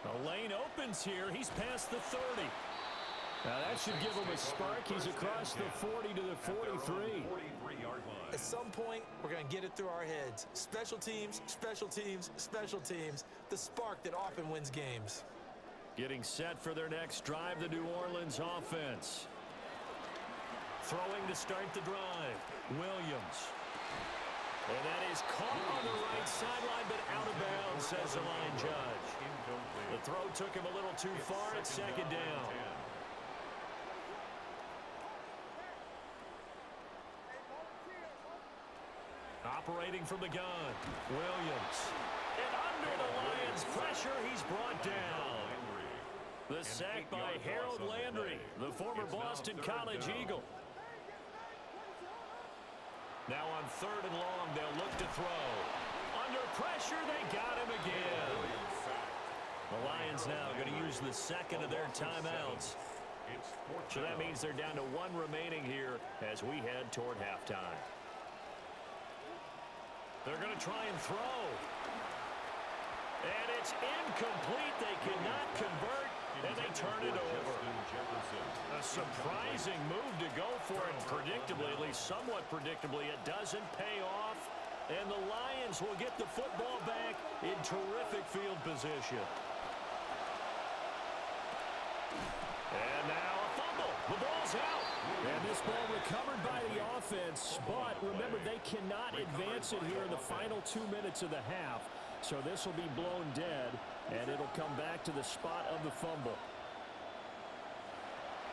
The lane opens here. He's past the 30. Now that should give him a spark. He's across the 40 to the 43. At some point, we're going to get it through our heads. Special teams, special teams, special teams. The spark that often wins games. Getting set for their next drive, the New Orleans offense. Throwing to start the drive, Williams. And that is caught on the right sideline, but out of bounds, says the line judge. The throw took him a little too far at second down. Operating from the gun, Williams. And under the Lions' pressure, he's brought down. The sack by Harold Landry, the former Boston College Eagle. Now on 3rd and long, they'll look to throw. Under pressure, they got him again. The Lions now going to use the second of their timeouts. So that means they're down to 1 remaining here as we head toward halftime. They're going to try and throw. And it's incomplete. They cannot convert, and they turn it over. A surprising move to go for it. Predictably, at least somewhat predictably, it doesn't pay off. And the Lions will get the football back in terrific field position. And now a fumble. The ball's out. And this ball recovered by the offense, but remember, they cannot advance it here in the final 2 minutes of the half. So this will be blown dead, and it'll come back to the spot of the fumble.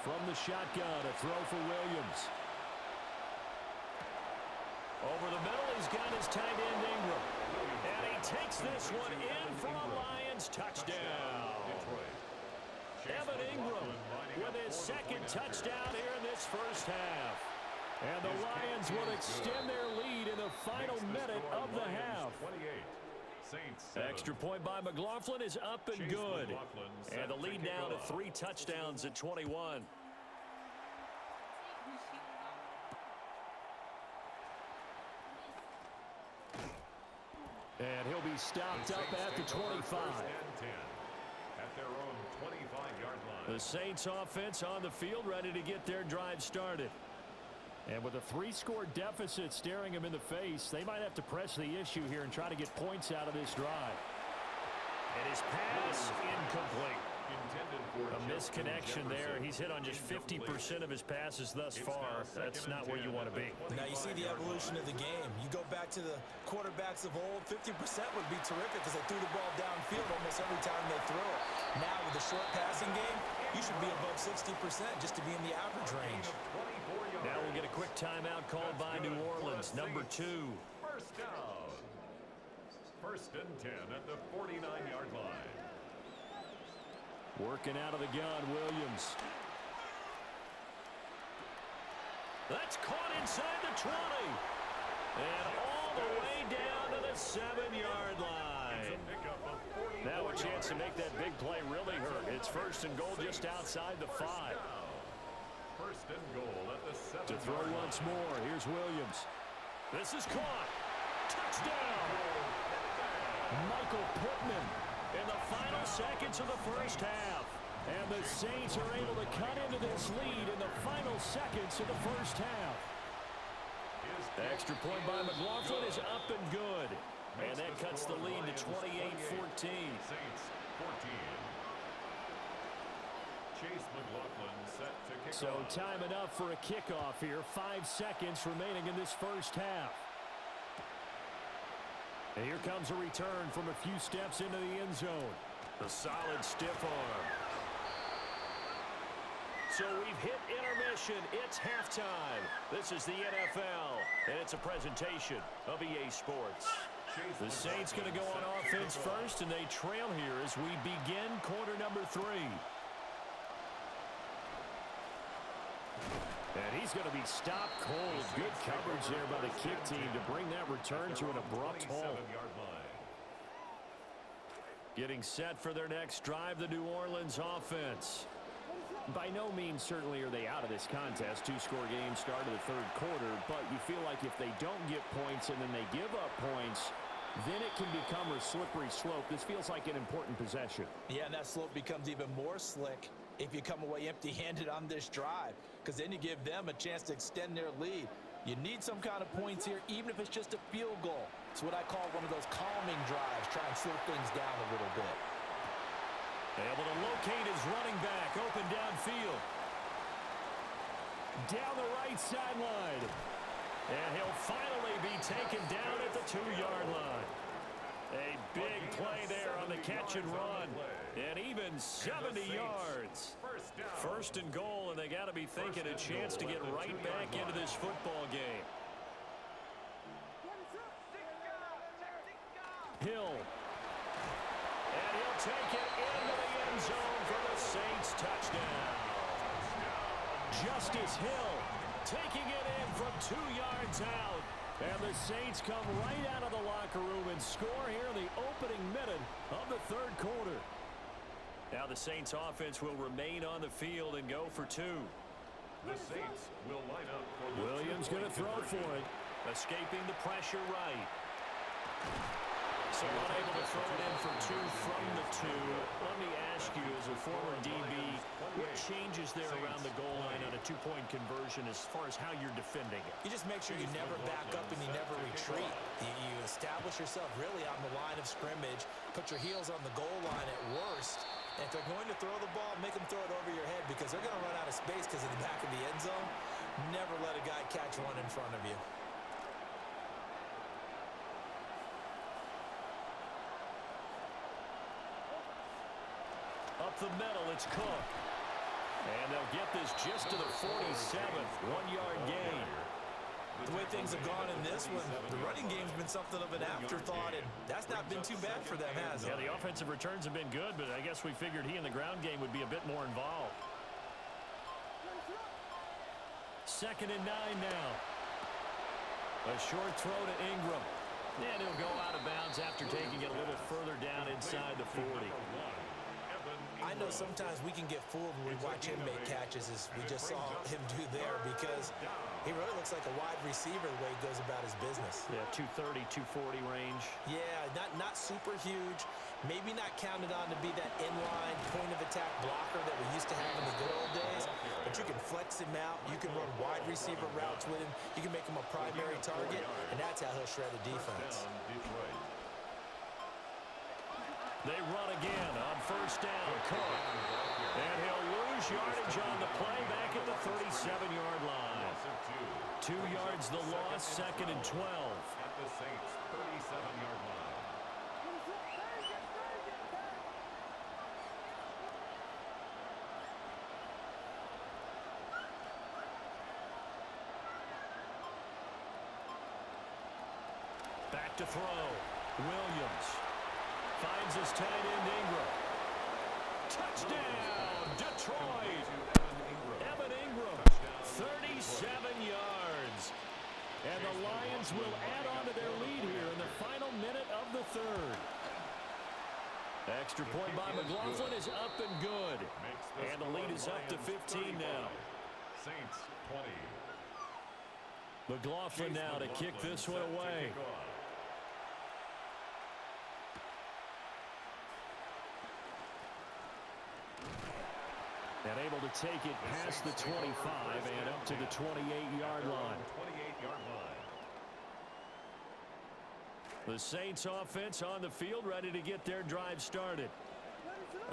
From the shotgun, a throw for Williams. Over the middle, he's got his tight end Ingram. And he takes this one in for a Lions touchdown. Evan Ingram with his second touchdown here in this first half. And the Lions will extend their lead in the final minute of the half. Extra point by McLaughlin is up and good. And the lead now to 3 touchdowns at 21. And he'll be stopped up at the 25. At their own 25-yard line. The Saints offense on the field ready to get their drive started. And with a 3-score deficit staring him in the face, they might have to press the issue here and try to get points out of this drive. And his pass incomplete. A misconnection there. He's hit on just 50% of his passes thus far. That's not where you want to be. Now you see the evolution of the game. You go back to the quarterbacks of old, 50% would be terrific because they threw the ball downfield almost every time they threw it. Now with the short passing game, you should be above 60% just to be in the average range. Now we'll get a quick timeout called by New Orleans, number 2. First down. 1st and 10 at the 49-yard line. Working out of the gun, Williams. That's caught inside the 20. And all the way down to the 7-yard line. Now a chance to make that big play really hurt. It's 1st and goal just outside the 5. 1st and goal at the 7. To throw once more, here's Williams. This is caught. Touchdown! Michael Pittman in the final seconds of the first half. And the Saints are able to cut into this lead in the final seconds of the first half. Extra point by McLaughlin is up and good. And that cuts the lead to 28-14. Chase McLaughlin set to kick So off. time enough for a kickoff here. 5 seconds remaining in this first half. And here comes a return from a few steps into the end zone. A solid stiff arm. So we've hit intermission. It's halftime. This is the NFL, and it's a presentation of EA Sports. The Saints going to go on offense first, and they trail here as we begin quarter number 3. And he's going to be stopped cold. Good coverage there by the kick team to bring that return to an abrupt halt. Getting set for their next drive, the New Orleans offense. By no means certainly are they out of this contest. 2-score game start of the 3rd quarter, but you feel like if they don't get points and then they give up points, then it can become a slippery slope. This feels like an important possession. Yeah, and that slope becomes even more slick if you come away empty-handed on this drive, because then you give them a chance to extend their lead. You need some kind of points here, even if it's just a field goal. It's what I call one of those calming drives, try and slow things down a little bit. Able to locate his running back, open downfield. Down the right sideline. And he'll finally be taken down at the 2-yard line. A big play there on the catch and run. And even 70 yards. First and goal, and they got to be thinking a chance to get right back into this football game. Hill. And he'll take it into the end zone for the Saints touchdown. Justice Hill taking it in from 2 yards out. And the Saints come right out of the locker room and score here in the opening minute of the third quarter. Now the Saints offense will remain on the field and go for 2. The Saints will line up for the Williams going to throw for it. Escaping the pressure right. So unable to throw it in for 2 from the 2. Let me ask you, as a former DB, what changes there around the goal line on a 2-point conversion as far as how you're defending it? You just make sure you never back up and you never retreat. You establish yourself really on the line of scrimmage, put your heels on the goal line at worst. And if they're going to throw the ball, make them throw it over your head because they're going to run out of space because of the back of the end zone. Never let a guy catch one in front of you. Up the middle, it's Cook. And they'll get this just to the 47, 1-yard gain. The way things have gone in this one, the running game's been something of an afterthought, and that's not been too bad for them, has it? Yeah, the offensive returns have been good, but I guess we figured he in the ground game would be a bit more involved. 2nd and 9 now. A short throw to Ingram. And he'll go out of bounds after taking it a little further down inside the 40. I know sometimes we can get fooled when we watch him make catches, as we just saw him do there, because he really looks like a wide receiver the way he goes about his business. Yeah, 230, 240 range. Yeah, not super huge. Maybe not counted on to be that inline point-of-attack blocker that we used to have in the good old days, but you can flex him out. You can run wide receiver routes with him. You can make him a primary target, and that's how he'll shred a defense. They run again on first down. Cook. And he'll lose yardage on the play back at the 37-yard line. 2 yards the loss, 2nd and 12. At the Saints' 37-yard line. Back to throw. Williams. Finds his tight end, Ingram. Touchdown, Detroit. Evan Ingram, 37 yards. And the Lions will add on to their lead here in the final minute of the third. Extra point by McLaughlin is up and good. And the lead is up to 15 now. Saints 20. McLaughlin now to kick this one away. And able to take it past the 25 and up to the 28-yard line. The Saints offense on the field, ready to get their drive started.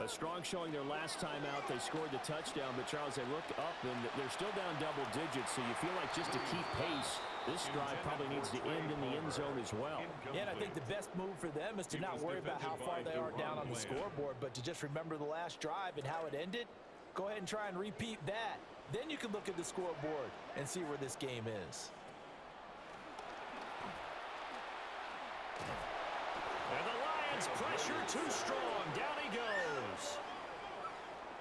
A strong showing their last time out. They scored the touchdown, but Charles, they looked up and they're still down double digits, so you feel like just to keep pace, this drive probably needs to end in the end zone as well. Yeah, and I think the best move for them is to not worry about how far they are down on the scoreboard, but to just remember the last drive and how it ended. Go ahead and try and repeat that. Then you can look at the scoreboard and see where this game is. And the Lions pressure too strong. Down he goes.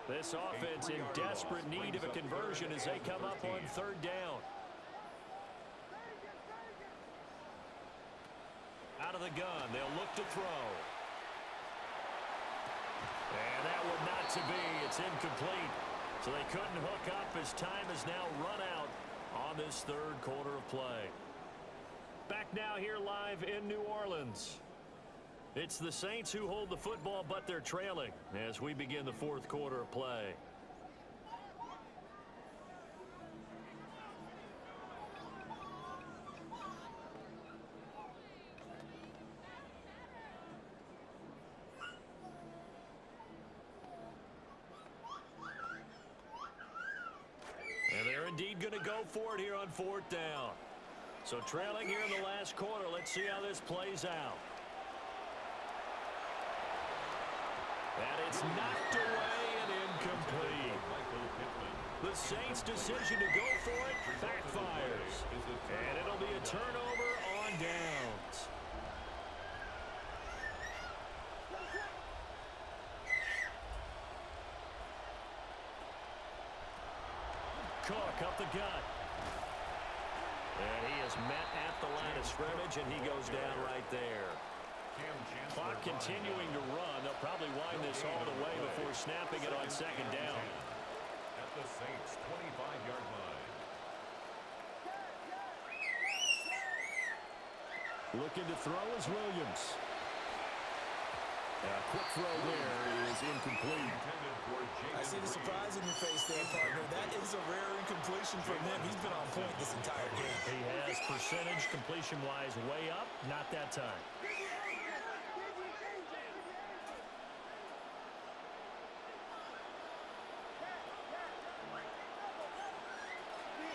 This offense in desperate need of a conversion as they come up on third down. Out of the gun, they'll look to throw. And that would not to be. It's incomplete. So they couldn't hook up as time has now run out on this third quarter of play. Back now here live in New Orleans. It's the Saints who hold the football, but they're trailing as we begin the fourth quarter of play. indeed going to go for it here on 4th down. So trailing here in the last quarter. Let's see how this plays out. And it's knocked away and incomplete. The Saints' decision to go for it backfires. And it'll be a turnover on downs. Cook up the gut. And he is met at the line of scrimmage, and he goes down right there. Clock continuing to run. They'll probably wind this all the way before snapping it on 2nd down. At the Saints' 25-yard line. Looking to throw is Williams. A quick throw there is incomplete. I see the surprise in your face there, partner. That is a rare incompletion from him. He's been on point this entire game. He has percentage completion-wise way up. Not that time.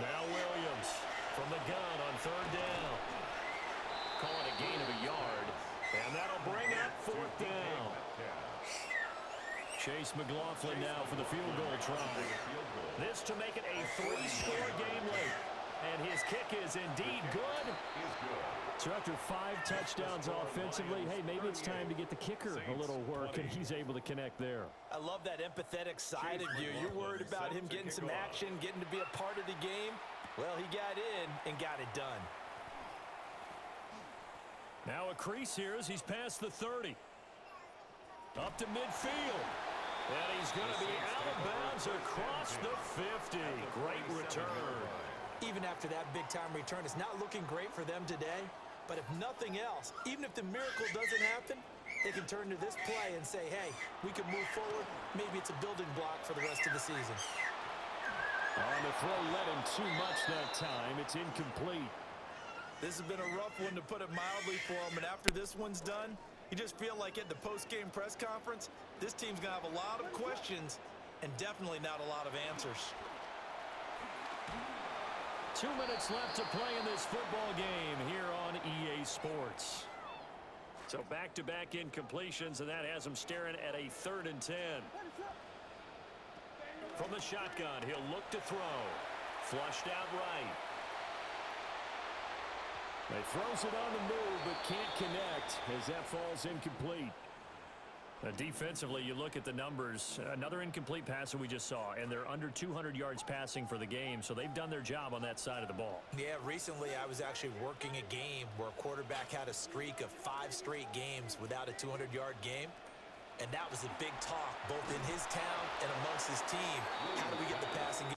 Now Williams from the gun on 3rd down. Call it a gain of a yard. And that'll bring up 4th down. Chase McLaughlin now for the field goal try. This to make it a 3-score game late. And his kick is indeed good. So after 5 touchdowns offensively, hey, maybe it's time to get the kicker a little work, and he's able to connect there. I love that empathetic side of you. You're worried about him getting some action, getting to be a part of the game. Well, he got in and got it done. Now a crease here as he's past the 30. Up to midfield. And he's going to be out of bounds across the 50. Great return. Even after that big-time return, it's not looking great for them today. But if nothing else, even if the miracle doesn't happen, they can turn to this play and say, hey, we can move forward. Maybe it's a building block for the rest of the season. On the throw, led him too much that time. It's incomplete. This has been a rough one, to put it mildly, for him. And after this one's done, you just feel like at the post-game press conference, this team's going to have a lot of questions and definitely not a lot of answers. 2 minutes left to play in this football game here on EA Sports. So back-to-back incompletions, and that has him staring at a 3rd and 10. From the shotgun, he'll look to throw. Flushed out right. He throws it on the move, but can't connect as that falls incomplete. Defensively, you look at the numbers. Another incomplete pass that we just saw, and they're under 200 yards passing for the game, so they've done their job on that side of the ball. Yeah, recently I was actually working a game where a quarterback had a streak of 5 straight games without a 200-yard game, and that was a big talk both in his town and amongst his team. How do we get the passing game?